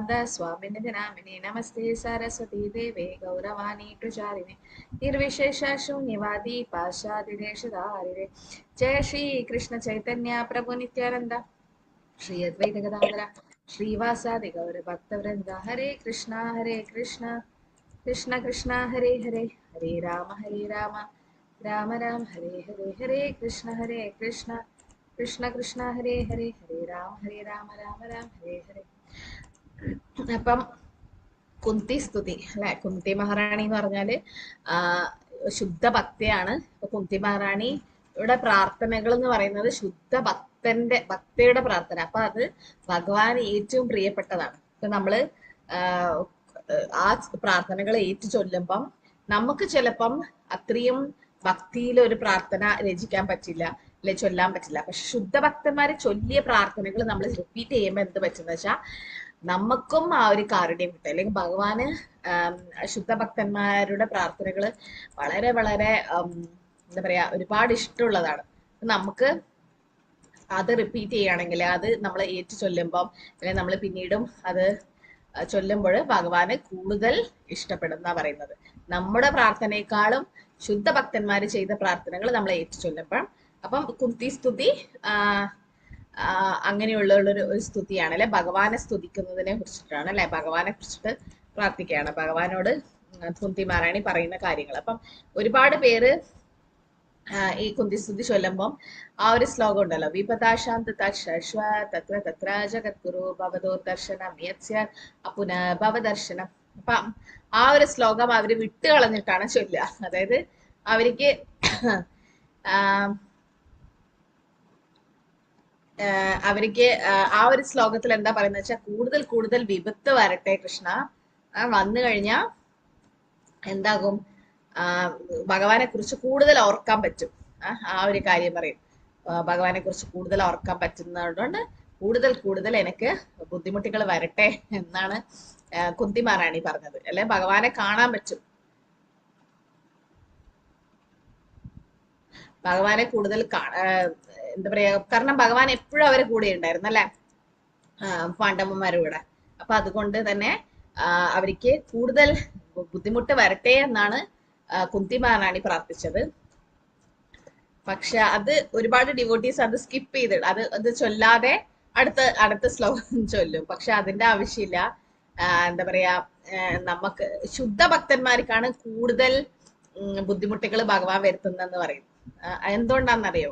सिद्धांत स्वामिनिधि नामिने नमस्ते सरस्वती देवे गौरवाणी प्रचारिणे निर्विशेष शून्यवादी पाशादिदेशधारिणे जय श्री कृष्ण चैतन्य प्रभु नित्यानंद श्री अद्वैत गदाधर श्रीवासादि गौर भक्तवृंद हरे कृष्णा कृष्ण कृष्ण हरे हरे हरे राम राम राम हरे हरे हरे कृष्ण कृष्ण कृष्ण ഹരേ ഹരേ ഹരേ രാമ രാം ഹരേ ഹരേ. അപ്പം കുന്തി സ്തുതി അല്ലെ, കുന്തി മഹാറാണി എന്ന് പറഞ്ഞാല് ശുദ്ധ ഭക്തയാണ്. അപ്പൊ കുന്തി മഹാറാണിയുടെ പ്രാർത്ഥനകൾ എന്ന് പറയുന്നത് ശുദ്ധ ഭക്തയുടെ പ്രാർത്ഥന. അപ്പൊ അത് ഭഗവാൻ ഏറ്റവും പ്രിയപ്പെട്ടതാണ്. ഇപ്പൊ നമ്മള് ആ പ്രാർത്ഥനകൾ ഏറ്റു ചൊല്ലുമ്പം നമുക്ക് ചിലപ്പം അത്രയും ഭക്തിയിൽ ഒരു പ്രാർത്ഥന രചിക്കാൻ പറ്റില്ല, അല്ലെ ചൊല്ലാൻ പറ്റില്ല. പക്ഷെ ശുദ്ധഭക്തന്മാര് ചൊല്ലിയ പ്രാർത്ഥനകൾ നമ്മൾ റിപ്പീറ്റ് ചെയ്യുമ്പോൾ എന്ത് പറ്റുന്ന വെച്ചാൽ നമുക്കും ആ ഒരു കാരുണ്യം കിട്ടും. അല്ലെങ്കിൽ ഭഗവാന് ശുദ്ധഭക്തന്മാരുടെ പ്രാർത്ഥനകൾ വളരെ വളരെ എന്താ പറയാ ഒരുപാട് ഇഷ്ടമുള്ളതാണ്. നമുക്ക് അത് റിപ്പീറ്റ് ചെയ്യുകയാണെങ്കിൽ, അത് നമ്മൾ ഏറ്റു ചൊല്ലുമ്പം അല്ലെങ്കിൽ നമ്മൾ പിന്നീടും അത് ചൊല്ലുമ്പോൾ ഭഗവാന് കൂടുതൽ ഇഷ്ടപ്പെടുന്ന പറയുന്നത്. നമ്മുടെ പ്രാർത്ഥനയെക്കാളും ശുദ്ധഭക്തന്മാര് ചെയ്ത പ്രാർത്ഥനകൾ നമ്മൾ ഏറ്റു ചൊല്ലുമ്പോൾ. അപ്പം കുന്തി സ്തുതി അങ്ങനെയുള്ള ഒരു സ്തുതിയാണ് അല്ലെ, ഭഗവാനെ സ്തുതിക്കുന്നതിനെ കുറിച്ചിട്ടാണ് അല്ലെ, ഭഗവാനെ കുറിച്ചിട്ട് പ്രാർത്ഥിക്കുകയാണ്, ഭഗവാനോട് കുന്തി മഹാറാണി പറയുന്ന കാര്യങ്ങൾ. അപ്പം ഒരുപാട് പേര് ഈ കുന്തി സ്തുതി ചൊല്ലുമ്പം ആ ഒരു ശ്ലോകം ഉണ്ടല്ലോ, വിപദാശാന്ത തത്ര തത്ര ജഗദ്ഗുരു ഭവതോ ദർശനം യസ്യ അപുന ഭവദർശനം. അപ്പൊ ആ ഒരു ശ്ലോകം അവര് വിട്ട് കളഞ്ഞിട്ടാണ് ചൊല്ലുക. അതായത് അവർക്ക് ആ ഒരു ശ്ലോകത്തിൽ എന്താ പറയുന്നത് വെച്ചാൽ, കൂടുതൽ കൂടുതൽ വിപത്ത് വരട്ടെ കൃഷ്ണ, വന്നു കഴിഞ്ഞാൽ എന്താകും, ഭഗവാനെ കുറിച്ച് കൂടുതൽ ഓർക്കാൻ പറ്റും. ആ ഒരു കാര്യം പറയും, ഭഗവാനെ കുറിച്ച് കൂടുതൽ ഓർക്കാൻ പറ്റുന്നതുകൊണ്ട് കൂടുതൽ കൂടുതൽ എനിക്ക് ബുദ്ധിമുട്ടുകൾ വരട്ടെ എന്നാണ് കുന്തി മഹാറാണി പറഞ്ഞത്. അല്ലെ, ഭഗവാനെ കാണാൻ പറ്റും, ഭഗവാനെ കൂടുതൽ എന്താ പറയാ, കാരണം ഭഗവാൻ എപ്പോഴും അവരെ കൂടെ ഉണ്ടായിരുന്നു അല്ലെ, പാണ്ഡവന്മാരുടെ കൂടെ. അപ്പൊ അതുകൊണ്ട് തന്നെ അവർക്ക് കൂടുതൽ ബുദ്ധിമുട്ട് വരട്ടെ എന്നാണ് കുന്തി മഹാറാണി പ്രാർത്ഥിച്ചത്. പക്ഷെ അത് ഒരുപാട് ഡിവോട്ടീസ് അത് സ്കിപ്പ് ചെയ്തിട്ട് അത് ചൊല്ലാതെ അടുത്ത ശ്ലോകം ചൊല്ലും. പക്ഷെ അതിന്റെ ആവശ്യമില്ല. എന്താ പറയാ, നമുക്ക് ശുദ്ധഭക്തന്മാർക്കാണ് കൂടുതൽ ബുദ്ധിമുട്ടുകൾ ഭഗവാൻ വരുത്തുന്നെന്ന് പറയും. എന്തുകൊണ്ടാണെന്നറിയോ?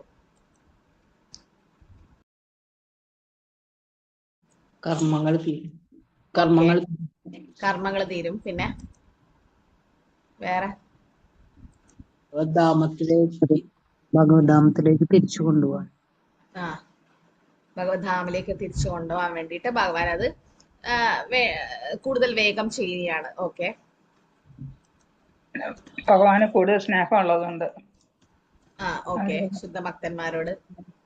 കർമ്മങ്ങൾ തീരും. പിന്നെ വേറെ ഭഗവദ്ധാമത്തിലേക്ക് തിരിച്ചു കൊണ്ടുപോകാൻ, ഭഗവദ്ധാമിലേക്ക് തിരിച്ചു കൊണ്ടുപോകാൻ വേണ്ടിയിട്ട് ഭഗവാൻ അത് കൂടുതൽ വേഗം ചെയ്യുകയാണ്. ഓക്കെ, ഭഗവാന് കൂടുതൽ സ്നേഹമുള്ളതുകൊണ്ട് ഓക്കെ, ശുദ്ധഭക്തന്മാരോട്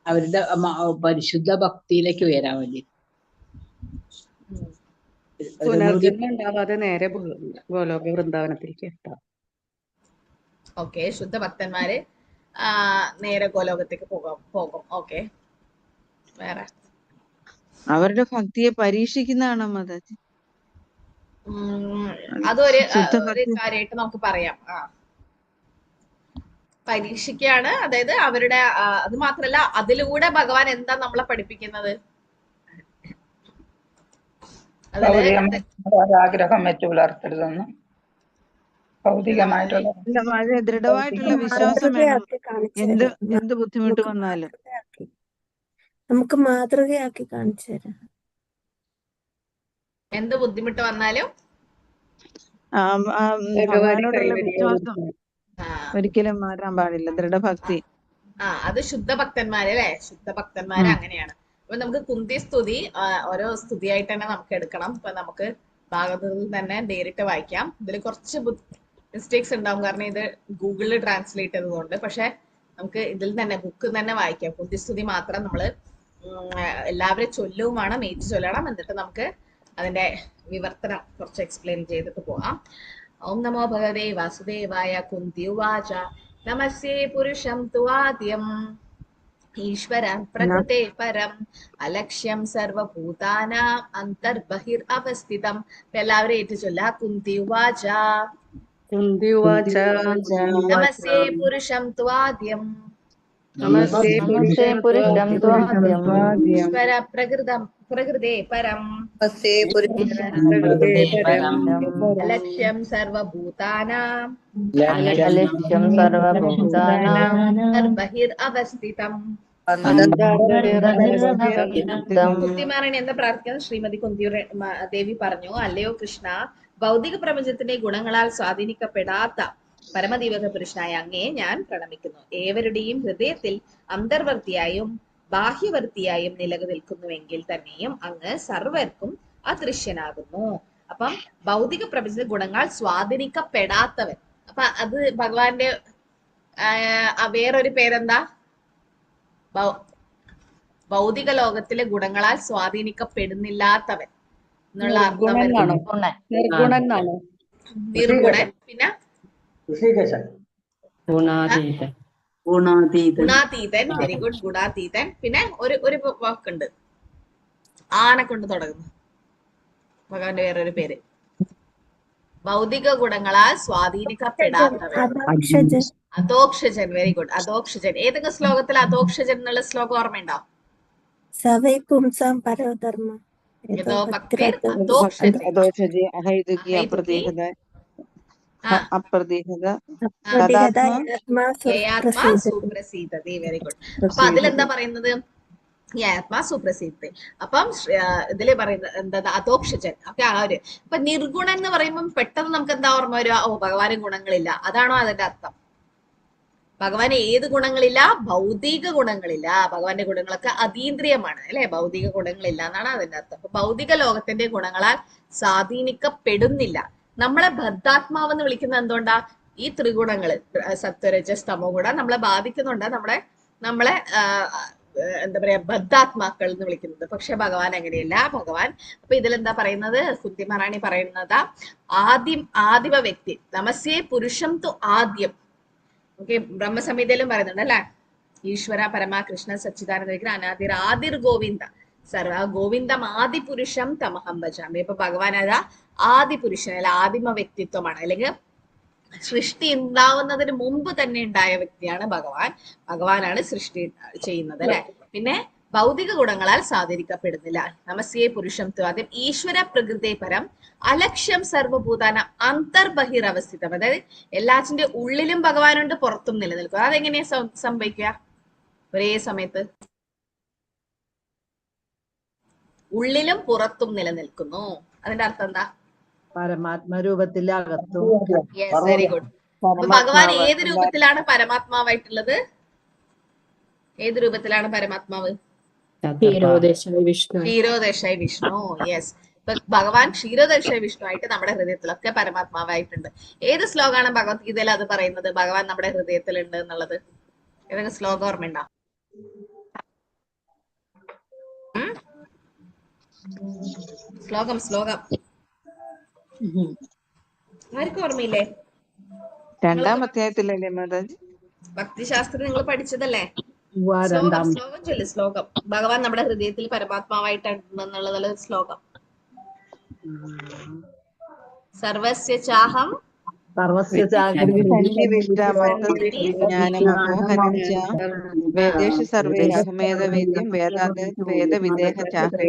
അവരുടെ പരിശുദ്ധ ഭക്തിയിലേക്ക് വരാൻ വേണ്ടി പുനർജന്മം ഉണ്ടാവാതെ നേരെ ഗോലോക വൃന്ദാവനത്തിലേക്ക് എത്താം. ഓക്കെ, ശുദ്ധഭക്തന്മാര് നേരെ ഗോലോകത്തേക്ക് പോകും. ഓക്കെ, വേറെ അവരുടെ ഭക്തിയെ പരീക്ഷിക്കുന്നതാണോ മാതാജി? അതൊരു കാര്യമായിട്ട് നമുക്ക് പറയാം. പരീക്ഷിക്കുകയാണ്. അതായത് അവരുടെ അത് മാത്രല്ല, അതിലൂടെ ഭഗവാൻ എന്താ നമ്മളെ പഠിപ്പിക്കുന്നത്? ആഗ്രഹം വെച്ച് പുലർത്തരുതെന്ന്, ഭൗതികമായിട്ടുള്ള ദൃഢമായിട്ടുള്ള വിശ്വാസം വേണം. എന്ത് ബുദ്ധിമുട്ട് വന്നാലും നമുക്ക് മാതൃകയാക്കി കാണിച്ചു തരാം. എന്ത് ബുദ്ധിമുട്ട് വന്നാലും ഭഗവാനോടുള്ള വിശ്വാസം ഒരിക്കലും മാറാൻ പാടില്ല, ദൃഢഭക്തി. അത് ശുദ്ധഭക്തന്മാര് അല്ലെ, ശുദ്ധഭക്തന്മാര് അങ്ങനെയാണ്. അപ്പൊ നമുക്ക് കുന്തി സ്തുതി ഓരോ സ്തുതിയായിട്ട് തന്നെ നമുക്ക് എടുക്കണം. ഇപ്പൊ നമുക്ക് ഭാഗവതത്തിൽ തന്നെ നേരിട്ട് വായിക്കാം. ഇതിൽ കുറച്ച് മിസ്റ്റേക്സ് ഉണ്ടാവും, കാരണം ഇത് ഗൂഗിളിൽ ട്രാൻസ്ലേറ്റ് ചെയ്തതുകൊണ്ട്. പക്ഷെ നമുക്ക് ഇതിൽ തന്നെ ബുക്ക് തന്നെ വായിക്കാം. കുന്തി സ്തുതി മാത്രം നമ്മള് എല്ലാവരും ചൊല്ലുവും വേണം, ഏറ്റു ചൊല്ലണം. എന്നിട്ട് നമുക്ക് അതിന്റെ വിവർത്തനം കുറച്ച് എക്സ്പ്ലെയിൻ ചെയ്തിട്ട് പോകാം. ഓം നമോ ഭഗവതേ വാസുദേവായ. കുന്തി ഉവാച നമസ്തേ പുരുഷം തുവാദ്യം ഈശ്വര പ്രകൃതേ പരം അലക്ഷ്യം സർവഭൂതാനാം അന്തർബഹിർ അവസ്ഥിതം. എല്ലാവരും ഏറ്റു ചൊല്ല. കുന്തി ഉവാച കുന്തി ഉവാച നമസ്തേ പുരുഷം ത്വാദ്യം നമസ്തേ നമസ്തേ പുരുഷം ത്വാദ്യം ഈശ്വര പ്രകൃതേ പരം പ്രകൃതേ പരം അലക്ഷ്യം സർവഭൂതാനാം അലക്ഷ്യം സർവഭൂതാനാം അന്തർബഹിർ അവസ്ഥിതം. കുന്തിമാരണി എന്താ പ്രാർത്ഥിക്കുന്നത്? ശ്രീമതി കുന്തി ദേവി പറഞ്ഞു, അല്ലയോ കൃഷ്ണ, ഭൗതിക പ്രപഞ്ചത്തിന്റെ ഗുണങ്ങളാൽ സ്വാധീനിക്കപ്പെടാത്ത പരമദൈവക പുരുഷനായ അങ്ങയെ ഞാൻ പ്രണമിക്കുന്നു. ഏവരുടെയും ഹൃദയത്തിൽ അന്തർവർത്തിയായും ബാഹ്യവർത്തിയായും നിലനിൽക്കുന്നുവെങ്കിൽ തന്നെയും അങ്ങ് സർവർക്കും അദൃശ്യനാകുന്നു. അപ്പം ഭൗതിക പ്രപഞ്ച ഗുണങ്ങൾ സ്വാധീനിക്കപ്പെടാത്തവൻ. അപ്പൊ അത് ഭഗവാന്റെ വേറൊരു പേരെന്താ? ഭൗതിക ലോകത്തിലെ ഗുണങ്ങളാൽ സ്വാധീനിക്കപ്പെടുന്നില്ലാത്തവൻ എന്നുള്ള അർത്ഥം. നിർഗുണൻ. പിന്നെ ഗുണാതീതൻ. Very good, ഗുണാതീതൻ. പിന്നെ ഒരു വാക്കുണ്ട്, ആനെ കൊണ്ട് തുടങ്ങുന്നു. ഭഗവാന്റെ വേറൊരു പേര്. ഭൗതിക ഗുണങ്ങളാൽ സ്വാധീനിക്കപ്പെടാത്തവൻ. അധോക്ഷജൻ. Very good, അധോക്ഷജൻ. ഏതെങ്കിലും ശ്ലോകത്തിൽ അധോക്ഷജൻ എന്നുള്ള ശ്ലോകം ഓർമ്മയുണ്ടോ? സവൈ പുംസാം പരധർമ്മ ഏതോ ഭക്തേർ അധോക്ഷജൻ. സുപ്രസീതതി. Very good. അപ്പൊ അതിലെന്താ പറയുന്നത്? ഈ ആത്മാ സുപ്രസീദ്. അപ്പം ഇതില് പറയുന്നത് എന്താ? അധോക്ഷജൻ. ഓക്കെ, ആ ഒരു. അപ്പൊ നിർഗുണൻ എന്ന് പറയുമ്പോൾ പെട്ടെന്ന് നമുക്ക് എന്താ ഓർമ്മ വരിക? ഓ, ഭഗവാന് ഗുണങ്ങളില്ല. അതാണോ അതിന്റെ അർത്ഥം? ഭഗവാന് ഏത് ഗുണങ്ങളില്ല? ഭൗതിക ഗുണങ്ങളില്ല. ഭഗവാന്റെ ഗുണങ്ങളൊക്കെ അതീന്ദ്രിയമാണ്, അല്ലെ? ഭൗതിക ഗുണങ്ങളില്ല എന്നാണ് അതിന്റെ അർത്ഥം. അപ്പൊ ഭൗതിക ലോകത്തിന്റെ ഗുണങ്ങളാൽ സ്വാധീനിക്കപ്പെടുന്നില്ല. നമ്മളെ ബദ്ധാത്മാവെന്ന് വിളിക്കുന്നത് എന്തുകൊണ്ടാ? ഈ ത്രിഗുണങ്ങള്, സത്വരജസ് തമോ ഗുണം നമ്മളെ ബാധിക്കുന്നുണ്ട്. നമ്മളെ എന്താ പറയാ, ബദ്ധാത്മാക്കൾ എന്ന് വിളിക്കുന്നത്. പക്ഷെ ഭഗവാൻ അങ്ങനെയല്ല. ഭഗവാൻ അപ്പൊ ഇതിലെന്താ പറയുന്നത്? കുന്തി മഹാറാണി പറയുന്നത് ആദിമ വ്യക്തി. നമസ്തേ പുരുഷം തു ആദ്യം. ഓക്കെ, ബ്രഹ്മസംഹിതയിലും പറയുന്നുണ്ട് അല്ലെ? ഈശ്വര പരമാ കൃഷ്ണ സച്ചിദാനന്ദ വിഗ്രഹ അനാദിർ ആദിർ ഗോവിന്ദ സർവ ഗോവിന്ദം ആദിപുരുഷം തമഹം ഭജാമി. ഇപ്പൊ ഭഗവാൻ അതാ ആദിപുരുഷൻ, അല്ല ആദിമ വ്യക്തിത്വമാണ്. അല്ലെങ്കിൽ സൃഷ്ടി ഉണ്ടാവുന്നതിന് മുമ്പ് തന്നെ ഉണ്ടായ വ്യക്തിയാണ് ഭഗവാൻ. ഭഗവാനാണ് സൃഷ്ടി ചെയ്യുന്നത്, അല്ലെ? പിന്നെ ഭൗതിക ഗുണങ്ങളാൽ സ്വാധീനിക്കപ്പെടുന്നില്ല. നമസ്തേ പുരുഷം ത്വാദ്യം ഈശ്വര പ്രകൃതേ പരം അലക്ഷ്യം സർവഭൂതാന അന്തർബഹിർ അവസ്ഥിതം. അതായത് എല്ലാറ്റിന്റെ ഉള്ളിലും ഭഗവാനുണ്ട്, പുറത്തും നിലനിൽക്കുക. അതെങ്ങനെയാ സംഭവിക്കുക? ഒരേ സമയത്ത് ഉള്ളിലും പുറത്തും നിലനിൽക്കുന്നു. അതിന്റെ അർത്ഥം എന്താ? പരമാത്മരൂപത്തിലകത്തും. Yes, very good. അപ്പൊ ഭഗവാൻ ഏത് രൂപത്തിലാണ് പരമാത്മാവായിട്ടുള്ളത്? ഏത് രൂപത്തിലാണ് പരമാത്മാവ്? ക്ഷീരോദശായി വിഷ്ണു. യെസ്. ഇപ്പൊ ഭഗവാൻ ക്ഷീരോദശായി വിഷ്ണു ആയിട്ട് നമ്മുടെ ഹൃദയത്തിലൊക്കെ പരമാത്മാവായിട്ടുണ്ട്. ഏത് ശ്ലോകമാണ് ഭഗവത്ഗീതയിൽ അത് പറയുന്നത്? ഭഗവാൻ നമ്മുടെ ഹൃദയത്തിലുണ്ട് എന്നുള്ളത്. ഏതെങ്കിലും ശ്ലോകം ഓർമ്മയുണ്ടോ? ശ്ലോകം ആർക്കും ഓർമ്മയില്ലേ? രണ്ടാം അധ്യായത്തിലല്ലേ മാതാജി? ഭക്തിശാസ്ത്രം നിങ്ങൾ പഠിച്ചതല്ലേ? ശ്ലോകം ചൊല്ലു. ശ്ലോകം ഭഗവാൻ നമ്മുടെ ഹൃദയത്തിൽ പരമാത്മാവായിട്ടുണ്ടെന്നുള്ള ശ്ലോകം. സർവസ്യ ചാഹം വേദേഷു സർവൈരഹമേധവേദ്യം വേദവിദേഹ ചാഹം.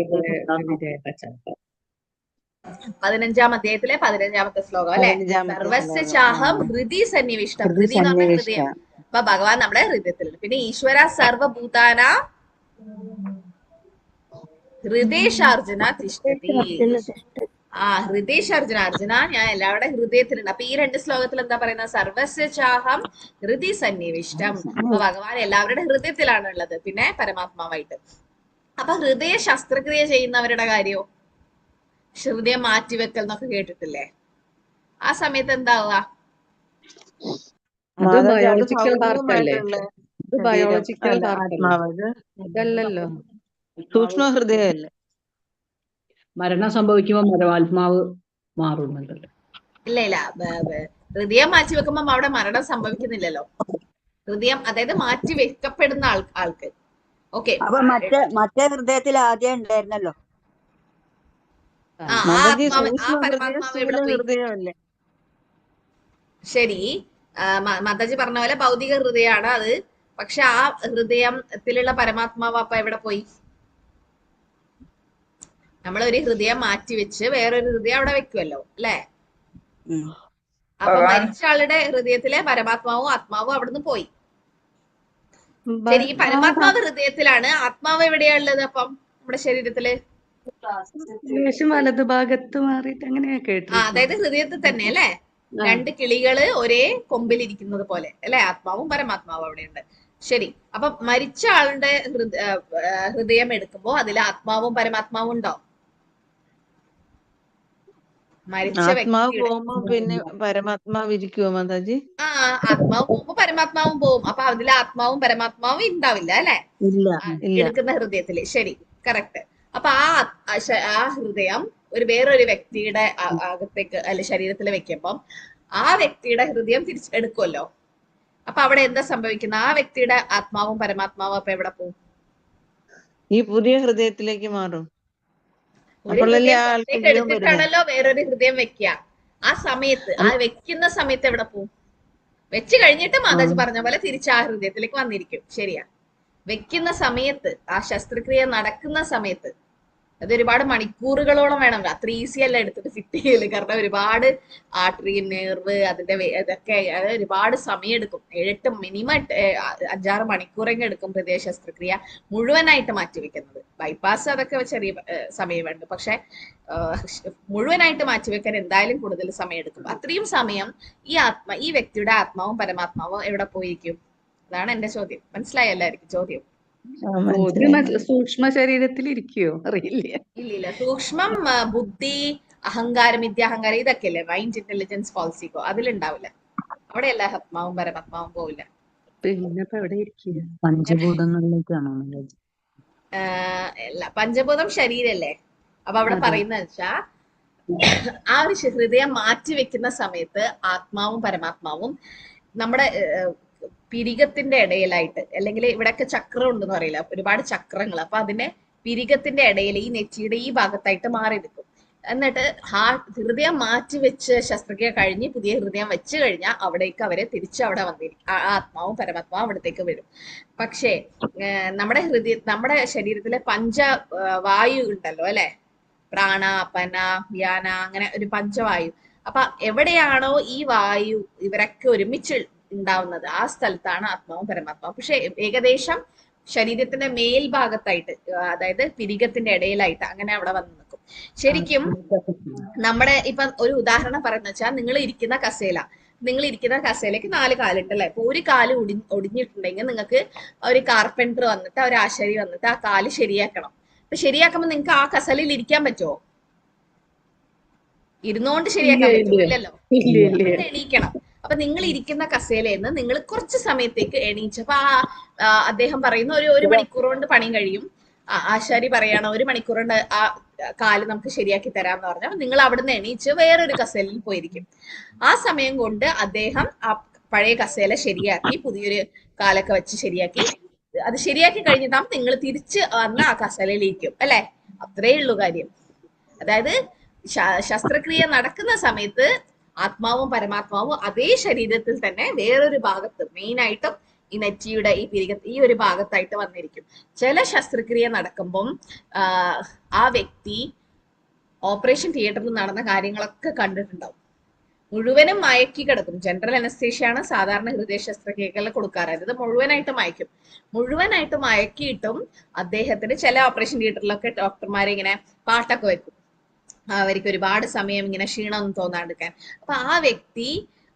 15-ാം അധ്യായത്തിലെ 15-ാമത്തെ ശ്ലോകം അല്ലെ? സർവസ്യ ചാഹം ഹൃദി സന്നിവിഷ്ടം. ഹൃദി എന്ന് പറഞ്ഞ ഹൃദയം. അപ്പൊ ഭഗവാൻ നമ്മുടെ ഹൃദയത്തിലുണ്ട്. പിന്നെ ഈശ്വര സർവഭൂതാന ഹൃദയശാർജുന തിഷ്ഠതി. ഹൃദയശാർജുന, അർജുന ഞാൻ എല്ലാവരുടെ ഹൃദയത്തിലുണ്ട്. അപ്പൊ ഈ രണ്ട് ശ്ലോകത്തിൽ എന്താ പറയുന്നത്? സർവസ്യ ചാഹം ഹൃദി സന്നിവിഷ്ടം. അപ്പൊ ഭഗവാൻ എല്ലാവരുടെ ഹൃദയത്തിലാണ് ഉള്ളത്, പിന്നെ പരമാത്മാവായിട്ട്. അപ്പൊ ഹൃദയ ശസ്ത്രക്രിയ ചെയ്യുന്നവരുടെ കാര്യോ? ഹൃദയം മാറ്റിവെക്കൽ എന്നൊക്കെ കേട്ടിട്ടില്ലേ? ആ സമയത്ത് എന്താവുക? അതല്ലല്ലോ, സൂക്ഷ്മ ഹൃദയല്ലേ? മരണം സംഭവിക്കുമ്പോൾ പരമാത്മാവ് മാറുന്നുണ്ടല്ലോ. ഇല്ല, ഹൃദയം മാറ്റിവെക്കുമ്പോ അവിടെ മരണം സംഭവിക്കുന്നില്ലല്ലോ. ഹൃദയം അതായത് മാറ്റി വെക്കപ്പെടുന്ന ആൾക്ക് ഓക്കെ. അപ്പൊ മറ്റേ ഹൃദയത്തിൽ ആദ്യം ഉണ്ടായിരുന്നല്ലോ. ആ മാതാജി ആത്മാവ്, ആ സൂക്ഷ്മ ഹൃദയം പരമാത്മാവ് എവിടെ സ്ഥൂല പോയി? ഹൃദയമല്ലേ? ശരി, മാതാജി പറഞ്ഞ പോലെ ഭൗതിക ഹൃദയമാണ് അത്. പക്ഷെ ആ ഹൃദയത്തിലുള്ള പരമാത്മാവ് അപ്പൊ എവിടെ പോയി? നമ്മൾ ഒരു ഹൃദയം മാറ്റി വെച്ച് വേറൊരു ഹൃദയം അവിടെ വെക്കുമല്ലോ, അല്ലെ? അപ്പൊ മരിച്ച ആളുടെ ഹൃദയത്തിലെ പരമാത്മാവും ആത്മാവും അവിടുന്ന് പോയി. ശരി, ഈ പരമാത്മാവ് ഹൃദയത്തിലാണ്, ആത്മാവ് എവിടെയാ ഉള്ളത് അപ്പം നമ്മുടെ ശരീരത്തില്? വലതു ഭാഗത്ത് മാറിയിട്ട് അങ്ങനെ കേട്ടു. അതായത് ഹൃദയത്തിൽ തന്നെ അല്ലെ? രണ്ട് കിളികള് ഒരേ കൊമ്പിലിരിക്കുന്നത് പോലെ അല്ലെ? ആത്മാവും പരമാത്മാവും അവിടെയുണ്ട്. ശരി, അപ്പൊ മരിച്ച ആളുടെ ഹൃദയം എടുക്കുമ്പോ അതിൽ ആത്മാവും പരമാത്മാവും ഉണ്ടോ? മരിച്ച ആത്മാവ് വ്യക്തിയുടെ പോകുമ്പോ പിന്നെ പരമാത്മാവ് ഇരിക്കുവോ മാതാജി? ആത്മാവ് പോകുമ്പോ പരമാത്മാവും പോകും. അപ്പൊ അതിൽ ആത്മാവും പരമാത്മാവും ഉണ്ടാവില്ല അല്ലെ? ഇല്ല. എടുക്കുന്ന ഹൃദയത്തില്. ശരി, കറക്റ്റ്. അപ്പൊ ആ ഹൃദയം വേറൊരു വ്യക്തിയുടെ അകത്തേക്ക് അല്ലെ ശരീരത്തിൽ വെക്കുമ്പം ആ വ്യക്തിയുടെ ഹൃദയം തിരിച്ചെടുക്കുമല്ലോ. അപ്പൊ അവിടെ എന്താ സംഭവിക്കുന്നത്? ആ വ്യക്തിയുടെ ആത്മാവും പരമാത്മാവും അപ്പൊ എവിടെ പോകും? ഈ പുതിയ ഹൃദയത്തിലേക്ക് മാറും. ഒരു ഹൃദയം എടുത്തിട്ടാണല്ലോ വേറൊരു ഹൃദയം വെക്കുക. ആ സമയത്ത്, ആ വെക്കുന്ന സമയത്ത് എവിടെ പോകും? വെച്ച് കഴിഞ്ഞിട്ട് മാതാജി പറഞ്ഞ പോലെ തിരിച്ച് ആ ഹൃദയത്തിലേക്ക് വന്നിരിക്കും. ശരിയാ. വെക്കുന്ന സമയത്ത്, ആ ശസ്ത്രക്രിയ നടക്കുന്ന സമയത്ത്, അത് ഒരുപാട് മണിക്കൂറുകളോളം വേണം. അത്ര ഈസി അല്ല എടുത്തിട്ട് ഫിറ്റ് ചെയ്യല്. കാരണം ഒരുപാട് ആർട്ടറി, നെർവ്, അതിന്റെ ഇതൊക്കെ ഒരുപാട് സമയം എടുക്കും. 7-8 മിനിമം 5-6 മണിക്കൂറെങ്കിലും എടുക്കും ഹൃദയ ശസ്ത്രക്രിയ മുഴുവനായിട്ട് മാറ്റിവെക്കുന്നത്. ബൈപ്പാസ് അതൊക്കെ ചെറിയ സമയം വേണ്ട. പക്ഷെ മുഴുവനായിട്ട് മാറ്റിവെക്കാൻ എന്തായാലും കൂടുതൽ സമയം എടുക്കും. അത്രയും സമയം ഈ വ്യക്തിയുടെ ആത്മാവും പരമാത്മാവും എവിടെ പോയിരിക്കും? അതാണ് എന്റെ ചോദ്യം. മനസ്സിലായ എല്ലാവർക്കും ചോദ്യം? സൂക്ഷ്മ ശരീരത്തിൽ ഇരിക്കുവോ? അറിയില്ല. ഇല്ലില്ല. സൂക്ഷ്മം, ബുദ്ധി, അഹങ്കാരം, വിദ്യാഹങ്കാരം, ഇതൊക്കെ അല്ലേ മൈൻഡ് ഇന്റലിജൻസ് പോളിസിക്കോ, അതിലുണ്ടാവില്ല. അവിടെ എല്ലാ ആത്മാവും പരമാത്മാവും പോവില്ല. പിന്നെ എവിടെ ഇരിക്കുക? പഞ്ചഭൂതങ്ങളിലേക്കാണോ? പഞ്ചഭൂതം ശരീരല്ലേ? അപ്പൊ അവിടെ പറയുന്നത് വെച്ചാ ആ ഒരു ഹൃദയം മാറ്റി വെക്കുന്ന സമയത്ത് ആത്മാവും പരമാത്മാവും നമ്മുടെ പിരികത്തിന്റെ ഇടയിലായിട്ട്, അല്ലെങ്കിൽ ഇവിടെയൊക്കെ ചക്രം ഉണ്ടെന്ന് പറയില്ല, ഒരുപാട് ചക്രങ്ങൾ. അപ്പൊ അതിന്റെ പിരികത്തിന്റെ ഇടയിൽ ഈ നെറ്റിയുടെ ഈ ഭാഗത്തായിട്ട് മാറി നിൽക്കും. എന്നിട്ട് ഹൃദയം മാറ്റി വെച്ച് ശസ്ത്രക്രിയ കഴിഞ്ഞ് പുതിയ ഹൃദയം വെച്ച് കഴിഞ്ഞാൽ അവിടേക്ക് അവരെ തിരിച്ച് അവിടെ വന്നിരിക്കും. ആത്മാവും പരമാത്മാവും അവിടത്തേക്ക് വരും. പക്ഷേ നമ്മുടെ ശരീരത്തിലെ വായു ഉണ്ടല്ലോ അല്ലെ? പ്രാണ, അപന, വ്യാന, അങ്ങനെ ഒരു പഞ്ചവായു. അപ്പൊ എവിടെയാണോ ഈ വായു ഇവരൊക്കെ ഒരുമിച്ച് ഉണ്ടാവുന്നത് ആ സ്ഥലത്താണ് ആത്മാവും പരമാത്മാവും. പക്ഷെ ഏകദേശം ശരീരത്തിന്റെ മേൽഭാഗത്തായിട്ട്, അതായത് പിരികത്തിന്റെ ഇടയിലായിട്ട് അങ്ങനെ അവിടെ വന്ന് നിൽക്കും. ശരിക്കും നമ്മുടെ ഇപ്പൊ ഒരു ഉദാഹരണം പറയുന്ന വെച്ചാൽ, നിങ്ങൾ ഇരിക്കുന്ന കസേലയ്ക്ക് 4 കാലുണ്ട് അല്ലെ? അപ്പൊ ഒരു കാല് ഒടിഞ്ഞിട്ടുണ്ടെങ്കിൽ നിങ്ങൾക്ക് ഒരു കാർപ്പൻറ്റർ വന്നിട്ട്, ഒരു ആശാരി വന്നിട്ട് ആ കാല് ശരിയാക്കണം. അപ്പൊ ശരിയാക്കുമ്പോ നിങ്ങൾക്ക് ആ കസേലയിൽ ഇരിക്കാൻ പറ്റുമോ? ഇരുന്നുകൊണ്ട് ശരിയാക്കാൻ പറ്റില്ലല്ലോ, എണീക്കണം. അപ്പൊ നിങ്ങൾ ഇരിക്കുന്ന കസേലയിൽ നിങ്ങൾ കുറച്ച് സമയത്തേക്ക് എണീച്ചപ്പോ അദ്ദേഹം പറയുന്ന ഒരു മണിക്കൂർ കൊണ്ട് പണി കഴിയും. ആശാരി പറയാണ് 1 മണിക്കൂർ കൊണ്ട് ആ കാല് നമുക്ക് ശരിയാക്കി തരാമെന്ന് പറഞ്ഞാൽ നിങ്ങൾ അവിടുന്ന് എണീച്ച് വേറൊരു കസേലയിൽ പോയിരിക്കും. ആ സമയം കൊണ്ട് അദ്ദേഹം ആ പഴയ കസേല ശരിയാക്കി പുതിയൊരു കാലൊക്കെ വെച്ച് ശരിയാക്കി, അത് ശരിയാക്കി കഴിഞ്ഞിട്ടാകുമ്പോൾ നിങ്ങൾ തിരിച്ച് വന്ന് ആ കസേലയിലിരിക്കും അല്ലെ? അത്രേ ഉള്ളൂ കാര്യം. അതായത് ശസ്ത്രക്രിയ നടക്കുന്ന സമയത്ത് ആത്മാവും പരമാത്മാവും അതേ ശരീരത്തിൽ തന്നെ വേറൊരു ഭാഗത്ത്, മെയിനായിട്ടും ഈ നെറ്റിയുടെ ഈ ഒരു ഭാഗത്തായിട്ട് വന്നിരിക്കും. ചില ശസ്ത്രക്രിയ നടക്കുമ്പം ആ വ്യക്തി ഓപ്പറേഷൻ തിയേറ്ററിൽ നടന്ന കാര്യങ്ങളൊക്കെ കണ്ടിട്ടുണ്ടാവും. മുഴുവനും മയക്കി കിടക്കും. ജനറൽ അനസ്തേഷ്യയാണ് സാധാരണ ഹൃദയ ശസ്ത്രക്രിയകൾ കൊടുക്കാറ്. ഇത് മുഴുവനായിട്ട് മയക്കിയിട്ടും അദ്ദേഹത്തിന് ചില ഓപ്പറേഷൻ തിയേറ്ററിലൊക്കെ ഡോക്ടർമാരെ ഇങ്ങനെ പാട്ടൊക്കെ വെക്കും, അവർക്ക് ഒരുപാട് സമയം ഇങ്ങനെ ക്ഷീണമൊന്നും തോന്നാണ്ടിരിക്കാൻ. അപ്പൊ ആ വ്യക്തി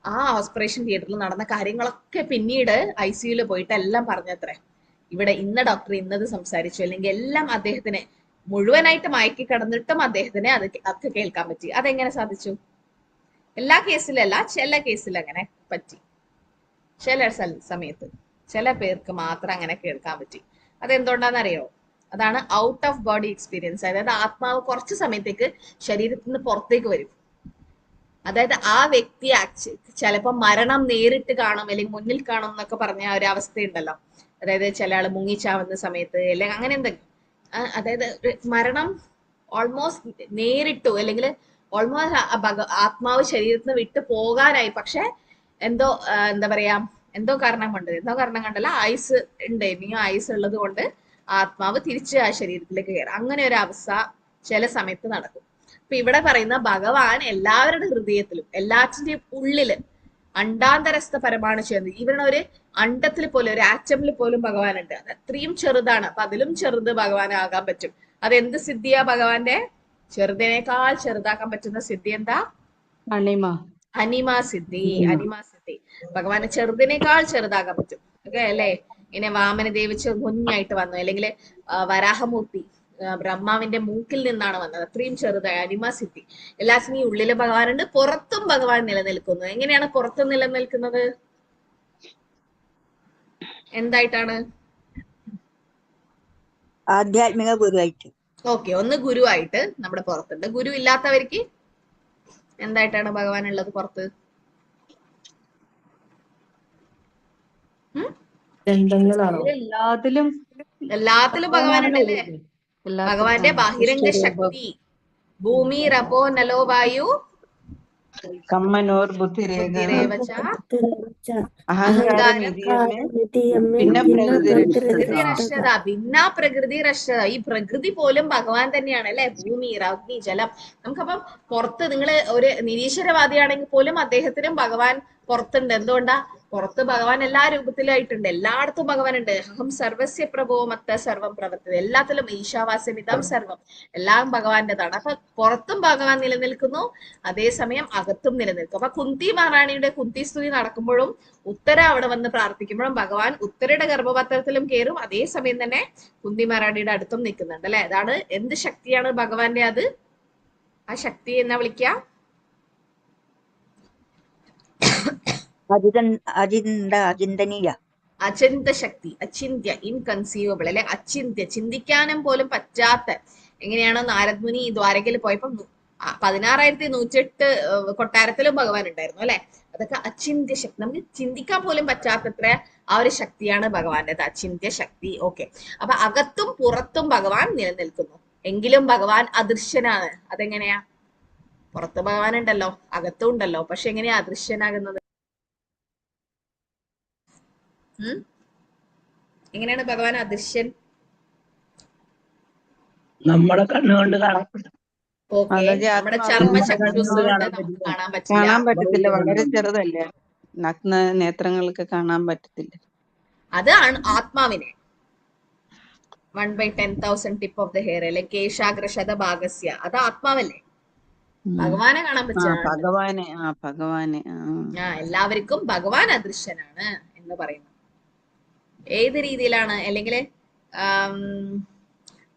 ആ ഓപ്പറേഷൻ തിയേറ്ററിൽ നടന്ന കാര്യങ്ങളൊക്കെ പിന്നീട് ICUയിൽ പോയിട്ട് എല്ലാം പറഞ്ഞത്രേ. ഇവിടെ ഇന്ന ഡോക്ടർ ഇന്നത് സംസാരിച്ചു, അല്ലെങ്കിൽ എല്ലാം അദ്ദേഹത്തിന് മുഴുവനായിട്ട് മയക്കി കിടന്നിട്ടും അദ്ദേഹത്തിന് ഒക്കെ കേൾക്കാൻ പറ്റി. അതെങ്ങനെ സാധിച്ചു? എല്ലാ കേസിലല്ല, ചില കേസിൽ അങ്ങനെ പറ്റി. ചില സമയത്ത് ചില പേർക്ക് മാത്രം അങ്ങനെ കേൾക്കാൻ പറ്റി. അതെന്തുകൊണ്ടാണെന്നറിയോ? അതാണ് ഔട്ട് ഓഫ് ബോഡി എക്സ്പീരിയൻസ്. അതായത് ആത്മാവ് കുറച്ച് സമയത്തേക്ക് ശരീരത്തിൽ നിന്ന് പുറത്തേക്ക് വരും. അതായത് ആ വ്യക്തി ചിലപ്പോൾ മരണം നേരിട്ട് കാണും, അല്ലെങ്കിൽ മുന്നിൽ കാണും എന്നൊക്കെ പറഞ്ഞ ഒരു അവസ്ഥയുണ്ടല്ലോ. അതായത് ചില ആള് മുങ്ങിച്ചാവുന്ന സമയത്ത് അല്ലെങ്കിൽ അങ്ങനെ എന്തെങ്കിലും അതായത് മരണം ഓൾമോസ്റ്റ് നേരിട്ടു അല്ലെങ്കിൽ ഓൾമോസ്റ്റ് ആത്മാവ് ശരീരത്തിൽ നിന്ന് വിട്ടു പോകാനായി, പക്ഷെ എന്തോ എന്താ പറയാ എന്തോ കാരണം കൊണ്ടല്ല, ആയുസ് ഉണ്ട്, ഇനിയും ആയുസ് ഉള്ളത് കൊണ്ട് ആത്മാവ് തിരിച്ച് ആ ശരീരത്തിലേക്ക് കയറും. അങ്ങനെ ഒരു അവസ്ഥ ചില സമയത്ത് നടക്കും. അപ്പൊ ഇവിടെ പറയുന്ന ഭഗവാൻ എല്ലാവരുടെ ഹൃദയത്തിലും എല്ലാറ്റിന്റെയും ഉള്ളില് അണ്ടാന്തരസ്ഥ പരമാണ് ചെയ്യുന്നത്. ഇവരുടെ ഒരു അണ്ടത്തിൽ പോലും ഒരു ആറ്റമിൽ പോലും ഭഗവാൻ ഉണ്ട്. അത് അത്രയും ചെറുതാണ്. അപ്പൊ അതിലും ചെറുത് ഭഗവാനാകാൻ പറ്റും. അതെന്ത് സിദ്ധിയാ ഭഗവാന്റെ? ചെറുതിനേക്കാൾ ചെറുതാക്കാൻ പറ്റുന്ന സിദ്ധി എന്താ? അനിമ സിദ്ധി. ഭഗവാന് ചെറുതിനേക്കാൾ ചെറുതാക്കാൻ പറ്റും. ഓക്കെ അല്ലെ? ഇങ്ങനെ വാമന ദേവിച്ച് കുഞ്ഞായിട്ട് വന്നു, അല്ലെങ്കിൽ വരാഹമൂർത്തി ബ്രഹ്മാവിന്റെ മൂക്കിൽ നിന്നാണ് വന്നത്. അത്രയും ചെറുതായ അനിമ സിദ്ധി. എല്ലാത്തിനും ഈ ഉള്ളില് ഭഗവാനുണ്ട്, പുറത്തും ഭഗവാൻ നിലനിൽക്കുന്നു. എങ്ങനെയാണ് പുറത്തും നിലനിൽക്കുന്നത്? എന്തായിട്ടാണ്? ആധ്യാത്മിക ഗുരുവായിട്ട്. ഓക്കെ, ഒന്ന് ഗുരുവായിട്ട് നമ്മുടെ പുറത്തുണ്ട്. ഗുരു ഇല്ലാത്തവർക്ക് എന്തായിട്ടാണ് ഭഗവാൻ ഉള്ളത് പുറത്ത്? എല്ലാത്തിലും ഭഗവാനുണ്ടല്ലേ? ഭഗവാന്റെ ബഹിരംഗ ശക്തി. ഭൂമി രപോ നലോ വായു കമ്മനോർ ബുദ്ധിരേവച അഹങ്കാരം പിന്നെ ഭിന്ന പ്രകൃതി രക്ഷത. ഈ പ്രകൃതി പോലും ഭഗവാൻ തന്നെയാണ് അല്ലെ? ഭൂമി, അഗ്നി, ജലം. നമുക്കപ്പം പുറത്ത് നിങ്ങൾ ഒരു നിരീശ്വരവാദിയാണെങ്കിൽ പോലും അദ്ദേഹത്തിനും ഭഗവാൻ പുറത്തുണ്ട്. എന്തുകൊണ്ടാ? പുറത്ത് ഭഗവാൻ എല്ലാ രൂപത്തിലായിട്ടുണ്ട്, എല്ലായിടത്തും ഭഗവാൻ ഉണ്ട്. അഹം സർവസ്യ പ്രഭോ മത്ത സർവം പ്രവർത്തത. എല്ലാത്തിലും ഈശാവാസ്യമിതം സർവം, എല്ലാം ഭഗവാന്റെതാണ്. അപ്പൊ പുറത്തും ഭഗവാൻ നിലനിൽക്കുന്നു, അതേസമയം അകത്തും നിലനിൽക്കും. അപ്പൊ കുന്തി മഹാറാണിയുടെ കുന്തി സ്തുതി നടക്കുമ്പോഴും ഉത്തര അവിടെ വന്ന് പ്രാർത്ഥിക്കുമ്പോഴും ഭഗവാൻ ഉത്തരയുടെ ഗർഭപാത്രത്തിലും കയറും, അതേസമയം തന്നെ കുന്തി മഹാറാണിയുടെ അടുത്തും നിൽക്കുന്നുണ്ട് അല്ലെ? അതാണ് എന്ത് ശക്തിയാണ് ഭഗവാന്റെ? അത് ആ ശക്തി എന്നാ വിളിക്കുക? അചിന്തനീയ, അചിന്ത ശക്തി, അചിന്ത്യ, ഇൻകൺസീവബിൾ അല്ലെ? അചിന്ത്യ, ചിന്തിക്കാനും പോലും പറ്റാത്ത. എങ്ങനെയാണോ നാരദ് മുനി ദ്വാരകയിൽ പോയപ്പോ 16,108 കൊട്ടാരത്തിലും ഭഗവാൻ ഉണ്ടായിരുന്നു അല്ലെ? അതൊക്കെ അചിന്ത്യ ശക്തി, നമുക്ക് ചിന്തിക്കാൻ പോലും പറ്റാത്തത്ര ആ ഒരു ശക്തിയാണ് ഭഗവാന്റേത്, അചിന്ത്യ ശക്തി. ഓക്കെ, അപ്പൊ അകത്തും പുറത്തും ഭഗവാൻ നിലനിൽക്കുന്നു. എങ്കിലും ഭഗവാൻ അദൃശ്യനാണ്. അതെങ്ങനെയാ? പുറത്ത് ഭഗവാൻ ഉണ്ടല്ലോ, അകത്തും ഉണ്ടല്ലോ, പക്ഷെ എങ്ങനെയാ അദൃശ്യനാകുന്നത്? എങ്ങനെയാണ് ഭഗവാൻ അദൃശ്യൻ? നമ്മുടെ കണ്ണുകൊണ്ട് കാണാൻ ഓക്കെ, നമ്മുടെ ചർമ്മ ചക്ഷുസ് കൊണ്ട് നമുക്ക് കാണാൻ പറ്റില്ല. വളരെ ചെറുതല്ലേ, നഗ്ന നേത്രങ്ങൾക്ക് കാണാൻ പറ്റത്തില്ല. അത് ആത്മാവിനെ 1/10,000 ടിപ്പ് ഓഫ് ദ ഹെയർ അല്ലെ? കേശാഗ്രശത ഭാഗസ്യ, അത് ആത്മാവല്ലേ? ഭഗവാനെ കാണാൻ പറ്റില്ല. ഭഗവാനെ എല്ലാവർക്കും ഭഗവാൻ അദൃശ്യനാണ് എന്ന് പറയുന്നു. ഏത് രീതിയിലാണ്? അല്ലെങ്കിൽ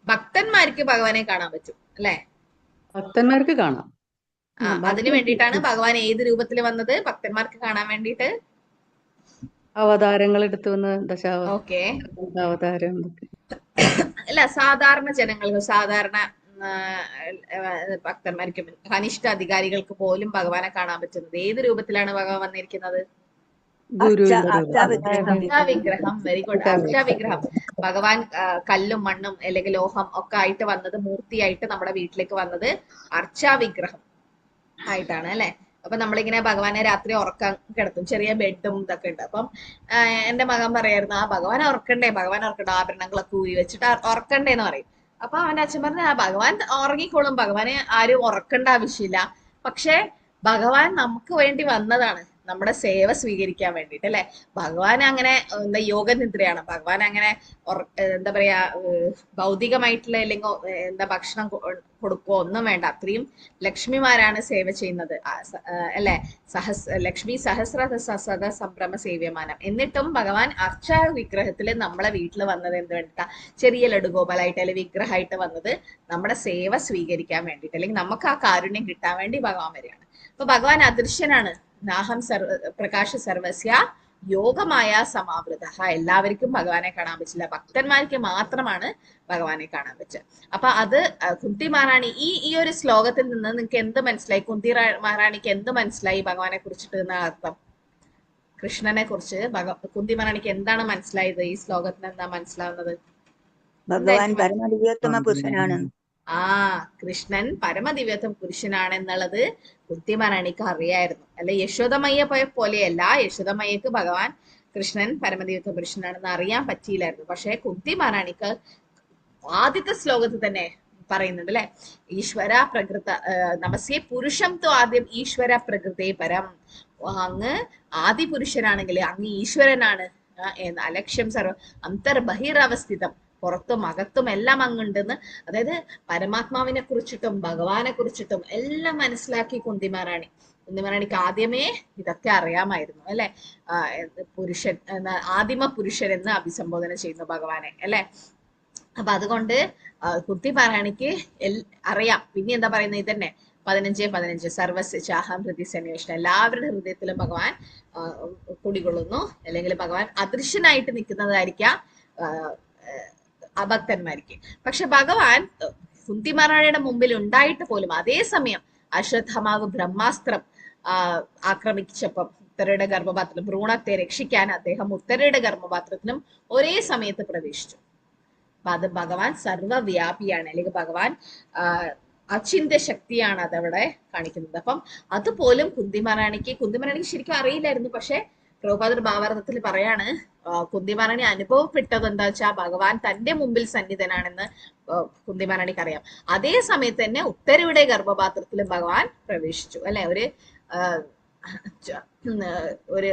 ഭക്തന്മാർക്ക് ഭഗവാനെ കാണാൻ പറ്റും അല്ലെ? ഭക്തന്മാർക്ക് കാണാം. അതിനു വേണ്ടിയിട്ടാണ് ഭഗവാൻ ഏത് രൂപത്തിൽ വന്നത്? ഭക്തന്മാർക്ക് കാണാൻ വേണ്ടിയിട്ട് അവതാരങ്ങൾ എടുത്തു വന്ന് ഓക്കെ അവതാരം. അല്ല, സാധാരണ ജനങ്ങൾക്ക്, സാധാരണ ഭക്തന്മാർക്കും കനിഷ്ഠ അധികാരികൾക്ക് പോലും ഭഗവാനെ കാണാൻ പറ്റുന്നത് ഏത് രൂപത്തിലാണ് ഭഗവാൻ വന്നിരിക്കുന്നത്? അർച്ചാവിഗ്രഹം. വെരി ഗുഡ്, അർച്ചാവിഗ്രഹം. ഭഗവാൻ കല്ലും മണ്ണും അല്ലെങ്കിൽ ലോഹം ഒക്കെ ആയിട്ട് വന്നത്, മൂർത്തിയായിട്ട് നമ്മുടെ വീട്ടിലേക്ക് വന്നത് അർച്ചാവിഗ്രഹം ആയിട്ടാണ് അല്ലെ? അപ്പൊ നമ്മളിങ്ങനെ ഭഗവാനെ രാത്രി ഉറക്കാൻ കിടത്തും, ചെറിയ ബെഡും ഇതൊക്കെ ഉണ്ട്. അപ്പം എന്റെ മകൻ പറയായിരുന്നു, ഭഗവാനെ ഉറക്കണ്ടേ, ആഭരണങ്ങളൊക്കെ ഊരി വെച്ചിട്ട് ഉറക്കണ്ടേ എന്ന് പറയും. അപ്പൊ അവന്റെ അച്ഛൻ പറഞ്ഞു, ഭഗവാൻ ഉറങ്ങിക്കോളും, ഭഗവാനെ ആരും ഉറക്കേണ്ട ആവശ്യമില്ല. പക്ഷെ ഭഗവാൻ നമുക്ക് വേണ്ടി വന്നതാണ്, നമ്മുടെ സേവ സ്വീകരിക്കാൻ വേണ്ടിട്ട് അല്ലെ? ഭഗവാൻ അങ്ങനെ യോഗനിദ്രയാണ്. ഭഗവാൻ അങ്ങനെ എന്താ പറയാ ഭൗതികമായിട്ടുള്ള അല്ലെങ്കിൽ ഭക്ഷണം കൊടുക്കോ ഒന്നും വേണ്ട. അത്രയും ലക്ഷ്മിമാരാണ് സേവ ചെയ്യുന്നത് അല്ലെ? ലക്ഷ്മി സഹസ്ര സംഭ്രമ സേവ്യമാനം. എന്നിട്ടും ഭഗവാൻ അർച്ച വിഗ്രഹത്തില് നമ്മളെ വീട്ടിൽ വന്നത് എന്ത് വേണ്ടിട്ടാ? ചെറിയ ലഡുഗോപാലായിട്ട് അല്ലെങ്കിൽ വിഗ്രഹമായിട്ട് വന്നത് നമ്മുടെ സേവ സ്വീകരിക്കാൻ വേണ്ടിട്ട്, അല്ലെങ്കിൽ നമുക്ക് ആ കാരുണ്യം കിട്ടാൻ വേണ്ടി ഭഗവാൻ വരികയാണ്. അപ്പൊ ഭഗവാൻ അദൃശ്യനാണ്. നാഹം പ്രകാശ സർവസ്യ യോഗമായ സമാവൃത. എല്ലാവർക്കും ഭഗവാനെ കാണാൻ പറ്റില്ല, ഭക്തന്മാർക്ക് മാത്രമാണ് ഭഗവാനെ കാണാൻ പറ്റുക. അപ്പൊ അത് കുന്തി മഹാറാണി ഈ ഒരു ശ്ലോകത്തിൽ നിന്ന് നിങ്ങൾക്ക് എന്ത് മനസ്സിലായി? കുന്തി മഹാറാണിക്ക് എന്ത് മനസ്സിലായി ഭഗവാനെ കുറിച്ചിട്ട് എന്ന അർത്ഥം? കൃഷ്ണനെ കുറിച്ച് കുന്തിമറാണിക്ക് എന്താണ് മനസ്സിലായത്? ഈ ശ്ലോകത്തിന് എന്താ മനസ്സിലാവുന്നത്? ഭഗവാൻ പരമദിവ്യോത്തമ പുരുഷനാണ്. കൃഷ്ണൻ പരമദിവ്യത്വം പുരുഷനാണെന്നുള്ളത് കുന്തിമറാണിക്ക് അറിയായിരുന്നു. അല്ലെ യശോദമയ്യ പോലെയല്ല, യശോദമയ്യക്ക് ഭഗവാൻ കൃഷ്ണൻ പരമദിവ്യത്വ പുരുഷനാണെന്ന് അറിയാൻ പറ്റിയില്ലായിരുന്നു. പക്ഷെ കുന്തിമറാണിക്ക് ആദ്യത്തെ ശ്ലോകത്തിൽ തന്നെ പറയുന്നുണ്ട് അല്ലെ, ഈശ്വര പ്രകൃത നമസ്യേ പുരുഷം തു ആദ്യം ഈശ്വര പ്രകൃതേ പരം. അങ്ങ് ആദിപുരുഷനാണെങ്കിൽ അങ്ങ് ഈശ്വരനാണ്. അലക്ഷ്യം സർവ അന്തർബഹിരവസ്ഥിതം, പുറത്തും അകത്തും എല്ലാം അങ്ങുണ്ടെന്ന്, അതായത് പരമാത്മാവിനെ കുറിച്ചിട്ടും ഭഗവാനെ കുറിച്ചിട്ടും എല്ലാം മനസ്സിലാക്കി കുന്തിമറാണിക്ക് ആദ്യമേ ഇതൊക്കെ അറിയാമായിരുന്നു അല്ലെ. പുരുഷൻ ആദിമ പുരുഷൻ എന്ന് അഭിസംബോധന ചെയ്യുന്നു ഭഗവാനെ അല്ലെ. അപ്പൊ അതുകൊണ്ട് കുന്തിമറാണിക്ക് അറിയാം. പിന്നെ എന്താ പറയുന്നത്? ഇതന്നെ 15:15 സർവസ്യ ചാഹം ഹൃദയ സന്നിവേശനം, എല്ലാവരുടെ ഹൃദയത്തിലും ഭഗവാൻ കുടികൊള്ളുന്നു. അല്ലെങ്കിൽ ഭഗവാൻ അദൃശ്യനായിട്ട് നിൽക്കുന്നതായിരിക്കാം അഭക്തന്മാർക്ക്. പക്ഷെ ഭഗവാൻ കുന്തിമറാണിയുടെ മുമ്പിൽ ഉണ്ടായിട്ട് പോലും അതേസമയം അശ്വത്ഥമാവ് ബ്രഹ്മാസ്ത്രം ആക്രമിച്ചപ്പം ഉത്തരയുടെ ഗർഭപാത്രത്തിൽ ഭ്രൂണത്തെ രക്ഷിക്കാൻ അദ്ദേഹം ഉത്തരയുടെ ഗർഭപാത്രത്തിലും ഒരേ സമയത്ത് പ്രവേശിച്ചു. അപ്പൊ അത് ഭഗവാൻ സർവവ്യാപിയാണ്, അല്ലെങ്കിൽ ഭഗവാൻ അചിന്ത്യ ശക്തിയാണ് അതവിടെ കാണിക്കുന്നത്. അപ്പം അതുപോലും കുന്തിമറാണിക്ക് ശരിക്കും അറിയില്ലായിരുന്നു. പക്ഷെ പ്രഭുപാദർ ഭാവാർത്ഥത്തിൽ പറയാണ്, കുന്തിമറാണി അനുഭവപ്പെട്ടത് എന്താ വെച്ചാൽ ഭഗവാൻ തന്റെ മുമ്പിൽ സന്നിധനാണെന്ന് കുന്തിമറാണിക്ക് അറിയാം. അതേ സമയത്ത് തന്നെ ഉത്തരയുടെ ഗർഭപാത്രത്തിലും ഭഗവാൻ പ്രവേശിച്ചു അല്ലെ. ഒരു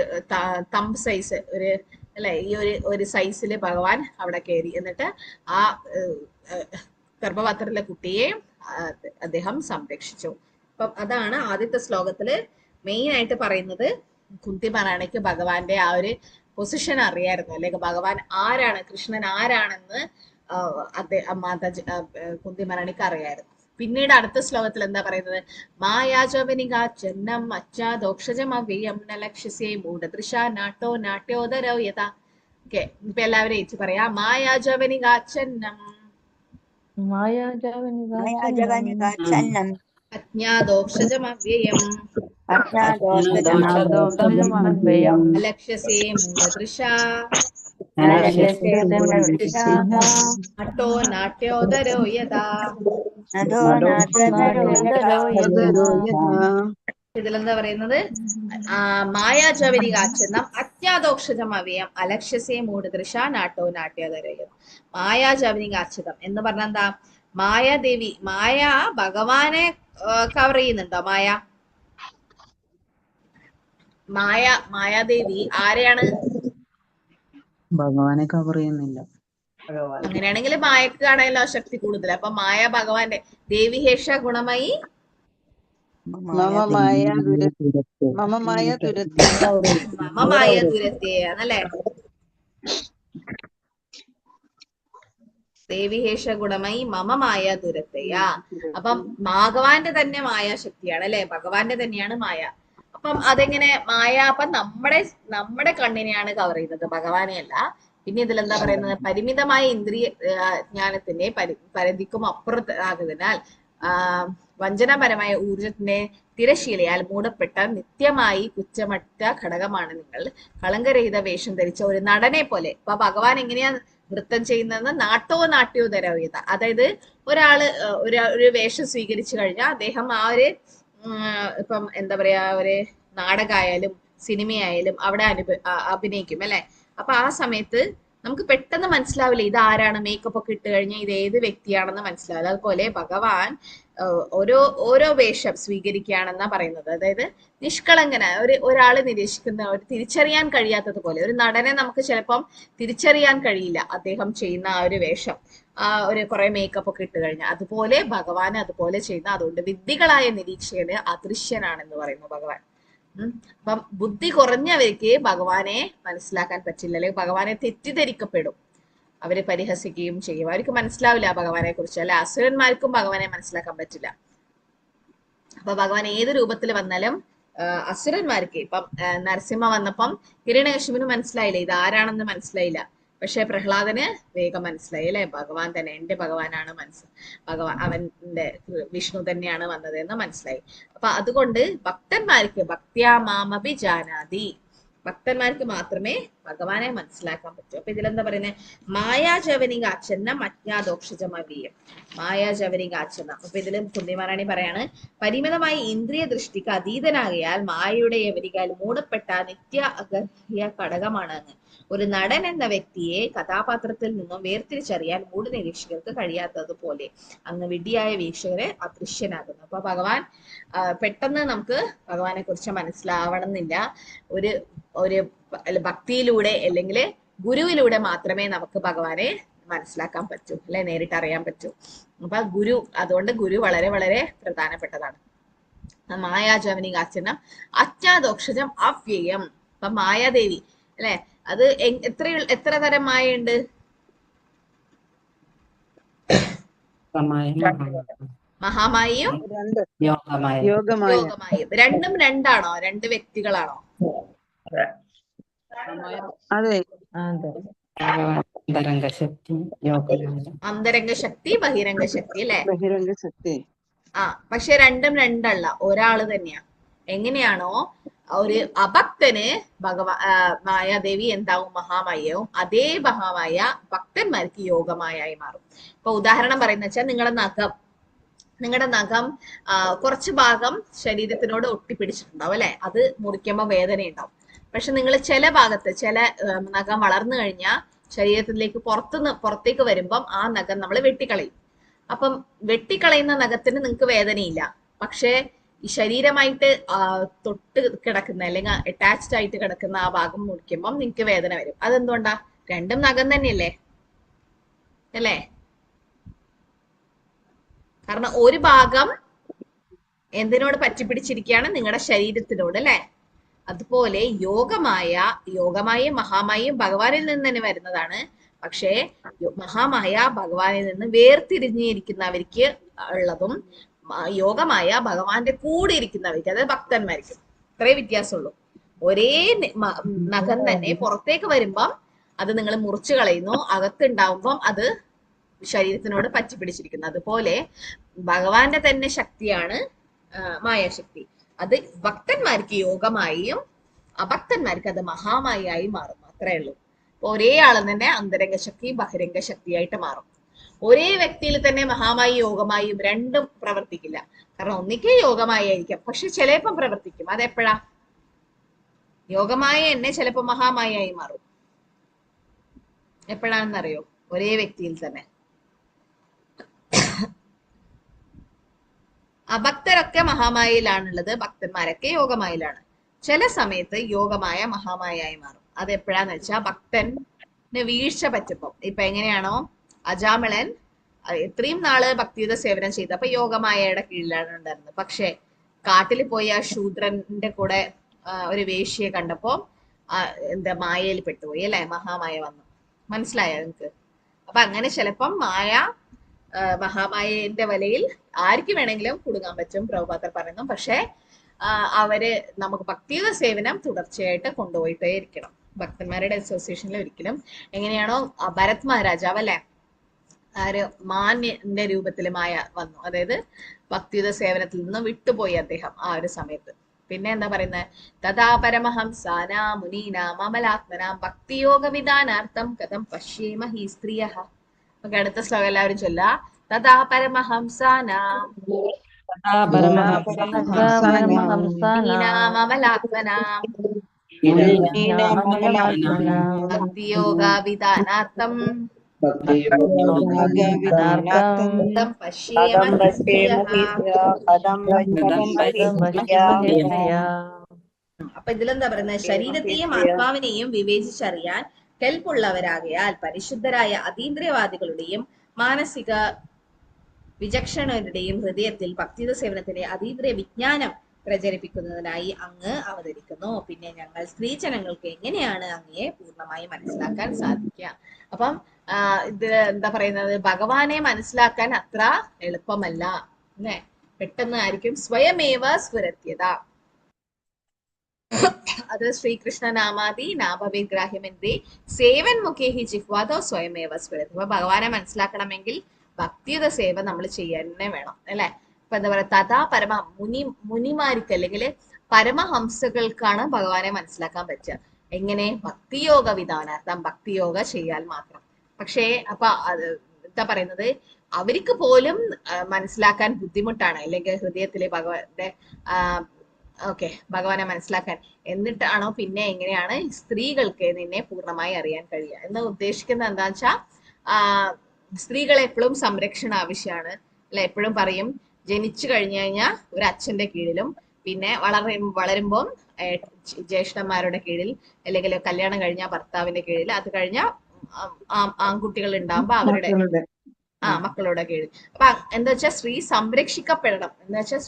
തമ്പ് സൈസ് അല്ലെ, ഈ ഒരു സൈസില് ഭഗവാൻ അവിടെ കയറി. എന്നിട്ട് ആ ഗർഭപാത്രത്തിലെ കുട്ടിയെ അദ്ദേഹം സംരക്ഷിച്ചു. അപ്പം അതാണ് ആദ്യത്തെ ശ്ലോകത്തില് മെയിൻ ആയിട്ട് പറയുന്നത്. കുന്തിമറാണിക്ക് ഭഗവാന്റെ ആ ഒരു പൊസിഷൻ അറിയായിരുന്നു, അല്ലെങ്കിൽ ഭഗവാൻ ആരാണ്, കൃഷ്ണൻ ആരാണെന്ന് കുന്തിമറാണിക്ക് അറിയായിരുന്നു. പിന്നീട് അടുത്ത ശ്ലോകത്തിൽ എന്താ പറയുന്നത്? മായാജവനികാചന്നം അച്ചാദോക്ഷജമവ്യം നലക്ഷ്യസേ മൂഢദൃശ നാട്ടോ നാട്യോദരോ യഥാ. ഓക്കെ, ഇപ്പൊ എല്ലാവരും ഏച്ചു പറയാ. മായാജവനികാചന്നം മായാജവനികാച്ഛന്നം അജ്ഞാദോക്ഷജമവ്യയം അജ്ഞാദോക്ഷജമവ്യയം അലക്ഷ്യസേ മൂഢദൃശ നാട്ടോ നാട്യോദരോ യഥാ. അധോ നാട്യോദരോ യഥാ. ഇതിലെന്താ പറയുന്നത്? മായാജവനികാച്ഛന്നം അജ്ഞാദോക്ഷജമവ്യയം അലക്ഷ്യസേ മൂഢദൃശ നാട്ടോ നാട്യോദരോ. മായാജവനികാച്ഛതം എന്ന് പറഞ്ഞാൽ എന്താ? മായാദേവി, മായ ഭഗവാനെ കവർ ചെയ്യുന്നുണ്ടോ? മായാദേവി ആരെയാണ്? ഭഗവാനെ കവർ ചെയ്യുന്നില്ല. അങ്ങനെയാണെങ്കിൽ മായക്ക് കാണാനല്ലോ ശക്തി കൂടുതൽ. അപ്പൊ മായ ഭഗവാന്റെ ദേവിഹേഷ ഗുണമായി മമ മായ ദുരത്തെയാണല്ലേ. ദേവിഹേഷ ഗുണമായി മമ മായ ദുരത്തെയ. അപ്പം ഭഗവാന്റെ തന്നെ മായാശക്തിയാണ് അല്ലെ, ഭഗവാന്റെ തന്നെയാണ് മായ. അപ്പം അതെങ്ങനെ മായ? അപ്പൊ നമ്മുടെ കണ്ണിനെയാണ് കവർ ചെയ്യുന്നത്, ഭഗവാനെ അല്ല. പിന്നെ ഇതിലെന്താ പറയുന്നത്? പരിമിതമായ ഇന്ദ്രിയ ജ്ഞാനത്തിന്റെ പരിധിക്കും അപ്പുറത്താകുന്നതിനാൽ വഞ്ചനാപരമായ ഊർജത്തിന്റെ തിരശീലയാൽ മൂടപ്പെട്ട നിത്യമായി കുറ്റമറ്റ ഘടകമാണ് നിങ്ങൾ. കളങ്കരഹിത വേഷം ധരിച്ച ഒരു നടനെ പോലെ. അപ്പൊ ഭഗവാൻ എങ്ങനെയാ നൃത്തം ചെയ്യുന്നതെന്ന് നാട്യോദരവ്യത. അതായത് ഒരു വേഷം സ്വീകരിച്ചു കഴിഞ്ഞാൽ അദ്ദേഹം ആ ഒരു ഇപ്പം എന്താ പറയാ, ഒരു നാടകമായാലും സിനിമയായാലും അവിടെ അഭിനയിക്കും അല്ലെ. അപ്പൊ ആ സമയത്ത് നമുക്ക് പെട്ടെന്ന് മനസ്സിലാവില്ല ഇത് ആരാണ്, മേക്കപ്പ് ഒക്കെ ഇട്ട് കഴിഞ്ഞാൽ ഇത് ഏത് വ്യക്തിയാണെന്ന് മനസ്സിലാവില്ല. അതുപോലെ ഭഗവാൻ ഓരോ വേഷം സ്വീകരിക്കുകയാണെന്നാ പറയുന്നത്. അതായത് നിഷ്കളങ്കനായ ഒരാളെ നിരീക്ഷിക്കുന്ന തിരിച്ചറിയാൻ കഴിയാത്തതുപോലെ ഒരു നടനെ നമുക്ക് ചിലപ്പം തിരിച്ചറിയാൻ കഴിയില്ല, അദ്ദേഹം ചെയ്യുന്ന ആ ഒരു വേഷം, ഒരു കുറെ മേക്കപ്പ് ഒക്കെ ഇട്ട് കഴിഞ്ഞാൽ. അതുപോലെ ഭഗവാൻ അതുപോലെ ചെയ്യുന്ന, അതുകൊണ്ട് വിദ്യകളായ നിരീക്ഷകന് അദൃശ്യനാണെന്ന് പറയുന്നു ഭഗവാൻ. അപ്പം ബുദ്ധി കുറഞ്ഞവർക്ക് ഭഗവാനെ മനസ്സിലാക്കാൻ പറ്റില്ല, അല്ലെങ്കിൽ ഭഗവാനെ തെറ്റിദ്ധരിക്കപ്പെടും, അവരെ പരിഹസിക്കുകയും ചെയ്യും, അവർക്ക് മനസ്സിലാവില്ല ഭഗവാനെ കുറിച്ച്. അല്ലെ, അസുരന്മാർക്കും ഭഗവാനെ മനസ്സിലാക്കാൻ പറ്റില്ല. അപ്പൊ ഭഗവാൻ ഏത് രൂപത്തിൽ വന്നാലും അസുരന്മാർക്ക്, ഇപ്പം നരസിംഹ വന്നപ്പം ഹിരണ്യകശിപുന് മനസ്സിലായില്ല, ഇത് ആരാണെന്ന് മനസ്സിലായില്ല. പക്ഷെ പ്രഹ്ലാദന് വേഗം മനസ്സിലായി അല്ലെ, ഭഗവാൻ തന്നെ, എന്റെ ഭഗവാനാണ് അവന്റെ വിഷ്ണു തന്നെയാണ് വന്നത് എന്ന് മനസ്സിലായി. അപ്പൊ അതുകൊണ്ട് ഭക്തന്മാർക്ക് ഭക്ത്യാ മാമപി ജാനാതി, ഭക്തന്മാർക്ക് മാത്രമേ ഭഗവാനെ മനസ്സിലാക്കാൻ പറ്റൂ. അപ്പൊ ഇതിലെന്താ പറയുന്നത്? മായാജവനികാച്ഛന്നം അജ്ഞാതോക്ഷജമവീയം. മായാജവനികാച്ഛന്നം. അപ്പൊ ഇതിലും കുന്തിമഹാറാണി പറയാണ്, പരിമിതമായ ഇന്ദ്രിയ ദൃഷ്ടിക്ക് അതീതനാകയാൽ മായയുടെ യവനികാൽ മൂടപ്പെട്ട നിത്യ അഗർഹ്യ ഘടകമാണ് അങ്ങ്. ഒരു നടൻ എന്ന വ്യക്തിയെ കഥാപാത്രത്തിൽ നിന്നും വേർതിരിച്ചറിയാൻ മൂട് നിരീക്ഷകർക്ക് കഴിയാത്തതുപോലെ അങ്ങ് വിഡ്ഢിയായ വീക്ഷകരെ അദൃശ്യനാകുന്നു. അപ്പൊ ഭഗവാൻ പെട്ടെന്ന് നമുക്ക് ഭഗവാനെ കുറിച്ച് മനസ്സിലാവണം എന്നില്ല. ഒരു ഒരു ഭക്തിയിലൂടെ അല്ലെങ്കിൽ ഗുരുവിലൂടെ മാത്രമേ നമുക്ക് ഭഗവാനെ മനസ്സിലാക്കാൻ പറ്റൂ, അല്ലെ നേരിട്ട് അറിയാൻ പറ്റൂ. അപ്പൊ അതുകൊണ്ട് ഗുരു വളരെ വളരെ പ്രധാനപ്പെട്ടതാണ്. മായാജവനികാച്ഛന്നം അജ്ഞാതോക്ഷജം അവ്യയം. അപ്പൊ മായാദേവി അല്ലെ, അത് എത്ര തരം മായയുണ്ട്? മഹാമായയും യോഗമായയും. രണ്ടും രണ്ടാണോ? രണ്ട് വ്യക്തികളാണോ? അതെ. അന്തരംഗ ശക്തി, ബഹിരംഗ ശക്തി അല്ലെ? ബഹിരംഗ ശക്തി. പക്ഷെ രണ്ടും രണ്ടല്ല, ഒരാള് തന്നെയാ. എങ്ങനെയാണോ ഒരു അഭക്തന് മായാദേവി എന്താവും? മഹാമായവും. അതേ മഹാമായ ഭക്തന്മാർക്ക് യോഗമായായി മാറും. ഇപ്പൊ ഉദാഹരണം പറയുന്ന വെച്ചാൽ നിങ്ങളുടെ നഖം കുറച്ച് ഭാഗം ശരീരത്തിനോട് ഒട്ടിപ്പിടിച്ചിട്ടുണ്ടാവും അല്ലെ? അത് മുറിക്കുമ്പോൾ വേദന ഉണ്ടാവും. പക്ഷെ നിങ്ങൾ ചില ഭാഗത്ത് നഖം വളർന്നു കഴിഞ്ഞാൽ ശരീരത്തിലേക്ക് പുറത്തേക്ക് വരുമ്പം ആ നഖം നമ്മൾ വെട്ടിക്കളയും. അപ്പം വെട്ടിക്കളയുന്ന നഖത്തിന് നിങ്ങൾക്ക് വേദനയില്ല. പക്ഷെ ഈ ശരീരമായിട്ട് തൊട്ട് കിടക്കുന്ന അല്ലെങ്കിൽ അറ്റാച്ച്ഡ് ആയിട്ട് കിടക്കുന്ന ആ ഭാഗം മുറിക്കുമ്പം നിങ്ങൾക്ക് വേദന വരും. അതെന്തുകൊണ്ടാ? രണ്ടും നഖം തന്നെയല്ലേ അല്ലേ? കാരണം ഒരു ഭാഗം എന്തിനോട് പറ്റിപ്പിടിച്ചിരിക്കുകയാണ്? നിങ്ങളുടെ ശരീരത്തിനോട് അല്ലെ? അതുപോലെ യോഗമായും മഹാമായയും ഭഗവാനിൽ നിന്ന് തന്നെ വരുന്നതാണ്. പക്ഷേ മഹാമായ ഭഗവാനിൽ നിന്ന് വേർതിരിഞ്ഞിരിക്കുന്നവർക്ക് ഉള്ളതും യോഗമായ ഭഗവാന്റെ കൂടെ ഇരിക്കുന്നവർക്ക്, അതായത് ഭക്തന്മാർക്ക്, ഇത്രേ വ്യത്യാസമുള്ളൂ. ഒരേ നഖം തന്നെ പുറത്തേക്ക് വരുമ്പം അത് നിങ്ങൾ മുറിച്ചു കളയുന്നു, അകത്തുണ്ടാവുമ്പം അത് ശരീരത്തിനോട് പറ്റിപ്പിടിച്ചിരിക്കുന്നു. അതുപോലെ ഭഗവാന്റെ തന്നെ ശക്തിയാണ് മായാശക്തി. അത് ഭക്തന്മാർക്ക് യോഗമായും അഭക്തന്മാർക്ക് അത് മഹാമായായി മാറും. അത്രേ ഉള്ളൂ. ഒരേ ആള് തന്നെ അന്തരംഗ ശക്തി ബഹിരംഗ ശക്തിയായിട്ട് മാറും. ഒരേ വ്യക്തിയിൽ തന്നെ മഹാമായി യോഗമായും രണ്ടും പ്രവർത്തിക്കില്ല. കാരണം ഒന്നിക്കേ യോഗമായി ആയിരിക്കാം, പക്ഷെ ചിലപ്പം പ്രവർത്തിക്കും. അതെപ്പോഴാ? യോഗമായ തന്നെ ചിലപ്പോ മഹാമായായി മാറും. എപ്പോഴാണെന്നറിയോ? ഒരേ വ്യക്തിയിൽ തന്നെ. അഭക്തരൊക്കെ മഹാമായയിലാണുള്ളത്, ഭക്തന്മാരൊക്കെ യോഗമായയിലാണ്. ചില സമയത്ത് യോഗമായ മഹാമായായി മാറും. അതെപ്പോഴാന്ന് വെച്ചാൽ ഭക്തന് വീഴ്ച പറ്റുമ്പോ. ഇപ്പൊ എങ്ങനെയാണോ അജാമിളൻ ഇത്രയും നാള് ഭക്തിയുത സേവനം ചെയ്ത് അപ്പൊ യോഗമായയുടെ കീഴിലാണ് ഉണ്ടായിരുന്നത്. പക്ഷെ കാട്ടിൽ പോയി ആ ശൂദ്രന്റെ കൂടെ ഒരു വേശ്യയെ കണ്ടപ്പോ എന്താ മായയിൽ പെട്ടുപോയി അല്ലെ? മഹാമായ വന്നു. മനസ്സിലായോ നിങ്ങക്ക്? അപ്പൊ അങ്ങനെ ചിലപ്പം മഹാമായന്റെ വലയിൽ ആർക്ക് വേണമെങ്കിലും കുടുങ്ങാൻ പറ്റും, പ്രഭുപാദർ പറയുന്നു. പക്ഷെ അവര് നമുക്ക് ഭക്തിയുത സേവനം തുടർച്ചയായിട്ട് കൊണ്ടുപോയിട്ടേ ഇരിക്കണം. ഭക്തന്മാരുടെ അസോസിയേഷനിൽ ഒരിക്കലും എങ്ങനെയാണോ ഭരത് മഹാരാജാവ് അല്ലെ, ആര് മാന്യന്റെ രൂപത്തിൽ മായ വന്നു, അതായത് ഭക്തിയുത സേവനത്തിൽ നിന്നും വിട്ടുപോയി അദ്ദേഹം ആ ഒരു സമയത്ത്. പിന്നെ എന്താ പറയുന്നത്? തഥാ പരമഹംസാനാം മുനീനാം അമലാത്മനാം ഭക്തിയോഗ വിധാനാർത്ഥം കഥം പശ്യേമ ഹി സ്ത്രീയഃ. നമുക്ക് അടുത്ത ശ്ലോകം എല്ലാവരും ചൊല്ല. തഥാ പരമഹംസാനാം മുനീനാം അമലാത്മനാം ഭക്തിയോഗ വിധാനാർത്ഥം അപ്പൊ ഇതിലെന്താ പറയുന്നത്? ശരീരത്തെയും ആത്മാവിനെയും വിവേചിച്ചറിയാൻ കെൽപ്പുള്ളവരാകയാൽ പരിശുദ്ധരായ അതീന്ദ്രിയവാദികളുടെയും മാനസിക വിചക്ഷണരുടെയും ഹൃദയത്തിൽ ഭക്തിയുത സേവനത്തിന്റെ അതീന്ദ്രിയ വിജ്ഞാനം പ്രചരിപ്പിക്കുന്നതിനായി അങ്ങ് അവതരിക്കുന്നു. പിന്നെ ഞങ്ങൾ സ്ത്രീജനങ്ങൾക്ക് എങ്ങനെയാണ് അങ്ങയെ പൂർണ്ണമായി മനസ്സിലാക്കാൻ സാധിക്കുക? അപ്പം ഇത് എന്താ പറയുന്നത്? ഭഗവാനെ മനസ്സിലാക്കാൻ അത്ര എളുപ്പമല്ല അല്ലെ? പെട്ടെന്ന് ആയിരിക്കും സ്വയമേവ സ്ഫുരത്യത. അത് ശ്രീകൃഷ്ണ നാമാദി നാഭവിഗ്രാഹ്യമെന്തേ സേവൻ മുഖേഹി ജിഹ്വാദോ സ്വയമേവ സ്ഫുരതി. അപ്പൊ ഭഗവാനെ മനസ്സിലാക്കണമെങ്കിൽ ഭക്തിയുത സേവ നമ്മൾ ചെയ്യാൻ തന്നെ വേണം അല്ലെ? ഇപ്പൊ എന്താ പറയാ? തഥാ പരമ മുനിമാർക്ക് അല്ലെങ്കിൽ പരമഹംസകൾക്കാണ് ഭഗവാനെ മനസ്സിലാക്കാൻ പറ്റുക. എങ്ങനെ? ഭക്തിയോഗ വിധാനാർത്ഥം, ഭക്തിയോഗ ചെയ്യാൻ മാത്രം. പക്ഷേ അപ്പൊ എന്താ പറയുന്നത്, അവർക്ക് പോലും മനസ്സിലാക്കാൻ ബുദ്ധിമുട്ടാണ്, അല്ലെങ്കിൽ ഹൃദയത്തിലെ ഭഗവാന്റെ ഭഗവാനെ മനസ്സിലാക്കാൻ. എന്നിട്ടാണോ പിന്നെ എങ്ങനെയാണ് സ്ത്രീകൾക്ക് നിന്നെ പൂർണ്ണമായി അറിയാൻ കഴിയുക എന്ന് ഉദ്ദേശിക്കുന്നത്? എന്താ വെച്ചാ സ്ത്രീകളെ എപ്പോഴും സംരക്ഷണം ആവശ്യമാണ് അല്ലെ. എപ്പോഴും പറയും, ജനിച്ചു കഴിഞ്ഞു കഴിഞ്ഞാൽ ഒരു അച്ഛന്റെ കീഴിലും, പിന്നെ വളരുമ്പോൾ ജ്യേഷ്ഠന്മാരുടെ കീഴിൽ, അല്ലെങ്കിൽ കല്യാണം കഴിഞ്ഞാൽ ഭർത്താവിന്റെ കീഴിൽ, അത് കഴിഞ്ഞാൽ ആൺകുട്ടികൾ ഉണ്ടാകുമ്പോ അവരുടെ മക്കളുടെ കീഴിൽ. അപ്പൊ എന്താ വെച്ചാൽ സ്ത്രീ സംരക്ഷിക്കപ്പെടണം എന്ന് വെച്ചാൽ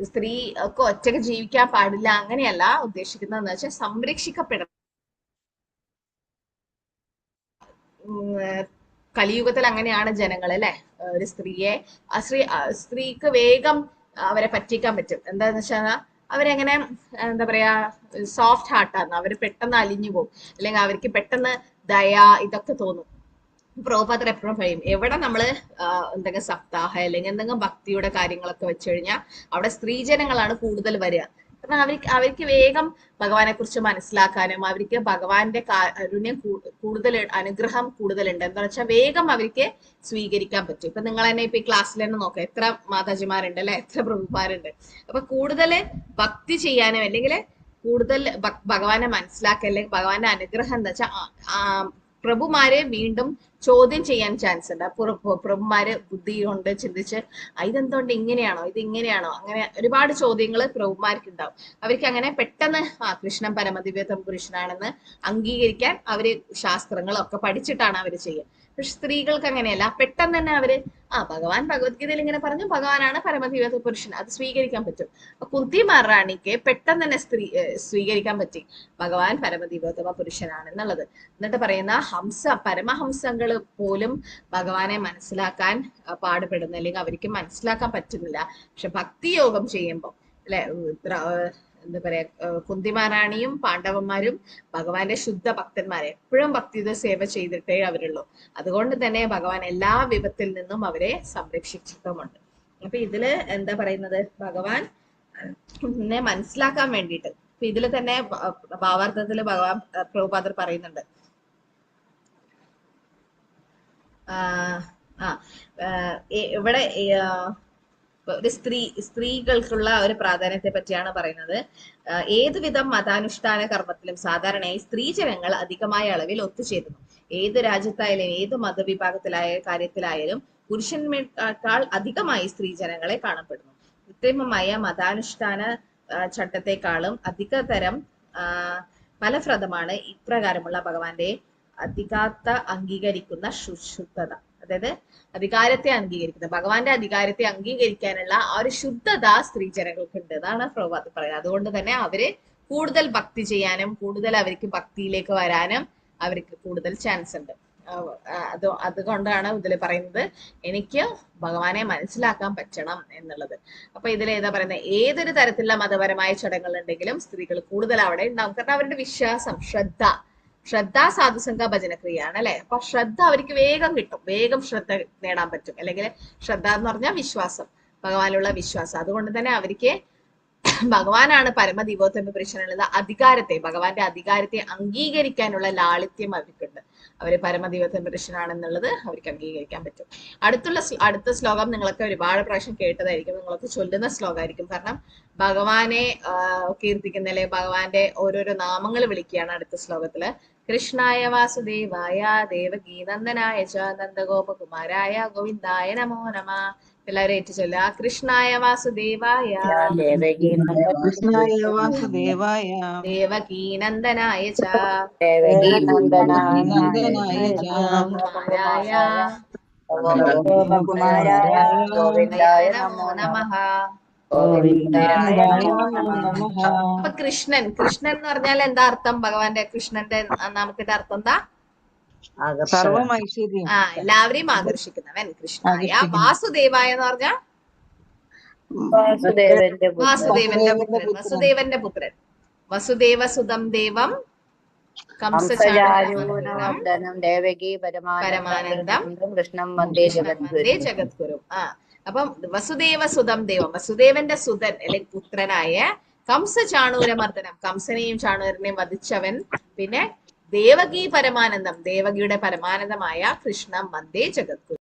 സ്ത്രീ ഒക്കെ ഒറ്റക്ക് ജീവിക്കാൻ പാടില്ല, അങ്ങനെയല്ല ഉദ്ദേശിക്കുന്നത്. എന്ന് വെച്ചാൽ സംരക്ഷിക്കപ്പെടണം. കലിയുഗത്തിൽ അങ്ങനെയാണ് ജനങ്ങൾ അല്ലെ. ഒരു സ്ത്രീയെ സ്ത്രീക്ക് വേഗം അവരെ പറ്റിക്കാൻ പറ്റും. എന്താന്ന് വെച്ചാൽ അവരെങ്ങനെ എന്താ പറയാ, സോഫ്റ്റ് ഹാർട്ടാണ്. അവര് പെട്ടെന്ന് അലിഞ്ഞു പോകും, അല്ലെങ്കിൽ അവർക്ക് പെട്ടെന്ന് ദയ ഇതൊക്കെ തോന്നും. പ്രഭുപാദർ എപ്പോഴും പറയും, എവിടെ നമ്മള് എന്തെങ്കിലും സപ്താഹ അല്ലെങ്കിൽ എന്തെങ്കിലും ഭക്തിയുടെ കാര്യങ്ങളൊക്കെ വെച്ച് കഴിഞ്ഞാൽ അവിടെ സ്ത്രീജനങ്ങളാണ് കൂടുതൽ വരിക. കാരണം അവർക്ക് വേഗം ഭഗവാനെ കുറിച്ച് മനസ്സിലാക്കാനും, അവർക്ക് ഭഗവാന്റെ കാരുണ്യം കൂടുതൽ, അനുഗ്രഹം കൂടുതലുണ്ട്. എന്താ വെച്ചാൽ വേഗം അവർക്ക് സ്വീകരിക്കാൻ പറ്റും. ഇപ്പൊ നിങ്ങൾ തന്നെ ഇപ്പൊ ഈ ക്ലാസ്സിൽ തന്നെ നോക്കാം, എത്ര മാതാജിമാരുണ്ട് അല്ലെ, എത്ര പ്രഭുമാരുണ്ട്. അപ്പൊ കൂടുതൽ ഭക്തി ചെയ്യാനും, അല്ലെങ്കിൽ കൂടുതൽ ഭഗവാനെ മനസ്സിലാക്കുക, അല്ലെങ്കിൽ ഭഗവാന്റെ അനുഗ്രഹം എന്താ വെച്ചാൽ പ്രഭുമാരെ വീണ്ടും ചോദ്യം ചെയ്യാൻ ചാൻസ് ഉണ്ട്. പ്രഭുമാര് ബുദ്ധി കൊണ്ട് ചിന്തിച്ച് ഇതെന്തുകൊണ്ട് ഇങ്ങനെയാണോ, ഇത് ഇങ്ങനെയാണോ, അങ്ങനെ ഒരുപാട് ചോദ്യങ്ങൾ പ്രഭുമാർക്ക് ഉണ്ടാവും. അവർക്ക് അങ്ങനെ പെട്ടെന്ന് കൃഷ്ണൻ പരമദിവ്യത്വം പുരുഷനാണെന്ന് അംഗീകരിക്കാൻ അവര് ശാസ്ത്രങ്ങളൊക്കെ പഠിച്ചിട്ടാണ് അവര് ചെയ്യുക. പക്ഷെ സ്ത്രീകൾക്ക് അങ്ങനെയല്ല, പെട്ടെന്ന് തന്നെ അവര് ഭഗവാൻ ഭഗവത്ഗീതയിൽ ഇങ്ങനെ പറഞ്ഞു, ഭഗവാനാണ് പരമദിവ്യത്വ പുരുഷൻ, അത് സ്വീകരിക്കാൻ പറ്റും. കുന്തി മഹാറാണിക്ക് പെട്ടെന്ന് തന്നെ സ്വീകരിക്കാൻ പറ്റി ഭഗവാൻ പരമദിവ്യോത്തമ പുരുഷനാണെന്നുള്ളത്. എന്നിട്ട് പറയുന്ന പരമഹംസങ്ങൾ പോലും ഭഗവാനെ മനസ്സിലാക്കാൻ പാടുപെടുന്നു, അല്ലെങ്കിൽ അവർക്ക് മനസ്സിലാക്കാൻ പറ്റുന്നില്ല. പക്ഷെ ഭക്തിയോഗം ചെയ്യുമ്പോൾ അല്ലെ, എന്താ പറയാ, കുന്തിമാറാണിയും പാണ്ഡവന്മാരും ഭഗവാന്റെ ശുദ്ധ ഭക്തന്മാരെ എപ്പോഴും ഭക്തിയുടെ സേവ ചെയ്തിട്ടേ അവരുള്ളൂ. അതുകൊണ്ട് തന്നെ ഭഗവാൻ എല്ലാ വിപത്തിൽ നിന്നും അവരെ സംരക്ഷിച്ചിട്ടുമുണ്ട്. അപ്പൊ ഇതില് എന്താ പറയുന്നത്, ഭഗവാൻ മനസ്സിലാക്കാൻ വേണ്ടിയിട്ട് അപ്പൊ ഇതില് തന്നെ ഭാവാർത്ഥത്തില് ഭഗവാൻ പ്രഭുപാദർ പറയുന്നുണ്ട്, ഇവിടെ ഒരു സ്ത്രീകൾക്കുള്ള ഒരു പ്രാധാന്യത്തെ പറ്റിയാണ് പറയുന്നത്. ഏതുവിധം മതാനുഷ്ഠാന കർമ്മത്തിലും സാധാരണയായി സ്ത്രീജനങ്ങൾ അധികമായ അളവിൽ ഒത്തുചേരുന്നു. ഏത് രാജ്യത്തായാലും ഏത് കാര്യത്തിലായാലും പുരുഷന്മാരെക്കാൾ അധികമായി സ്ത്രീജനങ്ങളെ കാണപ്പെടുന്നു. കൃത്രിമമായ മതാനുഷ്ഠാന ചട്ടത്തെക്കാളും അധികതരം ഫലപ്രദമാണ് ഇപ്രകാരമുള്ള ഭഗവാന്റെ അധികാത്ത അംഗീകരിക്കുന്ന ശുദ്ധത. അതായത് അധികാരത്തെ അംഗീകരിക്കുന്നത്, ഭഗവാന്റെ അധികാരത്തെ അംഗീകരിക്കാനുള്ള ആ ഒരു ശുദ്ധത സ്ത്രീജനങ്ങൾക്കുണ്ട് എന്നാണ് പ്രഭുപാദർ പറയുന്നത്. അതുകൊണ്ട് തന്നെ അവര് കൂടുതൽ ഭക്തി ചെയ്യാനും, കൂടുതൽ അവർക്ക് ഭക്തിയിലേക്ക് വരാനും അവർക്ക് കൂടുതൽ ചാൻസ് ഉണ്ട്. അതുകൊണ്ടാണ് ഇതിൽ പറയുന്നത് എനിക്ക് ഭഗവാനെ മനസ്സിലാക്കാൻ പറ്റണം എന്നുള്ളത്. അപ്പൊ ഇതിൽ ഏതാ പറയുന്നത്, ഏതൊരു തരത്തിലുള്ള മതപരമായ ചടങ്ങുകൾ ഉണ്ടെങ്കിലും സ്ത്രീകൾ കൂടുതൽ അവിടെ ഉണ്ടാവും. കാരണം അവരുടെ വിശ്വാസം, ശ്രദ്ധ സാധുസംഘ ഭജനക്രിയയാണ് അല്ലെ. അപ്പൊ ശ്രദ്ധ അവർക്ക് വേഗം കിട്ടും, വേഗം ശ്രദ്ധ നേടാൻ പറ്റും. അല്ലെങ്കിൽ ശ്രദ്ധ എന്ന് പറഞ്ഞാൽ വിശ്വാസം, ഭഗവാനുള്ള വിശ്വാസം. അതുകൊണ്ട് തന്നെ അവർക്ക് ഭഗവാനാണ് പരമദിവോത്തമ പുരുഷനുള്ളത്. ഭഗവാന്റെ അധികാരത്തെ അംഗീകരിക്കാനുള്ള ലാളിത്യം അവർക്കുണ്ട്. അവര് പരമദിവോത്തമ പുരുഷനാണെന്നുള്ളത് അവർക്ക് അംഗീകരിക്കാൻ പറ്റും. അടുത്ത ശ്ലോകം നിങ്ങളൊക്കെ ഒരുപാട് പ്രാവശ്യം കേട്ടതായിരിക്കും, നിങ്ങളൊക്കെ ചൊല്ലുന്ന ശ്ലോകമായിരിക്കും. കാരണം ഭഗവാനെ കീർത്തിക്കുന്ന, അല്ലെ ഭഗവാന്റെ ഓരോരോ നാമങ്ങൾ വിളിക്കുകയാണ് അടുത്ത ശ്ലോകത്തില്. കൃഷ്ണായ വാസുദേവായ ദേവകീനന്ദനായ ച നന്ദഗോപകുമാരായ ഗോവിന്ദായ നമോ നമ. എല്ലാവരും ഏറ്റു ചൊല്ല. കൃഷ്ണായ വാസുദേവായ കൃഷ്ണായ വാസുദേവായ ദേവകീനന്ദനായ ച നന്ദനായ ച ഗോപകുമാരായ ഗോവിന്ദായ നമോ നമഃ. അപ്പൊ കൃഷ്ണൻ എന്ന് പറഞ്ഞാൽ എന്താ അർത്ഥം? ഭഗവാന്റെ കൃഷ്ണന്റെ നാമത്തിന്റെ അർത്ഥം എന്താ? സർവം ഐശ്വര്യം. എല്ലാവരെയും ആകർഷിക്കുന്നവൻ. കൃഷ്ണായ വാസുദേവായ എന്ന് പറഞ്ഞാൽ വസുദേവന്റെ പുത്രൻ. വസുദേവസുതം ദേവം പരമാനന്ദം കൃഷ്ണം വന്ദേ ജഗദ്ഗുരു. അപ്പം വസുദേവസുതം ദേവം, വസുദേവന്റെ സുതൻ അല്ലെങ്കിൽ പുത്രനായ കംസ ചാണൂരമർദ്ദനം, കംസനെയും ചാണൂരനെയും വധിച്ചവൻ. പിന്നെ ദേവകി പരമാനന്ദം, ദേവകിയുടെ പരമാനന്ദമായ കൃഷ്ണം വന്ദേ ജഗദ്ഗുരു.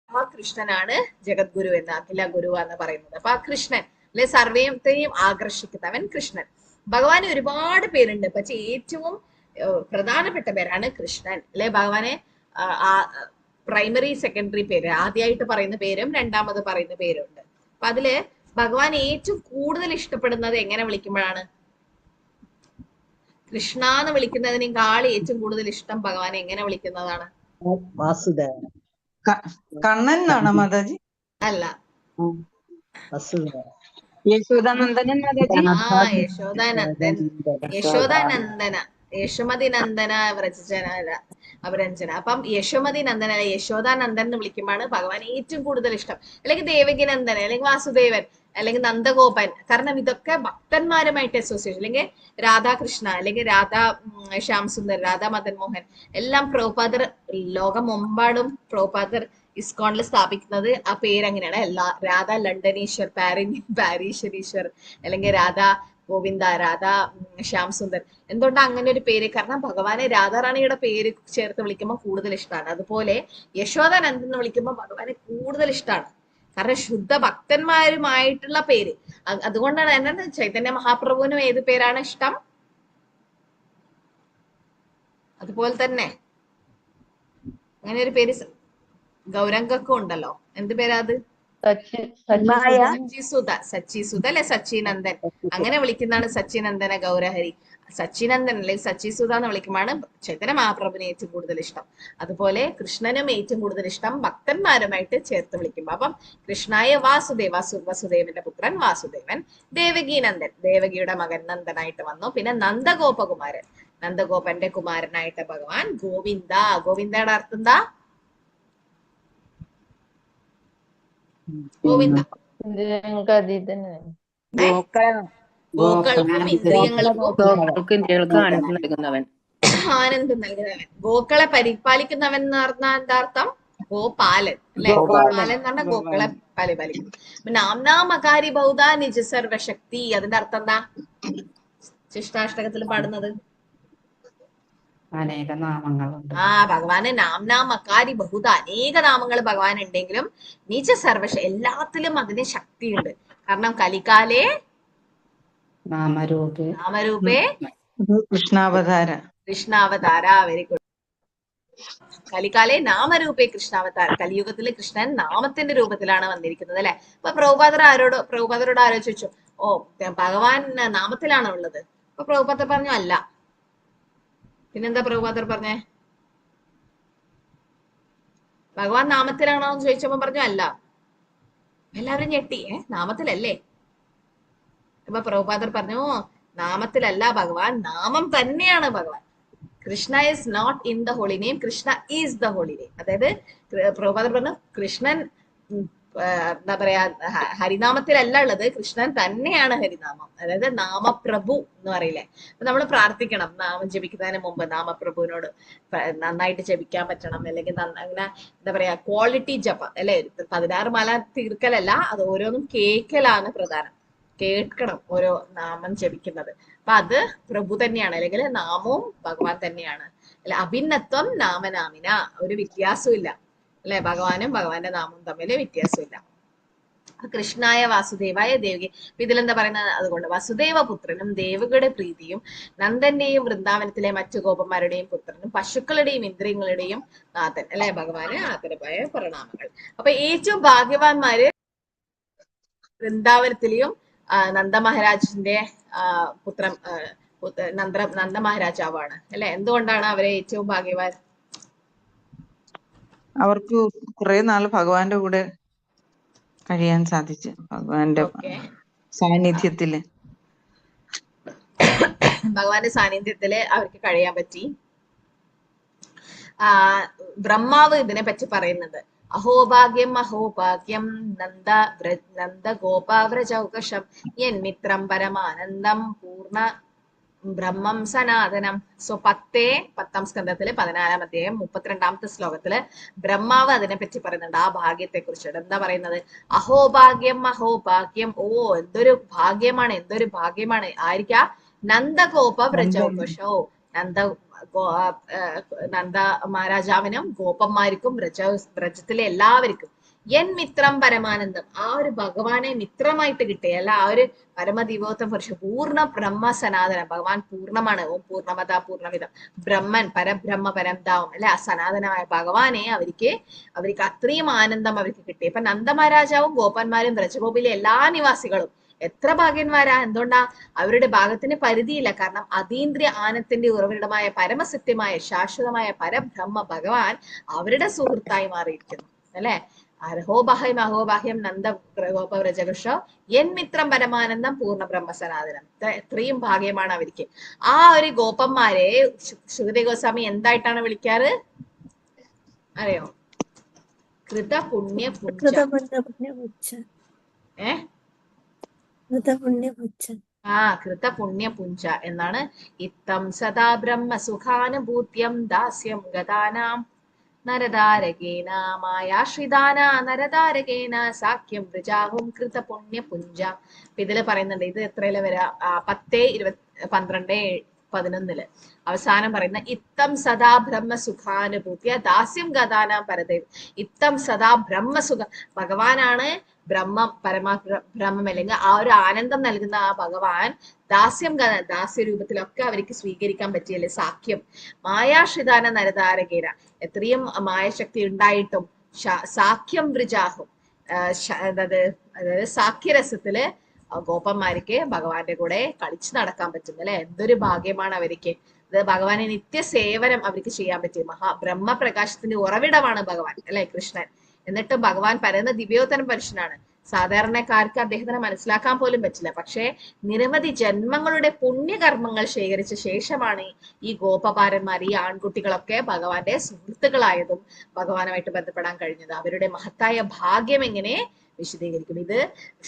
ആ കൃഷ്ണനാണ് ജഗദ്ഗുരു എന്ന്, അഖില ഗുരു എന്ന് പറയുന്നത്. അപ്പൊ ആ കൃഷ്ണൻ അല്ലെ സർവത്തെയും ആകർഷിക്കുന്നവൻ കൃഷ്ണൻ. ഭഗവാന് ഒരുപാട് പേരുണ്ട്, പക്ഷെ ഏറ്റവും പ്രധാനപ്പെട്ട പേരാണ് കൃഷ്ണൻ അല്ലെ. ഭഗവാനെ പ്രൈമറി സെക്കൻഡറി പേര്, ആദ്യമായിട്ട് പറയുന്ന പേരും രണ്ടാമത് പറയുന്ന പേരും ഉണ്ട്. അപ്പൊ അതില് ഭഗവാൻ ഏറ്റവും കൂടുതൽ ഇഷ്ടപ്പെടുന്നത് എങ്ങനെ വിളിക്കുമ്പോഴാണ്? കൃഷ്ണ എന്ന് വിളിക്കുന്നതിനേക്കാൾ ഏറ്റവും കൂടുതൽ ഇഷ്ടം ഭഗവാനെ എങ്ങനെ വിളിക്കുന്നതാണ്? വാസുദേവൻ. കണ്ണൻ എന്നാണോ മാതാജി? അല്ല, വസുദേവൻ. യശോദാനന്ദനൻ മാതാജി. യശോദാനന്ദൻ, യശോദാനന്ദന, യശോമതി നന്ദന അപരഞ്ജന. അപ്പം യശോമതി നന്ദന അല്ലെ യശോദാനന്ദൻ എന്ന് വിളിക്കുമ്പോഴാണ് ഭഗവാൻ ഏറ്റവും കൂടുതൽ ഇഷ്ടം. അല്ലെങ്കിൽ ദേവകി നന്ദൻ, അല്ലെങ്കിൽ വാസുദേവൻ, അല്ലെങ്കിൽ നന്ദഗോപൻ. കാരണം ഇതൊക്കെ ഭക്തന്മാരുമായിട്ട് അസോസിയേഷൻ. അല്ലെങ്കിൽ രാധാകൃഷ്ണ, അല്ലെങ്കിൽ രാധാ ശ്യാം സുന്ദർ, രാധാ മദൻ മോഹൻ, എല്ലാം പ്രഭുപാദർ ലോകമെമ്പാടും പ്രഭുപാദർ ഇസ്കോണിൽ സ്ഥാപിക്കുന്നത് ആ പേര് അങ്ങനെയാണ്. രാധാ ലണ്ടനീശ്വർ, പാരീശ്വരീശ്വർ, അല്ലെങ്കിൽ രാധാ ഗോവിന്ദ, രാധാ ശ്യാം സുന്ദർ. എന്തുകൊണ്ടാണ് അങ്ങനെ ഒരു പേര്? കാരണം ഭഗവാനെ രാധാറാണിയുടെ പേര് ചേർത്ത് വിളിക്കുമ്പോൾ കൂടുതൽ ഇഷ്ടമാണ്. അതുപോലെ യശോദാനന്ദൻ എന്ന് വിളിക്കുമ്പോൾ ഭഗവാനെ കൂടുതൽ ഇഷ്ടമാണ്. കാരണം ശുദ്ധ ഭക്തന്മാരുമായിട്ടുള്ള പേര്. അതുകൊണ്ടാണ് എന്താണ് ചൈതന്യ മഹാപ്രഭുവിനും ഏത് പേരാണ് ഇഷ്ടം? അതുപോലെ തന്നെ അങ്ങനെ ഒരു പേര് ഗൗരംഗക്കും ഉണ്ടല്ലോ. എന്ത് പേരാ അത്? സച്ചിസുത അല്ലെ സച്ചിനന്ദൻ. അങ്ങനെ വിളിക്കുന്നതാണ് സച്ചിനന്ദന ഗൗരഹരി. സച്ചിനന്ദൻ അല്ലെങ്കിൽ സച്ചിസുത എന്ന് വിളിക്കുമ്പോഴാണ് ചൈതന്യ മഹാപ്രഭുവിന് ഏറ്റവും കൂടുതൽ ഇഷ്ടം. അതുപോലെ കൃഷ്ണനും ഏറ്റവും കൂടുതൽ ഇഷ്ടം ഭക്തന്മാരുമായിട്ട് ചേർത്ത് വിളിക്കുമ്പോ. അപ്പം കൃഷ്ണായ വാസുദേവ, വസുദേവന്റെ പുത്രൻ വാസുദേവൻ. ദേവകി നന്ദൻ, ദേവകിയുടെ മകൻ നന്ദനായിട്ട് വന്നു. പിന്നെ നന്ദഗോപകുമാരൻ, നന്ദഗോപന്റെ കുമാരനായിട്ട് ഭഗവാൻ ഗോവിന്ദ. ഗോവിന്ദയുടെ അർത്ഥം എന്താ? ഗോവിന്ദ ഗോക്കൾക്കും ഇന്ദ്രിയങ്ങൾക്കും ആനന്ദം നൽകുന്നവൻ. ഗോക്കളെ പരിപാലിക്കുന്നവൻ എന്ന് പറഞ്ഞാൽ എന്താ അർത്ഥം? ഗോപാലൻ അല്ലെ. ഗോപാലൻ എന്ന് പറഞ്ഞാൽ ഗോക്കളെ പരിപാലിക്കുന്നു. നാംനാമകാരി ബൗദ്ധ നിജ സർവശക്തി, അതിന്റെ അർത്ഥം എന്താ? ശിഷ്ടാഷ്ടകത്തിൽ പാടുന്നത് അനേക നാമങ്ങളുണ്ട്. ഭഗവാന് നാംനാമകാരി ബഹുത, അനേക നാമങ്ങൾ ഭഗവാൻ ഉണ്ടെങ്കിലും നിജ സർവശ, എല്ലാത്തിലും അതിന് ശക്തിയുണ്ട്. കാരണം കലികാലേ നാമരൂപേ കൃഷ്ണാവതാര. Very good. കലികാലേ നാമരൂപേ കൃഷ്ണാവതാര. കലിയുഗത്തില് കൃഷ്ണൻ നാമത്തിന്റെ രൂപത്തിലാണ് വന്നിരിക്കുന്നത് അല്ലെ. അപ്പൊ പ്രഭുപാദരോട് ആലോചിച്ചു, ഓ ഭഗവാൻ നാമത്തിലാണോ ഉള്ളത്? അപ്പൊ പ്രഭുപാദർ പറഞ്ഞു അല്ല. പിന്നെന്താ പ്രഭുപാദർ പറഞ്ഞേ? ഭഗവാൻ നാമത്തിലാണോ എന്ന് ചോദിച്ചപ്പോ പറഞ്ഞു അല്ല. എല്ലാവരും ഞെട്ടി, നാമത്തിലല്ലേ? അപ്പൊ പ്രഭുപാദർ പറഞ്ഞു നാമത്തിലല്ല ഭഗവാൻ, നാമം തന്നെയാണ് ഭഗവാൻ. Krishna is not in the holy name, Krishna is the holy name. അതായത് പ്രഭുപാദർ പറഞ്ഞു കൃഷ്ണൻ എന്താ പറയാ ഹരിനാമത്തിലല്ല ഉള്ളത്, കൃഷ്ണൻ തന്നെയാണ് ഹരിനാമം. അതായത് നാമപ്രഭു എന്ന് പറയില്ലേ. അപ്പൊ നമ്മൾ പ്രാർത്ഥിക്കണം നാമം ജപിക്കുന്നതിന് മുമ്പ് നാമപ്രഭുവിനോട് നന്നായിട്ട് ജപിക്കാൻ പറ്റണം. അല്ലെങ്കിൽ അങ്ങനെ എന്താ പറയാ ക്വാളിറ്റി ജപം അല്ലെ. 16 മാല തീർക്കലല്ല, അത് ഓരോന്നും കേൾക്കലാണ് പ്രധാനം. കേൾക്കണം ഓരോ നാമം ജപിക്കുന്നത്. അപ്പൊ അത് പ്രഭു തന്നെയാണ്, അല്ലെങ്കിൽ നാമവും ഭഗവാൻ തന്നെയാണ് അല്ലെ. അഭിന്നത്വം നാമനാമിന, ഒരു വ്യത്യാസവും ഇല്ല അല്ലെ. ഭഗവാനും ഭഗവാന്റെ നാമവും തമ്മിൽ വ്യത്യാസമില്ല. കൃഷ്ണായ വാസുദേവായ ദേവകി. ഇതിലെന്താ പറയുന്നത്? അതുകൊണ്ട് വസുദേവ പുത്രനും ദേവകിയുടെ പ്രീതിയും നന്ദന്റെയും വൃന്ദാവനത്തിലെ മറ്റു ഗോപന്മാരുടെയും പുത്രനും പശുക്കളുടെയും ഇന്ദ്രിയങ്ങളുടെയും നാഥൻ അല്ലെ. ഭഗവാന് ആദരവായ പ്രണാമങ്ങൾ. അപ്പൊ ഏറ്റവും ഭാഗ്യവാന്മാര് വൃന്ദാവനത്തിലെയും നന്ദ മഹാരാജിന്റെ പുത്രൻ നന്ദ മഹാരാജാവാണ് അല്ലെ. എന്തുകൊണ്ടാണ് അവരെ ഏറ്റവും ഭാഗ്യവാൻ? അവർക്ക് കുറെ നാൾ ഭഗവാന്റെ കൂടെ കഴിയാൻ സാധിച്ചു, ഭഗവാന്റെ സാന്നിധ്യത്തില്. ഭഗവാന്റെ സാന്നിധ്യത്തില് അവർക്ക് കഴിയാൻ പറ്റി. ബ്രഹ്മാവ് ഇതിനെ പറ്റി പറയുന്നത് അഹോഭാഗ്യം അഹോഭാഗ്യം നന്ദ ഗോപാവ്രചൗകശം യന്മിത്രം പരമാനന്ദം പൂർണ്ണ ബ്രഹ്മം സനാതനം. സോ പത്താം സ്കന്ധത്തില് 14-ാം അധ്യായം 32-ാമത്തെ ശ്ലോകത്തില് ബ്രഹ്മാവ് അതിനെപ്പറ്റി പറയുന്നുണ്ട്, ആ ഭാഗ്യത്തെ കുറിച്ചിട്ട്. എന്താ പറയുന്നത്? അഹോഭാഗ്യം അഹോഭാഗ്യം, ഓ എന്തൊരു ഭാഗ്യമാണ്, എന്തൊരു ഭാഗ്യമാണ്. ആയിരിക്കാ? നന്ദഗോപ വ്രജൗകശോ, നന്ദ മഹാരാജാവിനും ഗോപന്മാർക്കും വ്രജത്തിലെ എല്ലാവർക്കും എൻ മിത്രം പരമാനന്ദം, ആ ഒരു ഭഗവാനെ മിത്രമായിട്ട് കിട്ടിയ, അല്ല ആ ഒരു പരമദിവോത്തം പുരുഷൻ പൂർണ്ണ ബ്രഹ്മ സനാതനം, ഭഗവാൻ പൂർണ്ണമാണ്. ഓം പൂർണ്ണമത പൂർണ്ണമിതം, ബ്രഹ്മൻ പരബ്രഹ്മ പരംതാവും, അല്ലെ ആ സനാതനമായ ഭഗവാനെ അവർക്ക് അത്രയും ആനന്ദം അവർക്ക് കിട്ടി. ഇപ്പൊ നന്ദമഹാരാജാവും ഗോപന്മാരും വ്രജഗോപിലെ എല്ലാ നിവാസികളും എത്ര ഭാഗ്യന്മാരാ. എന്തുകൊണ്ടാ? അവരുടെ ഭാഗത്തിന് പരിധിയില്ല. കാരണം അതീന്ദ്രിയ ആനന്ദത്തിന്റെ ഉറവിടമായ പരമസത്യമായ ശാശ്വതമായ പരബ്രഹ്മ ഭഗവാൻ അവരുടെ സുഹൃത്തായി മാറിയിരിക്കുന്നു, അല്ലെ? അഹോബാഹ്യം അഹോബാഹ്യം നന്ദ ഗോപ വ്രജകൃഷോ എൻ മിത്രം പരമാനന്ദം പൂർണ്ണ ബ്രഹ്മ സനാതനം. എത്രയും ഭാഗ്യമാണ് അവർക്ക്. ആ ഒരു ഗോപന്മാരെ ശുഗദേവ ഗോസ്വാമി എന്തായിട്ടാണ് വിളിക്കാറ് അറിയോ? കൃത പുണ്യ പുഞ്ച. കൃത പുണ്യ പുഞ്ച എന്നാണ്. ഇത്തം സദാ ബ്രഹ്മ സുഖാനുഭൂത്യം ദാസ്യം ഗതാനാം നരതാരകേന മായാശ്രിതാന നരതാരകേന സാഖ്യം വൃജാഹും കൃത പുണ്യ പുഞ്ച. ഇതില് പറയുന്നുണ്ട്, ഇത് എത്രയില് വരാ? 10:12-11 അവസാനം പറയുന്ന ഇത്തം സദാ ബ്രഹ്മ സുഖാനുഭൂത്യ ദാസ്യം ഗതാനാം പരദേവ്. ഇത്തം സദാ ബ്രഹ്മസുഖ, ഭഗവാനാണ് ബ്രഹ്മം, ബ്രഹ്മം, അല്ലെങ്കിൽ ആ ഒരു ആനന്ദം നൽകുന്ന ആ ഭഗവാൻ ദാസ്യ രൂപത്തിലൊക്കെ അവർക്ക് സ്വീകരിക്കാൻ പറ്റിയല്ലേ സാഖ്യം. മായാശ്രിതാന നരതാരകേന, എത്രയും മായശക്തി ഉണ്ടായിട്ടും സാഖ്യം വൃജാഹും, അതായത് സാഖ്യരസത്തില് ഗോപന്മാർക്ക് ഭഗവാന്റെ കൂടെ കളിച്ചു നടക്കാൻ പറ്റും, അല്ലെ? എന്തൊരു ഭാഗ്യമാണ് അവർക്ക്. അത് ഭഗവാനെ നിത്യസേവനം അവർക്ക് ചെയ്യാൻ പറ്റും. ബ്രഹ്മപ്രകാശത്തിന്റെ ഉറവിടമാണ് ഭഗവാൻ, അല്ലെ? കൃഷ്ണൻ. എന്നിട്ട് ഭഗവാൻ പരന്ന ദിവ്യോത്തരം പുരുഷനാണ്. സാധാരണക്കാർക്ക് അദ്ദേഹത്തിനെ മനസ്സിലാക്കാൻ പോലും പറ്റില്ല. പക്ഷെ നിരവധി ജന്മങ്ങളുടെ പുണ്യകർമ്മങ്ങൾ ശേഖരിച്ച ശേഷമാണ് ഈ ഗോപപാരന്മാർ, ഈ ആൺകുട്ടികളൊക്കെ ഭഗവാന്റെ സുഹൃത്തുക്കളായതും ഭഗവാനുമായിട്ട് ബന്ധപ്പെടാൻ കഴിഞ്ഞത്. അവരുടെ മഹത്തായ ഭാഗ്യം എങ്ങനെ വിശദീകരിക്കും? ഇത്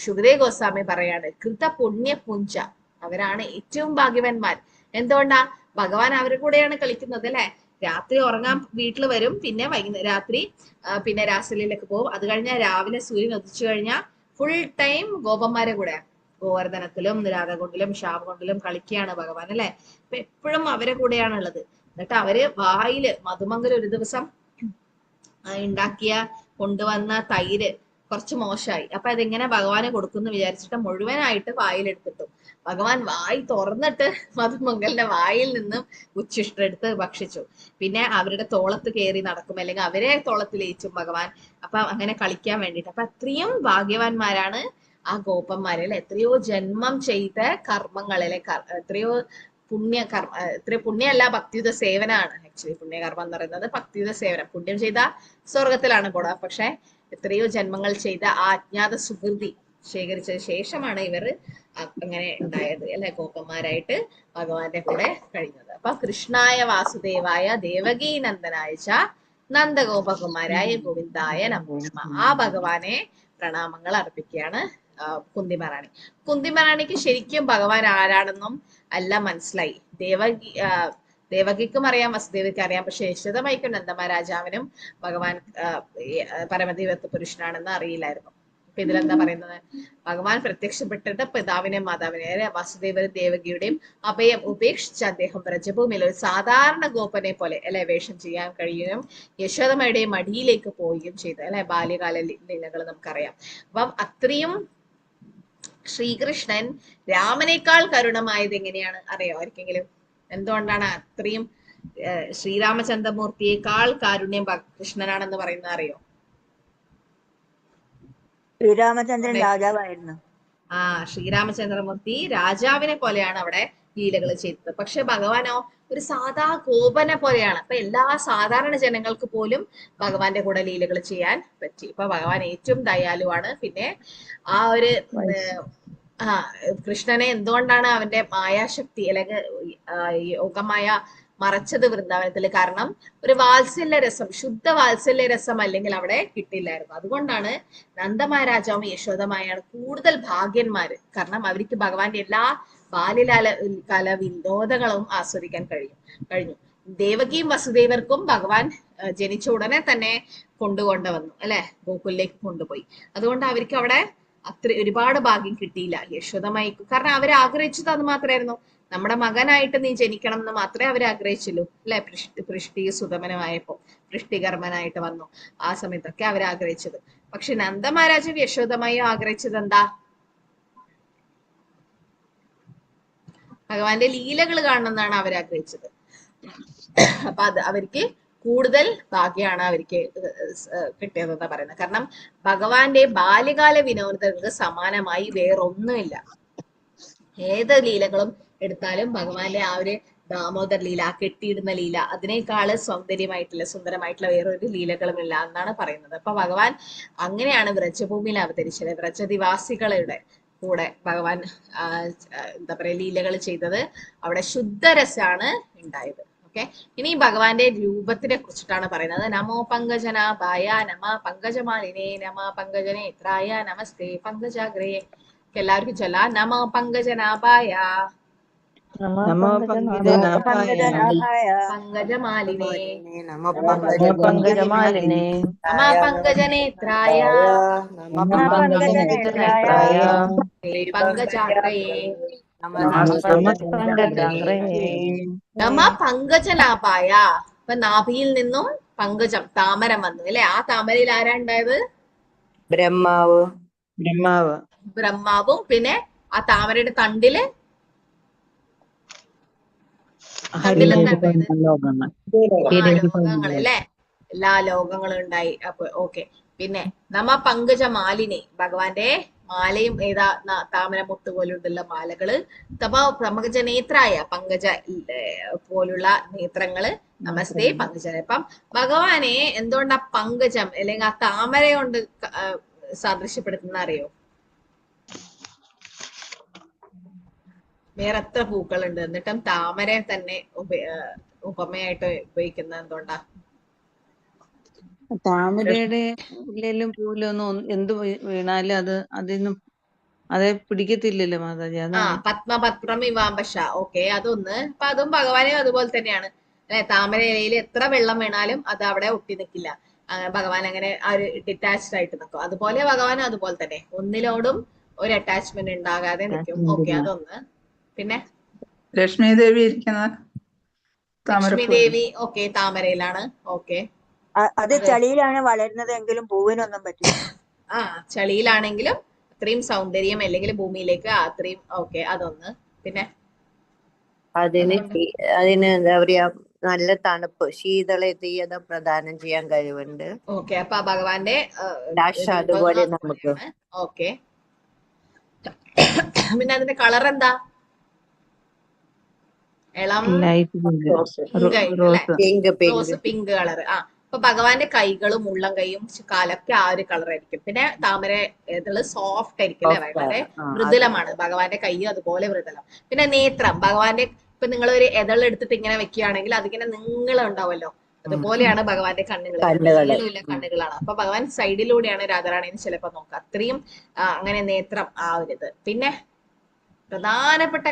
ശുഗദേവ് ഗോസ്വാമി പറയാണ്, കൃത പുണ്യ പുഞ്ച, അവരാണ് ഏറ്റവും ഭാഗ്യവാന്മാർ. എന്തുകൊണ്ടാ? ഭഗവാൻ അവരുടെ കൂടെയാണ് കളിക്കുന്നത്, അല്ലെ? രാത്രി ഉറങ്ങാൻ വീട്ടിൽ വരും, പിന്നെ രാത്രി പിന്നെ രാസലീലൊക്കെ പോകും. അത് കഴിഞ്ഞാൽ രാവിലെ സൂര്യൻ ഉദിച്ചു കഴിഞ്ഞാൽ ഫുൾ ടൈം ഗോപന്മാരെ കൂടെ ഗോവർദ്ധനത്തിലും രാധകൊണ്ടിലും ശ്യാമകൊണ്ടിലും കളിക്കുകയാണ് ഭഗവാൻ, അല്ലെ? അപ്പൊ എപ്പോഴും അവരെ കൂടെയാണ് ഉള്ളത്. എന്നിട്ട് അവര് വായില് മധുമംഗൽ ഒരു ദിവസം കൊണ്ടുവന്ന തൈര് കുറച്ച് മോശമായി. അപ്പൊ അതെങ്ങനെ ഭഗവാന് കൊടുക്കുന്നു വിചാരിച്ചിട്ട് മുഴുവനായിട്ട് വായിലെടുത്തിട്ടു. ഭഗവാൻ വായി തുറന്നിട്ട് മധുമംഗലിന്റെ വായിൽ നിന്നും ഉച്ഛിഷ്ടെടുത്ത് ഭക്ഷിച്ചു. പിന്നെ അവരുടെ തോളത്ത് കയറി നടക്കും, അല്ലെങ്കിൽ അവരെ തോളത്തിലേച്ചും ഭഗവാൻ. അപ്പൊ അങ്ങനെ കളിക്കാൻ വേണ്ടിയിട്ട്. അപ്പൊ അത്രയും ഭാഗ്യവാന്മാരാണ് ആ ഗോപന്മാരല്ലേ. എത്രയോ ജന്മം ചെയ്ത കർമ്മങ്ങളിലെ എത്രയോ എത്രയോ പുണ്യമല്ല, ഭക്തിയുത സേവനമാണ്. ആക്ച്വലി പുണ്യകർമ്മം എന്ന് പറയുന്നത് ഭക്തിയുത സേവനം. പുണ്യം ചെയ്ത സ്വർഗത്തിലാണ് കൂടാ. പക്ഷെ എത്രയോ ജന്മങ്ങൾ ചെയ്ത ആ അജ്ഞാത സുകൃതി ശേഖരിച്ചതിന് ശേഷമാണ് ഇവർ അങ്ങനെ ഉണ്ടായത്, അല്ലെ? ഗോപന്മാരായിട്ട് ഭഗവാന്റെ കൂടെ കഴിഞ്ഞത്. അപ്പൊ കൃഷ്ണായ വാസുദേവായ ദേവകീ നന്ദനായ ച നന്ദഗോപകുമാരായ ഗോവിന്ദായ നമോ നമഃ. ആ ഭഗവാനെ പ്രണാമങ്ങൾ അർപ്പിക്കുകയാണ് കുന്തിമറാണി. കുന്തിമറാണിക്ക് ശരിക്കും ഭഗവാൻ ആരാണെന്നും എല്ലാം മനസ്സിലായി. ദേവകിക്കും അറിയാം, വസുദേവയ്ക്ക് അറിയാം. പക്ഷെ യശോദമയ്ക്കും നന്ദമഹാരാജാവിനും ഭഗവാൻ പരമദൈവത്വ പുരുഷനാണെന്ന് അറിയില്ലായിരുന്നു. അപ്പൊ ഇതിലെന്താ പറയുന്നത്? ഭഗവാൻ പ്രത്യക്ഷപ്പെട്ടിട്ട് പിതാവിനെയും മാതാവിനെയും വസുദേവരും ദേവകിയുടെയും അഭയം ഉപേക്ഷിച്ച് അദ്ദേഹം വ്രജഭൂമിയിൽ ഒരു സാധാരണ ഗോപനെ പോലെ, അല്ലെ, വേഷം ചെയ്യാൻ കഴിയുകയും യശോദമ്മയുടെയും മടിയിലേക്ക് പോവുകയും ചെയ്തു, അല്ലെ? ബാല്യകാല ലീലകൾ നമുക്കറിയാം. അപ്പം അത്രയും ശ്രീകൃഷ്ണൻ രാമനേക്കാൾ കരുണമായത് എങ്ങനെയാണ് അറിയോ ആർക്കെങ്കിലും? എന്തുകൊണ്ടാണ് അത്രയും ശ്രീരാമചന്ദ്രമൂർത്തിയേക്കാൾ കാരുണ്യം കൃഷ്ണനാണെന്ന് പറയുന്നത് അറിയോ? ശ്രീരാമചന്ദ്രൻ രാജാവായിരുന്നു. ശ്രീരാമചന്ദ്രമൂർത്തി രാജാവിനെ പോലെയാണ് അവിടെ ലീലകൾ ചെയ്തത്. പക്ഷെ ഭഗവാനോ ഒരു സാധാ ഗോപനെ പോലെയാണ്. അപ്പൊ എല്ലാ സാധാരണ ജനങ്ങൾക്ക് പോലും ഭഗവാന്റെ കൂടെ ലീലകൾ ചെയ്യാൻ പറ്റി. ഇപ്പൊ ഭഗവാൻ ഏറ്റവും ദയാലുവാണ്. പിന്നെ ആ ഒരു കൃഷ്ണനെ എന്തുകൊണ്ടാണ് അവന്റെ മായാശക്തി അല്ലെങ്കിൽ യോഗമായ മറച്ചത് വൃന്ദാവനത്തില്? കാരണം ഒരു വാത്സല്യ രസം, ശുദ്ധ വാത്സല്യ രസം അല്ലെങ്കിൽ അവിടെ കിട്ടില്ലായിരുന്നു. അതുകൊണ്ടാണ് നന്ദമഹാരാജാവും യശോദമായാണ് കൂടുതൽ ഭാഗ്യന്മാര്. കാരണം അവർക്ക് ഭഗവാന്റെ എല്ലാ ബാല്യകാല വിനോദങ്ങളും ആസ്വദിക്കാൻ കഴിഞ്ഞു. ദേവകിയും വസുദേവർക്കും ഭഗവാൻ ജനിച്ച ഉടനെ തന്നെ കൊണ്ടുവന്നു അല്ലെ, ഗോകുലിലേക്ക് കൊണ്ടുപോയി. അതുകൊണ്ട് അവർക്ക് അവിടെ ഒരുപാട് ഭാഗ്യം കിട്ടിയില്ല യശോദമായി. കാരണം അവർ ആഗ്രഹിച്ചത് അത് മാത്രമായിരുന്നു, നമ്മുടെ മകനായിട്ട് നീ ജനിക്കണം എന്ന് മാത്രമേ അവർ ആഗ്രഹിച്ചുള്ളൂ അല്ലെ. പൃഷ്ടി സുതമനമായപ്പോ പൃഷ്ടികർമ്മനായിട്ട് വന്നു, ആ സമയത്തൊക്കെ അവർ ആഗ്രഹിച്ചത്. പക്ഷെ നന്ദ മഹാരാജും യശോദമായും ആഗ്രഹിച്ചത് എന്താ? ഭഗവാന്റെ ലീലകൾ കാണണം എന്നാണ് അവർ ആഗ്രഹിച്ചത്. അപ്പൊ അത് അവർക്ക് കൂടുതൽ ഭാഗ്യമാണ് അവർക്ക് കിട്ടിയതെന്നാ പറയുന്നത്. കാരണം ഭഗവാന്റെ ബാല്യകാല വിനോദങ്ങൾക്ക് സമാനമായി വേറൊന്നുമില്ല. ഏത് ലീലകളും എടുത്താലും ഭഗവാന്റെ ആ ഒരു ദാമോദർ ലീല, കെട്ടിയിടുന്ന ലീല, അതിനേക്കാള് സുന്ദരമായിട്ടുള്ള വേറൊരു ലീലകളും ഇല്ല എന്നാണ് പറയുന്നത്. അപ്പൊ ഭഗവാൻ അങ്ങനെയാണ് വ്രജഭൂമിയിൽ അവതരിച്ചത്. വ്രജനിവാസികളുടെ കൂടെ ഭഗവാൻ എന്താ പറയാ ലീലകൾ ചെയ്തത്. അവിടെ ശുദ്ധരസാണ് ഉണ്ടായത്. ഓക്കെ, ഇനി ഭഗവാന്റെ രൂപത്തിനെ കുറിച്ചിട്ടാണ് പറയുന്നത്. നമോ പങ്കജനാഭായ നമ പങ്കജമാലിനേ നമ പങ്കജനേത്രായ നമസ്തേ പങ്കജാഗ്രേ. എല്ലാവർക്കും ചൊല്ലാം. നമോ പങ്കജനാഭായ നമോ പങ്കജനാഭായ പങ്കജമാലിനേ നമോ പങ്കജമാലിനേ നമ പങ്കജനേത്രായ പങ്കജാഗ്രേ നമ പങ്കജനാഭായ. ഇപ്പൊ നാഭിയിൽ നിന്നും പങ്കജം താമരം വന്നു അല്ലെ. ആ താമരയിൽ ആരാ ഉണ്ടായത്? ബ്രഹ്മാവും പിന്നെ ആ താമരയുടെ തണ്ടില് ലോകങ്ങൾ അല്ലെ, എല്ലാ ലോകങ്ങളും ഉണ്ടായി. അപ്പൊ ഓക്കെ. പിന്നെ നമ പങ്കജമാലിനി, ഭഗവാന്റെ മാലയും ഏതാ താമര മുട്ട് പോലുള്ള മാലകള്. പങ്കജനേത്രായ പങ്കജ പോലുള്ള നേത്രങ്ങള്. നമസ്തേ പങ്കജന. അപ്പം ഭഗവാനെ എന്തുകൊണ്ടാ പങ്കജം അല്ലെങ്കിൽ ആ താമര കൊണ്ട് സാദൃശ്യപ്പെടുത്തുന്ന അറിയോ? വേറെ എത്ര പൂക്കളുണ്ട്, എന്നിട്ടും താമര തന്നെ ഉപമയായിട്ട് ഉപയോഗിക്കുന്നത് എന്തുകൊണ്ടാ? താമരയുടെ ഉള്ളിലും പൂവിലൊന്നും എന്ത് വീണാലും അതിനും അതെ പിടിക്കത്തില്ലല്ലോ മാതാജി. പത്മപത്രം ഇവാംബശ. ഓക്കെ, അതൊന്ന്. അപ്പൊ അതും ഭഗവാനും അതുപോലെ തന്നെയാണ് അല്ലെ. താമര ഇലയിൽ എത്ര വെള്ളം വീണാലും അത് അവിടെ ഒട്ടി നിൽക്കില്ല. ഭഗവാൻ അങ്ങനെ ആ ഒരു ഡിറ്റാച്ച്ഡ് ആയിട്ട് നിൽക്കും. അതുപോലെ ഭഗവാനും അതുപോലെ തന്നെ ഒന്നിലോടും ഒരു അറ്റാച്ച്മെന്റ് ഉണ്ടാകാതെ നിൽക്കും. ഓക്കെ, അതൊന്ന്. പിന്നെ ലക്ഷ്മി ദേവി ഇരിക്കുന്ന ലക്ഷ്മി ദേവി ഓക്കെ താമരയിലാണ്. ഓക്കെ, അത് ചളിയിലാണ് വളരുന്നത് എങ്കിലും പൂവിനൊന്നും പറ്റില്ല. ആ ചളിയിലാണെങ്കിലും അത്രയും സൗന്ദര്യം അല്ലെങ്കിൽ ഭൂമിയിലേക്ക് അത്രയും. ഓക്കെ, അതൊന്ന്. പിന്നെ അതിന് എന്താ പറയാ നല്ല തണുപ്പ്, ശീതളതീയത പ്രദാനം ചെയ്യാൻ കഴിവുണ്ട്. ഓക്കെ, അപ്പൊ ഭഗവാന്റെ അതുപോലെ നമുക്ക്. ഓക്കെ, പിന്നെ അതിന്റെ കളർ എന്താ? ഇളം റോസ് പിങ്ക് കളർ. അപ്പൊ ഭഗവാന്റെ കൈകളും ഉള്ളം കൈയും കാലൊക്കെ ആ ഒരു കളർ ആയിരിക്കും. പിന്നെ താമര സോഫ്റ്റ് ആയിരിക്കും അല്ലെ, വളരെ മൃദുലമാണ് ഭഗവാന്റെ കൈയും അതുപോലെ മൃദുലം. പിന്നെ നേത്രം ഭഗവാന്റെ, ഇപ്പൊ നിങ്ങൾ ഒരു എടുത്തിട്ട് ഇങ്ങനെ വെക്കുകയാണെങ്കിൽ അതിങ്ങനെ നീളം ഉണ്ടാവുമല്ലോ, അതുപോലെയാണ് ഭഗവാന്റെ കണ്ണുകൾ, നീളമുള്ള കണ്ണുകളാണ്. അപ്പൊ ഭഗവാൻ സൈഡിലൂടെയാണ് രാധാറാണിന്ന് ചിലപ്പോ നോക്കുക, അത്രയും അങ്ങനെ നേത്രം ആ ഒരിത്. പിന്നെ പ്രധാനപ്പെട്ട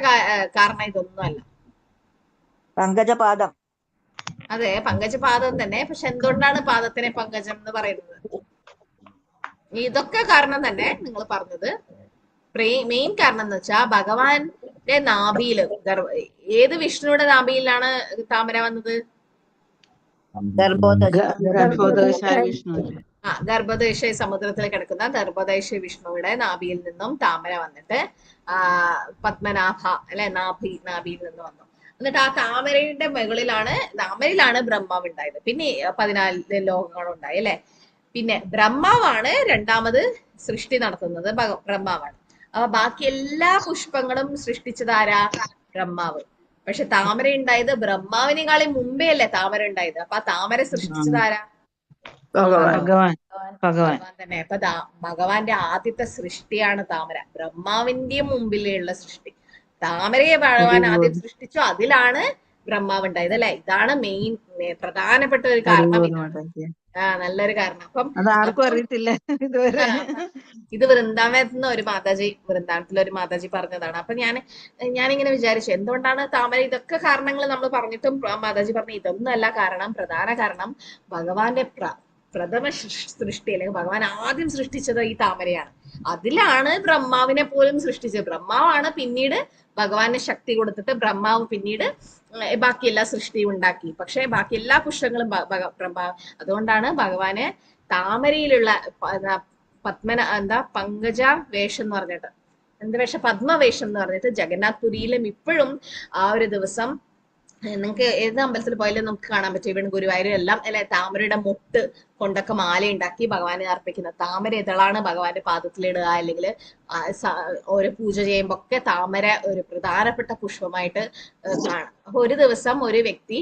കാരണം ഇതൊന്നുമല്ല, പങ്കജപാദം. അതെ, പങ്കജപാദം തന്നെ. പക്ഷെ എന്തുകൊണ്ടാണ് പാദത്തിനെ പങ്കജം എന്ന് പറയുന്നത്? ഇതൊക്കെ കാരണം തന്നെ നിങ്ങൾ പറഞ്ഞത്. മെയിൻ കാരണം എന്ന് വെച്ചാൽ ഭഗവാന്റെ നാഭിയില്, ഏത് വിഷ്ണുവിടെ നാഭിയിലാണ് താമര വന്നത്? ഗർഭോദശ സമുദ്രത്തിൽ കിടക്കുന്ന ഗർഭോദശ വിഷ്ണുവിടെ നാഭിയിൽ നിന്നും താമര വന്നിട്ട് പത്മനാഭ അല്ലെ നാഭിയിൽ നിന്ന് വന്നു. എന്നിട്ട് ആ താമരയുടെ താമരയിലാണ് ബ്രഹ്മാവ് ഉണ്ടായത്. പിന്നെ 14 ലോകങ്ങളുണ്ടായി അല്ലെ. പിന്നെ ബ്രഹ്മാവാണ് രണ്ടാമത് സൃഷ്ടി നടത്തുന്നത്, ബ്രഹ്മാവാണ്. അപ്പൊ ബാക്കി എല്ലാ പുഷ്പങ്ങളും സൃഷ്ടിച്ചത് ആരാ? ബ്രഹ്മാവ്. പക്ഷെ താമര ഉണ്ടായത് ബ്രഹ്മാവിനേക്കാളും മുമ്പേ അല്ലേ താമര ഉണ്ടായത്. അപ്പൊ ആ താമര സൃഷ്ടിച്ചത് ആരാ? ഭഗവാൻ തന്നെ. അപ്പൊ ഭഗവാന്റെ ആദ്യത്തെ സൃഷ്ടിയാണ് താമര, ബ്രഹ്മാവിന്റെ മുമ്പിലുള്ള സൃഷ്ടി. താമരയെ ഭഗവാൻ ആദ്യം സൃഷ്ടിച്ചു, അതിലാണ് ബ്രഹ്മാവ് ഉണ്ടായത് അല്ലെ. ഇതാണ് മെയിൻ പ്രധാനപ്പെട്ട ഒരു ഹരി കാരണം ബോൽ ഇതാണ്. മാതാജി. നല്ലൊരു കാരണം. അത് ആർക്കും അപ്പം അറിയത്തില്ല ഇതുവരെ. ഇത് വൃന്ദാവനത്തിൽ നിന്ന് ഒരു മാതാജി, വൃന്ദാവനത്തിലെ ഒരു മാതാജി പറഞ്ഞതാണ്. അപ്പൊ ഞാനിങ്ങനെ വിചാരിച്ചു എന്തുകൊണ്ടാണ് താമര, ഇതൊക്കെ കാരണങ്ങൾ നമ്മൾ പറഞ്ഞിട്ടും മാതാജി പറഞ്ഞു ഇതൊന്നല്ല കാരണം. പ്രധാന കാരണം ഭഗവാന്റെ പ്രഥമ സൃഷ്ടി, അല്ലെങ്കിൽ ഭഗവാൻ ആദ്യം സൃഷ്ടിച്ചത് ഈ താമരയാണ്. അതിലാണ് ബ്രഹ്മാവിനെ പോലും സൃഷ്ടിച്ചത്. ബ്രഹ്മാവാണ് പിന്നീട് ഭഗവാന് ശക്തി കൊടുത്തിട്ട് ബ്രഹ്മാവ് പിന്നീട് ബാക്കി എല്ലാ സൃഷ്ടിയും ഉണ്ടാക്കി. പക്ഷെ ബാക്കി എല്ലാ പുഷ്പങ്ങളും ബ്രഹ്മാവ്. അതുകൊണ്ടാണ് ഭഗവാന് താമരയിലുള്ള പങ്കജ വേഷം എന്ന് പറഞ്ഞിട്ട്, എന്ത് വേഷം, പത്മവേഷം എന്ന് പറഞ്ഞിട്ട് ജഗന്നാഥ് പുരിയിലും ഇപ്പോഴും ആ ഒരു ദിവസം നിങ്ങൾക്ക് ഏത് അമ്പലത്തിൽ പോയാലും നമുക്ക് കാണാൻ പറ്റും. ഇവിടെ ഗുരുവായൂരും എല്ലാം അല്ലെ, താമരയുടെ മൊട്ട് കൊണ്ടൊക്കെ മാല ഉണ്ടാക്കി ഭഗവാനെ അർപ്പിക്കുന്നത്. താമര ഇതളാണ് ഭഗവാന്റെ പാദത്തിലിടുക, അല്ലെങ്കിൽ ഓരോ പൂജ ചെയ്യുമ്പോ ഒക്കെ താമര ഒരു പ്രധാനപ്പെട്ട പുഷ്പമായിട്ട് കാണാം. അപ്പൊ ഒരു ദിവസം ഒരു വ്യക്തി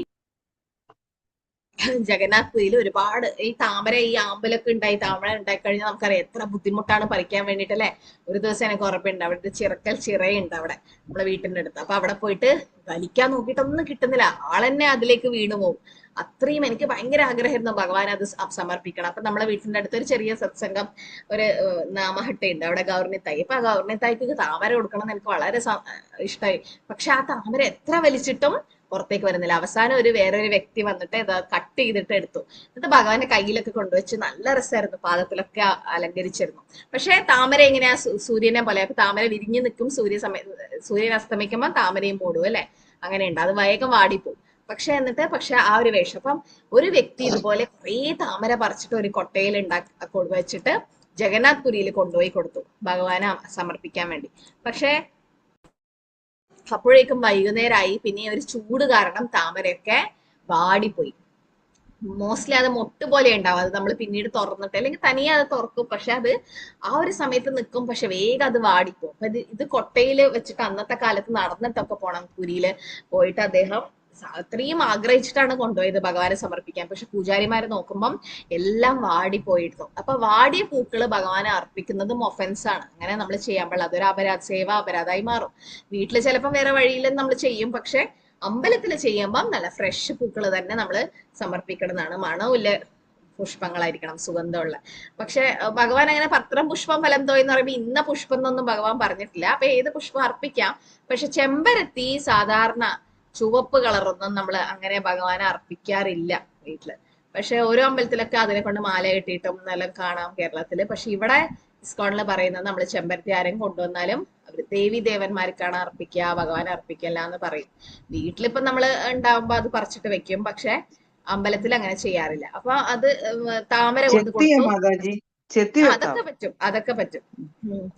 ജഗന്നാഥ് പുരിയിൽ ഒരുപാട് ഈ താമര, ഈ ആമ്പലൊക്കെ ഉണ്ടായി, താമര ഉണ്ടായി കഴിഞ്ഞാൽ നമുക്കറിയാം എത്ര ബുദ്ധിമുട്ടാണ് പറിക്കാൻ വേണ്ടിട്ട് അല്ലെ. ഒരു ദിവസം എനിക്ക് ഉറപ്പുണ്ട്, അവിടെ ചിറക്കൽ ചിറയുണ്ട് അവിടെ നമ്മളെ വീട്ടിന്റെ അടുത്ത്. അപ്പൊ അവിടെ പോയിട്ട് വലിക്കാൻ നോക്കിയിട്ടൊന്നും കിട്ടുന്നില്ല, ആളെന്നെ അതിലേക്ക് വീണു പോകും. അത്രയും എനിക്ക് ഭയങ്കര ആഗ്രഹമായിരുന്നു ഭഗവാൻ അത് സമർപ്പിക്കണം. അപ്പൊ നമ്മളെ വീട്ടിന്റെ അടുത്ത് ഒരു ചെറിയ സത്സംഗം, ഒരു നാമഹട്ടയുണ്ട് അവിടെ, ഗൗർണിത്തായി. അപ്പൊ ആ ഗൗർണിത്തായിക്ക് താമര കൊടുക്കണം എന്ന് എനിക്ക് വളരെ ഇഷ്ടമായി. പക്ഷെ ആ താമര എത്ര വലിച്ചിട്ടും പുറത്തേക്ക് വരുന്നില്ല. അവസാനം വേറൊരു വ്യക്തി വന്നിട്ട് ഇത് കട്ട് ചെയ്തിട്ട് എടുത്തു. എന്നിട്ട് ഭഗവാന്റെ കയ്യിലൊക്കെ കൊണ്ടുവച്ച് നല്ല രസമായിരുന്നു, പാദത്തിലൊക്കെ അലങ്കരിച്ചിരുന്നു. പക്ഷെ താമര എങ്ങനെയാ, സൂര്യനെ പോലെ. അപ്പൊ താമര വിരിഞ്ഞു നിൽക്കും, സൂര്യൻ അസ്തമിക്കുമ്പോൾ താമരയും മൂടും അല്ലെ, അങ്ങനെയുണ്ട്. അത് വേഗം വാടിപ്പോവും. പക്ഷെ ആ ഒരു വേഷം. അപ്പം ഒരു വ്യക്തി ഇതുപോലെ കുറെ താമര പറിച്ചിട്ട് ഒരു കൊട്ടയിൽ വെച്ചിട്ട് ജഗന്നാഥ് പുരിയിൽ കൊണ്ടുപോയി കൊടുത്തു ഭഗവാനെ സമർപ്പിക്കാൻ വേണ്ടി. പക്ഷെ അപ്പോഴേക്കും വൈകുന്നേരമായി. പിന്നെ ഒരു ചൂട് കാരണം താമരയൊക്കെ വാടിപ്പോയി. മോസ്റ്റ്ലി അത് മൊട്ട് പോലെ ഉണ്ടാവും. അത് നമ്മൾ പിന്നീട് തുറന്നിട്ട് അല്ലെങ്കിൽ തനിയെ അത് തുറക്കും. പക്ഷെ അത് ആ ഒരു സമയത്ത് നിൽക്കും, പക്ഷെ വേഗം അത് വാടിപ്പോകും. അപ്പൊ ഇത് കൊട്ടയിൽ വെച്ചിട്ട് അന്നത്തെ കാലത്ത് നടന്നിട്ടൊക്കെ പോണം പുരിയില് പോയിട്ട്. അദ്ദേഹം അത്രയും ആഗ്രഹിച്ചിട്ടാണ് കൊണ്ടുപോയത് ഭഗവാനെ സമർപ്പിക്കാൻ. പക്ഷെ പൂജാരിമാര് നോക്കുമ്പം എല്ലാം വാടിപ്പോയിരുന്നു. അപ്പൊ വാടിയ പൂക്കള് ഭഗവാനെ അർപ്പിക്കുന്നതും ഒഫൻസ് ആണ്. അങ്ങനെ നമ്മൾ ചെയ്യാൻ പാടില്ല. അതൊരു സേവാ അപരാധമായി മാറും. വീട്ടില് ചിലപ്പോൾ വേറെ വഴിയിലും നമ്മൾ ചെയ്യും. പക്ഷെ അമ്പലത്തിൽ ചെയ്യുമ്പം നല്ല ഫ്രഷ് പൂക്കൾ തന്നെ നമ്മൾ സമർപ്പിക്കണമെന്നാണ്. മണമില്ല പുഷ്പങ്ങളായിരിക്കണം, സുഗന്ധമുള്ള. പക്ഷെ ഭഗവാൻ അങ്ങനെ പത്രം പുഷ്പം ഫലന്തോ എന്ന് പറയുമ്പോൾ ഇന്ന പുഷ്പം എന്നൊന്നും ഭഗവാൻ പറഞ്ഞിട്ടില്ല. അപ്പൊ ഏത് പുഷ്പം അർപ്പിക്കാം. പക്ഷെ ചെമ്പരത്തി സാധാരണ ചുവപ്പ് കളറൊന്നും നമ്മൾ അങ്ങനെ ഭഗവാനെ അർപ്പിക്കാറില്ല വീട്ടില്. പക്ഷെ ഓരോ അമ്പലത്തിലൊക്കെ അതിനെ കൊണ്ട് മാല കെട്ടിയിട്ടും എന്നെല്ലാം കാണാം കേരളത്തില്. പക്ഷെ ഇവിടെ ഇസ്കോണില് പറയുന്നത് നമ്മൾ ചെമ്പരത്തി ആരും കൊണ്ടുവന്നാലും അവര് ദേവി ദേവന്മാർക്കാണ് അർപ്പിക്കുക, ഭഗവാനെ അർപ്പിക്കല്ല എന്ന് പറയും. വീട്ടിലിപ്പം നമ്മൾ ഉണ്ടാവുമ്പോ അത് പറിച്ചിട്ട് വെക്കും. പക്ഷെ അമ്പലത്തിൽ അങ്ങനെ ചെയ്യാറില്ല. അപ്പൊ അത് താമര കൊണ്ട് കൊടുത്തു. മാതാജി ചെത്തി അതൊക്കെ പറ്റും.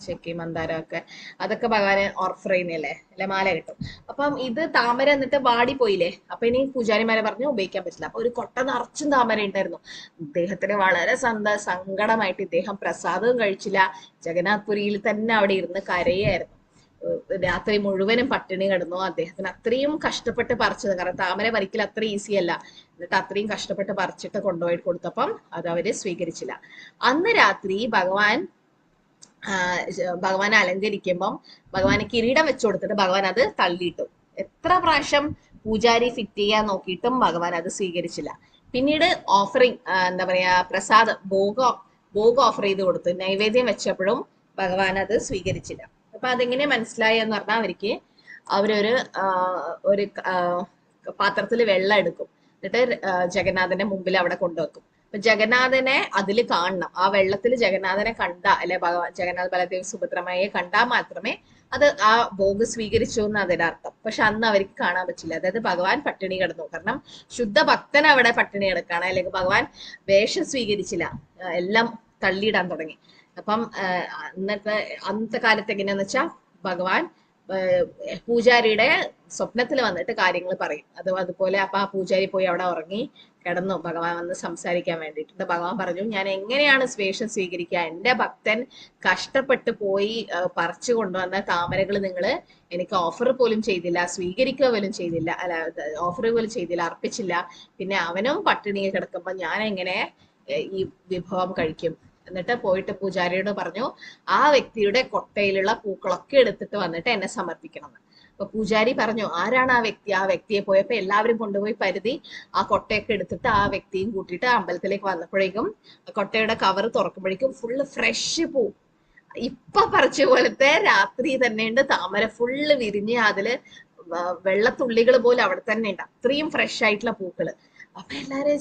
ചെക്കി മന്ദാരം ഒക്കെ, അതൊക്കെ ഭഗവാന് ഓഫർ ചെയ്യുന്നല്ലേ, അല്ലെ, മാല കിട്ടും. അപ്പം ഇത് താമര എന്നിട്ട് വാടിപ്പോയില്ലേ. അപ്പൊ ഇനി പൂജാരിമാരെ പറഞ്ഞു ഉപയോഗിക്കാൻ പറ്റില്ല. അപ്പൊ ഒരു കൊട്ട നിറച്ചും താമര ഉണ്ടായിരുന്നു. ഇദ്ദേഹത്തിന് വളരെ സങ്കടമായിട്ട് ഇദ്ദേഹം പ്രസാദവും കഴിച്ചില്ല. ജഗന്നാഥ് പുരിയിൽ തന്നെ അവിടെ ഇരുന്ന് കരയായിരുന്നു. രാത്രി മുഴുവനും പട്ടിണി കിടന്നു. അദ്ദേഹത്തിന് അത്രയും കഷ്ടപ്പെട്ട് പറിച്ചത്, കാരണം താമര പറിക്കൽ അത്ര ഈസി അല്ല. എന്നിട്ട് അത്രയും കഷ്ടപ്പെട്ട് പറിച്ചിട്ട് കൊണ്ടുപോയി കൊടുത്തപ്പം അത് അവര് സ്വീകരിച്ചില്ല. അന്ന് രാത്രി ഭഗവാനെ അലങ്കരിക്കുമ്പം ഭഗവാന് കിരീടം വെച്ചു കൊടുത്തിട്ട് ഭഗവാൻ അത് തള്ളിയിട്ടു. എത്ര പ്രാവശ്യം പൂജാരി ഫിറ്റ് ചെയ്യാൻ നോക്കിയിട്ടും ഭഗവാൻ അത് സ്വീകരിച്ചില്ല. പിന്നീട് ഓഫറിങ്, എന്താ പറയാ, പ്രസാദം, ഭോഗ് ഓഫർ ചെയ്ത് കൊടുത്തു. നൈവേദ്യം വെച്ചപ്പോഴും ഭഗവാൻ അത് സ്വീകരിച്ചില്ല. അപ്പൊ അതെങ്ങനെ മനസ്സിലായി എന്ന് പറഞ്ഞാൽ ഒരു പാത്രത്തിൽ വെള്ളം എടുക്കും. എന്നിട്ട് ജഗന്നാഥന്റെ മുമ്പിൽ അവിടെ കൊണ്ടുവെക്കും. അപ്പൊ ജഗന്നാഥനെ അതിൽ കാണണം. ആ വെള്ളത്തിൽ ജഗന്നാഥനെ അല്ലെ ജഗന്നാഥ് ബലദേവ് സുഭദ്രമ്മയെ കണ്ടാൽ മാത്രമേ അത് ആ ഭോഗ് സ്വീകരിച്ചു എന്ന് അതിന്റെ അർത്ഥം. പക്ഷെ അന്ന് അവർക്ക് കാണാൻ പറ്റില്ല. അതായത് ഭഗവാൻ പട്ടിണി കിടന്നു. കാരണം ശുദ്ധ ഭക്തൻ അവിടെ പട്ടിണി കിടക്കാണ്, അല്ലെങ്കിൽ ഭഗവാൻ വേഷം സ്വീകരിച്ചില്ല, എല്ലാം തള്ളിയിടാൻ തുടങ്ങി. അപ്പം അന്നത്തെ കാലത്ത് എങ്ങനെയാന്ന് വെച്ചാൽ ഭഗവാൻ പൂജാരിയുടെ സ്വപ്നത്തിൽ വന്നിട്ട് കാര്യങ്ങൾ പറയും. അതുപോലെ അപ്പൊ ആ പൂജാരി പോയി അവിടെ ഉറങ്ങി കിടന്നു ഭഗവാൻ വന്ന് സംസാരിക്കാൻ വേണ്ടിയിട്ട്. ഭഗവാൻ പറഞ്ഞു, ഞാൻ എങ്ങനെയാണ് വേഷം സ്വീകരിക്കുക, എന്റെ ഭക്തൻ കഷ്ടപ്പെട്ട് പോയി പറിച്ചു കൊണ്ടുവന്ന താമരകൾ നിങ്ങൾ എനിക്ക് ഓഫർ പോലും ചെയ്തില്ല, സ്വീകരിക്കുക പോലും ചെയ്തില്ല, അല്ല ഓഫർ പോലും ചെയ്തില്ല, അർപ്പിച്ചില്ല. പിന്നെ അവനും പട്ടിണി കിടക്കുമ്പോ ഞാൻ എങ്ങനെ ഈ വിഭവം കഴിക്കും? എന്നിട്ട് പോയിട്ട് പൂജാരിയോട് പറഞ്ഞു ആ വ്യക്തിയുടെ കൊട്ടയിലുള്ള പൂക്കളൊക്കെ എടുത്തിട്ട് വന്നിട്ട് എന്നെ സമർപ്പിക്കണം എന്ന്. അപ്പൊ പൂജാരി പറഞ്ഞു ആരാണ് ആ വ്യക്തി? ആ വ്യക്തിയെ പോയപ്പോ എല്ലാവരും കൊണ്ടുപോയി പരുതി ആ കൊട്ടയൊക്കെ എടുത്തിട്ട് ആ വ്യക്തിയും കൂട്ടിയിട്ട് അമ്പലത്തിലേക്ക് വന്നപ്പോഴേക്കും കൊട്ടയുടെ കവർ തുറക്കുമ്പോഴേക്കും ഫുള്ള് ഫ്രഷ് പൂ, ഇപ്പൊ പറിച്ച പോലത്തെ രാത്രി തന്നെയുണ്ട്. താമര ഫുള്ള് വിരിഞ്ഞ് അതില് വെള്ളത്തുള്ളികൾ പോലും അവിടെ തന്നെ ഉണ്ട്, അത്രയും ഫ്രഷ് ആയിട്ടുള്ള പൂക്കള്. അപ്പൊ എല്ലാരും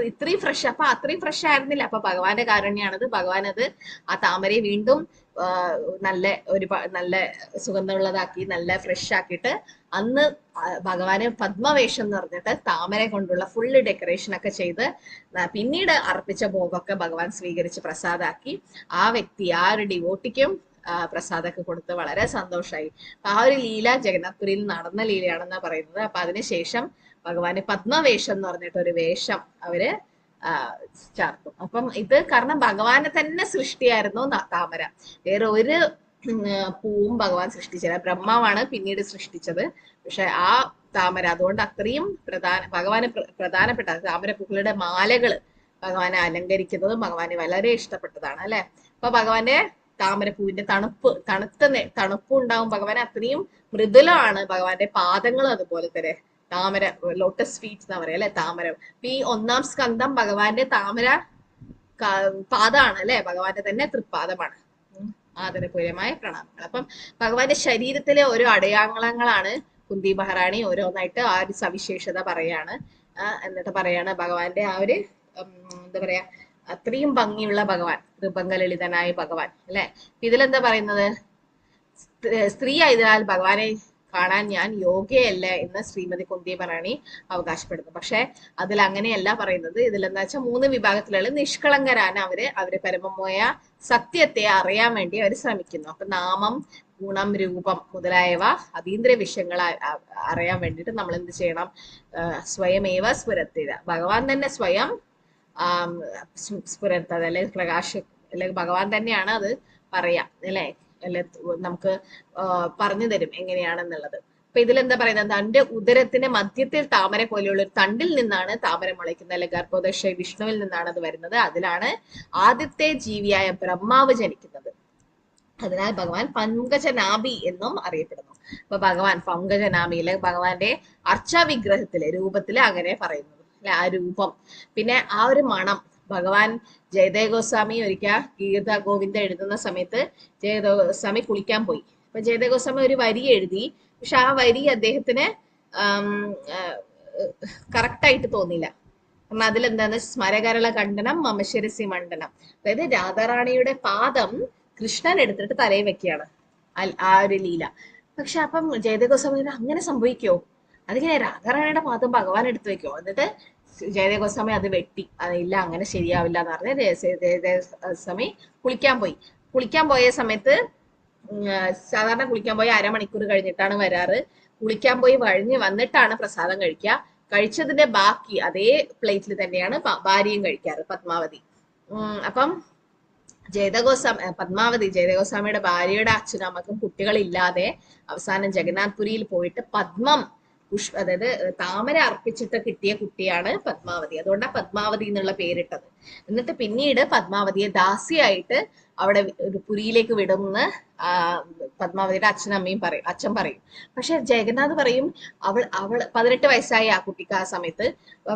ഇത്രയും ഫ്രഷ്, അപ്പൊ അത്രയും ഫ്രഷ് ആയിരുന്നില്ല. അപ്പൊ ഭഗവാന്റെ കാരുണ്യാണത്. ഭഗവാൻ അത് ആ താമരയെ വീണ്ടും നല്ല സുഗന്ധമുള്ളതാക്കി നല്ല ഫ്രഷ് ആക്കിയിട്ട് അന്ന് ഭഗവാന് പത്മവേഷം എന്ന് പറഞ്ഞിട്ട് താമര കൊണ്ടുള്ള ഫുള്ള് ഡെക്കറേഷൻ ഒക്കെ ചെയ്ത് പിന്നീട് അർപ്പിച്ച ഭോഗമൊക്കെ ഭഗവാൻ സ്വീകരിച്ച് പ്രസാദാക്കി ആ വ്യക്തി ആ ഒരു ഡിവോട്ടിക്കും പ്രസാദമൊക്കെ കൊടുത്ത് വളരെ സന്തോഷമായി. അപ്പൊ ആ ഒരു ലീല ജഗന്നാഥ്പുരിയിൽ നടന്ന ലീലയാണെന്നാ പറയുന്നത്. അപ്പൊ അതിനുശേഷം ഭഗവാന് പത്മവേഷം എന്ന് പറഞ്ഞിട്ട് ഒരു വേഷം അവര് ചാർത്തും. അപ്പം ഇത് കാരണം ഭഗവാനെ തന്നെ സൃഷ്ടിയായിരുന്നു താമര, വേറെ ഒരു പൂവും ഭഗവാൻ സൃഷ്ടിച്ചില്ല. ബ്രഹ്മാവാണ് പിന്നീട് സൃഷ്ടിച്ചത്. പക്ഷെ ആ താമര അതുകൊണ്ട് അത്രയും ഭഗവാന് പ്രധാനപ്പെട്ട താമരപ്പൂക്കളുടെ മാലകള് ഭഗവാനെ അലങ്കരിക്കുന്നതും ഭഗവാന് വളരെ ഇഷ്ടപ്പെട്ടതാണ് അല്ലെ. അപ്പൊ ഭഗവാന്റെ താമരപ്പൂവിന്റെ തണുപ്പ് ഉണ്ടാവും. ഭഗവാൻ അത്രയും മൃദുലമാണ്. ഭഗവാന്റെ പാദങ്ങളും അതുപോലെ തന്നെ താമര, ലോട്ടസ് ഫീറ്റ് എന്നാ പറയാ അല്ലെ, താമര. ഈ 1-ാം സ്കന്ധം ഭഗവാന്റെ താമര പാദമാണ് അല്ലെ, ഭഗവാന്റെ തന്നെ തൃപ്പാദമാണ്. ആദരപൂർവമായ പ്രണാമങ്ങൾ. അപ്പം ഭഗവാന്റെ ശരീരത്തിലെ ഓരോ അടയാളങ്ങളാണ് കുന്തി മഹാറാണി ഓരോന്നായിട്ട് ആ ഒരു സവിശേഷത പറയാണ്. എന്നിട്ട് പറയാണ് ഭഗവാന്റെ ആ ഒരു എന്താ പറയാ അത്രയും ഭംഗിയുള്ള ഭഗവാൻ, ഋഭംഗലളിതനായ ഭഗവാൻ അല്ലെ. ഇതിലെന്താ പറയുന്നത്? സ്ത്രീ ആയതിനാൽ ഭഗവാനെ കാണാൻ ഞാൻ യോഗ്യയല്ല എന്ന് ശ്രീമതി കുന്തി മഹാറാണി അവകാശപ്പെടുന്നു. പക്ഷെ അതിൽ അങ്ങനെയല്ല പറയുന്നത്. ഇതിലെന്താ വെച്ചാൽ 3 വിഭാഗത്തിലുള്ള നിഷ്കളങ്കരാണ് അവര് പരമമായ സത്യത്തെ അറിയാൻ വേണ്ടി അവർ ശ്രമിക്കുന്നു. അപ്പൊ നാമം, ഗുണം, രൂപം മുതലായവ അതീന്ദ്രിയ വിഷയങ്ങൾ അറിയാൻ വേണ്ടിയിട്ട് നമ്മൾ എന്ത് ചെയ്യണം? സ്വയമേവ സ്ഫുരത്തിത, ഭഗവാൻ തന്നെ സ്വയം സ്ഫുരത്തത് അല്ലെങ്കിൽ അല്ലെങ്കിൽ ഭഗവാൻ തന്നെയാണ് അത് പറയാം അല്ലെ, നമുക്ക് പറഞ്ഞു തരും എങ്ങനെയാണെന്നുള്ളത്. അപ്പൊ ഇതിലെന്താ പറയുന്നത്? തന്റെ ഉദരത്തിന്റെ മധ്യത്തിൽ താമര പോലെയുള്ള ഒരു തണ്ടിൽ നിന്നാണ് താമര മുളയ്ക്കുന്നത്, അല്ലെ ഗർഭോദശ വിഷ്ണുവിൽ നിന്നാണ് അത് വരുന്നത്. അതിലാണ് ആദ്യത്തെ ജീവിയായ ബ്രഹ്മാവ് ജനിക്കുന്നത്. അതിനാൽ ഭഗവാൻ പങ്കജനാഭി എന്നും അറിയപ്പെടുന്നു. അപ്പൊ ഭഗവാൻ പങ്കജനാഭിയിലെ ഭഗവാന്റെ അർച്ചാവിഗ്രഹത്തിലെ രൂപത്തില് അങ്ങനെ പറയുന്നത് അല്ലെ, ആ രൂപം. പിന്നെ ആ ഒരു മണം. ഭഗവാൻ ജയദേവ ഗോസ്വാമി ഒരിക്കൽ ഗീത ഗോവിന്ദ എഴുതുന്ന സമയത്ത് ജയദേവ ഗോസ്വാമി കുളിക്കാൻ പോയി. അപ്പൊ ജയദേവ ഗോസ്വാമി ഒരു വരി എഴുതി. പക്ഷെ ആ വരി അദ്ദേഹത്തിന് കറക്റ്റായിട്ട് തോന്നിയില്ല. കാരണം അതിലെന്താണ്? സ്മരകരള ഖണ്ഡനം മമശിരസി മണ്ഡനം, അതായത് രാധാറാണിയുടെ പാദം കൃഷ്ണൻ എടുത്തിട്ട് തലയിൽ വെക്കുകയാണ് ആ ഒരു ലീല. പക്ഷെ അപ്പം ജയദേവ ഗോസ്വാമി അങ്ങനെ സംഭവിക്കോ? അതിങ്ങനെ രാധാറാണിയുടെ പാദം ഭഗവാൻ എടുത്തു വെക്കോ? എന്നിട്ട് ജയദേവ ഗോസ്വാമി അത് വെട്ടി. അതില്ല, അങ്ങനെ ശരിയാവില്ല എന്ന് പറഞ്ഞ് ജയദേവ ഗോസ്വാമി കുളിക്കാൻ പോയ സമയത്ത് സാധാരണ കുളിക്കാൻ പോയി 1/2 മണിക്കൂർ കഴിഞ്ഞിട്ടാണ് വരാറ്. കുളിക്കാൻ പോയി കഴിഞ്ഞ് വന്നിട്ടാണ് പ്രസാദം കഴിക്കുക. കഴിച്ചതിന്റെ ബാക്കി അതേ പ്ലേറ്റിൽ തന്നെയാണ് ഭാര്യയും കഴിക്കാറ്, പത്മാവതി. അപ്പം പത്മാവതി ജയദേവഗോസ്വാമിയുടെ ഭാര്യയുടെ അച്ഛനും അമ്മക്കും കുട്ടികളില്ലാതെ അവസാനം ജഗന്നാഥ്പുരിയിൽ പോയിട്ട് പത്മം അതായത് താമര അർപ്പിച്ചിട്ട് കിട്ടിയ കുട്ടിയാണ് പത്മാവതി. അതുകൊണ്ടാണ് പത്മാവതി എന്നുള്ള പേരിട്ടത്. എന്നിട്ട് പിന്നീട് പത്മാവതിയെ ദാസിയായിട്ട് അവിടെ ഒരു പുരിയിലേക്ക് വിടുമെന്ന് പത്മാവതിയുടെ അച്ഛൻ പറയും. പക്ഷെ ജഗന്നാഥ് പറയും അവൾ 18 വയസ്സായി ആ കുട്ടിക്ക്. ആ സമയത്ത്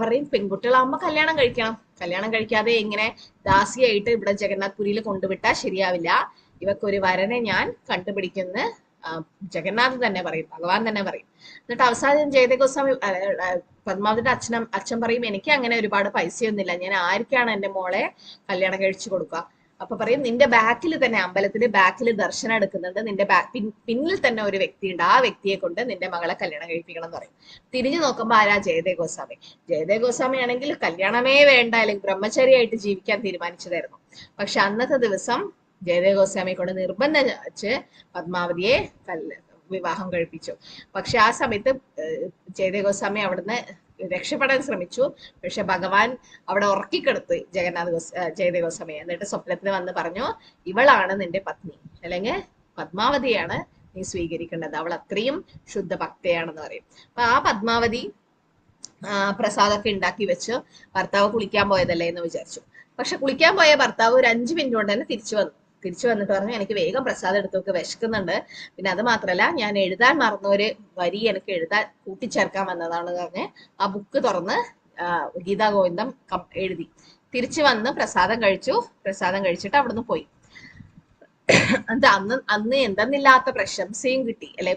പറയും പെൺകുട്ടികളാകുമ്പോ കല്യാണം കഴിക്കണം, കല്യാണം കഴിക്കാതെ ഇങ്ങനെ ദാസിയായിട്ട് ഇവിടെ ജഗന്നാഥ്പുരിയിൽ കൊണ്ടുവിട്ടാൽ ശരിയാവില്ല, ഇവക്കൊരു വരനെ ഞാൻ കണ്ടുപിടിക്കുന്ന ജഗന്നാഥ് തന്നെ പറയും, ഭഗവാൻ തന്നെ പറയും. എന്നിട്ട് അവസാനം ജയദേവ ഗോസ്വാമി പത്മാവതിയുടെ അച്ഛൻ പറയും എനിക്ക് അങ്ങനെ ഒരുപാട് പൈസയൊന്നുമില്ല, ഞാൻ ആർക്കാണ് എന്റെ മോളെ കല്യാണം കഴിച്ചു കൊടുക്കുക? അപ്പൊ പറയും നിന്റെ ബാക്കിൽ തന്നെ, അമ്പലത്തിന്റെ ബാക്കിൽ ദർശനം എടുക്കുന്നുണ്ട്, നിന്റെ പിന്നിൽ തന്നെ ഒരു വ്യക്തിയുണ്ട്, ആ വ്യക്തിയെ കൊണ്ട് നിന്റെ മകളെ കല്യാണം കഴിപ്പിക്കണം എന്ന് പറയും. തിരിഞ്ഞു നോക്കുമ്പോ ആരാ? ജയദേവ ഗോസ്വാമി. ജയദേവ ഗോസ്വാമി ആണെങ്കിൽ കല്യാണമേ വേണ്ട, അല്ലെങ്കിൽ ബ്രഹ്മചാരിയായിട്ട് ജീവിക്കാൻ തീരുമാനിച്ചതായിരുന്നു. പക്ഷെ അന്നത്തെ ദിവസം ജയദേവ ഗോസ്വാമിയെ കൊണ്ട് നിർബന്ധിച്ച് പത്മാവതിയെ വിവാഹം കഴിപ്പിച്ചു. പക്ഷെ ആ സമയത്ത് ജയദേവ ഗോസ്വാമി അവിടുന്ന് രക്ഷപ്പെടാൻ ശ്രമിച്ചു. പക്ഷെ ഭഗവാൻ അവിടെ ഉറക്കിക്കെടുത്ത് ജയദേവ ഗോസ്വാമിയെ. എന്നിട്ട് സ്വപ്നത്തിൽ വന്ന് പറഞ്ഞു ഇവളാണ് നിന്റെ പത്നി, അല്ലെങ്കിൽ പത്മാവതിയാണ് നീ സ്വീകരിക്കേണ്ടത്, അവൾ അത്രയും ശുദ്ധ ഭക്തയാണെന്ന് പറയും. അപ്പൊ ആ പത്മാവതി പ്രസാദമൊക്കെ ഉണ്ടാക്കി വെച്ച് ഭർത്താവ് കുളിക്കാൻ പോയതല്ലേ എന്ന് വിചാരിച്ചു. പക്ഷെ കുളിക്കാൻ പോയ ഭർത്താവ് ഒരു 5 മിനിറ്റ് കൊണ്ട് തന്നെ തിരിച്ചു വന്നിട്ട് പറഞ്ഞു എനിക്ക് വേഗം പ്രസാദം എടുത്തു നോക്ക്, വിശക്കുന്നുണ്ട്. പിന്നെ അത് മാത്രല്ല ഞാൻ എഴുതാൻ മറന്ന ഒരു വരി എനിക്ക് എഴുതാൻ കൂട്ടിച്ചേർക്കാൻ വന്നതാണ് പറഞ്ഞ് ആ ബുക്ക് തുറന്ന് ഗീതാ ഗോവിന്ദം എഴുതി തിരിച്ചു വന്ന് പ്രസാദം കഴിച്ചിട്ട് അവിടുന്ന് പോയി. അത് അന്ന് എന്തെന്നില്ലാത്ത പ്രശംസയും കിട്ടി അല്ലെ.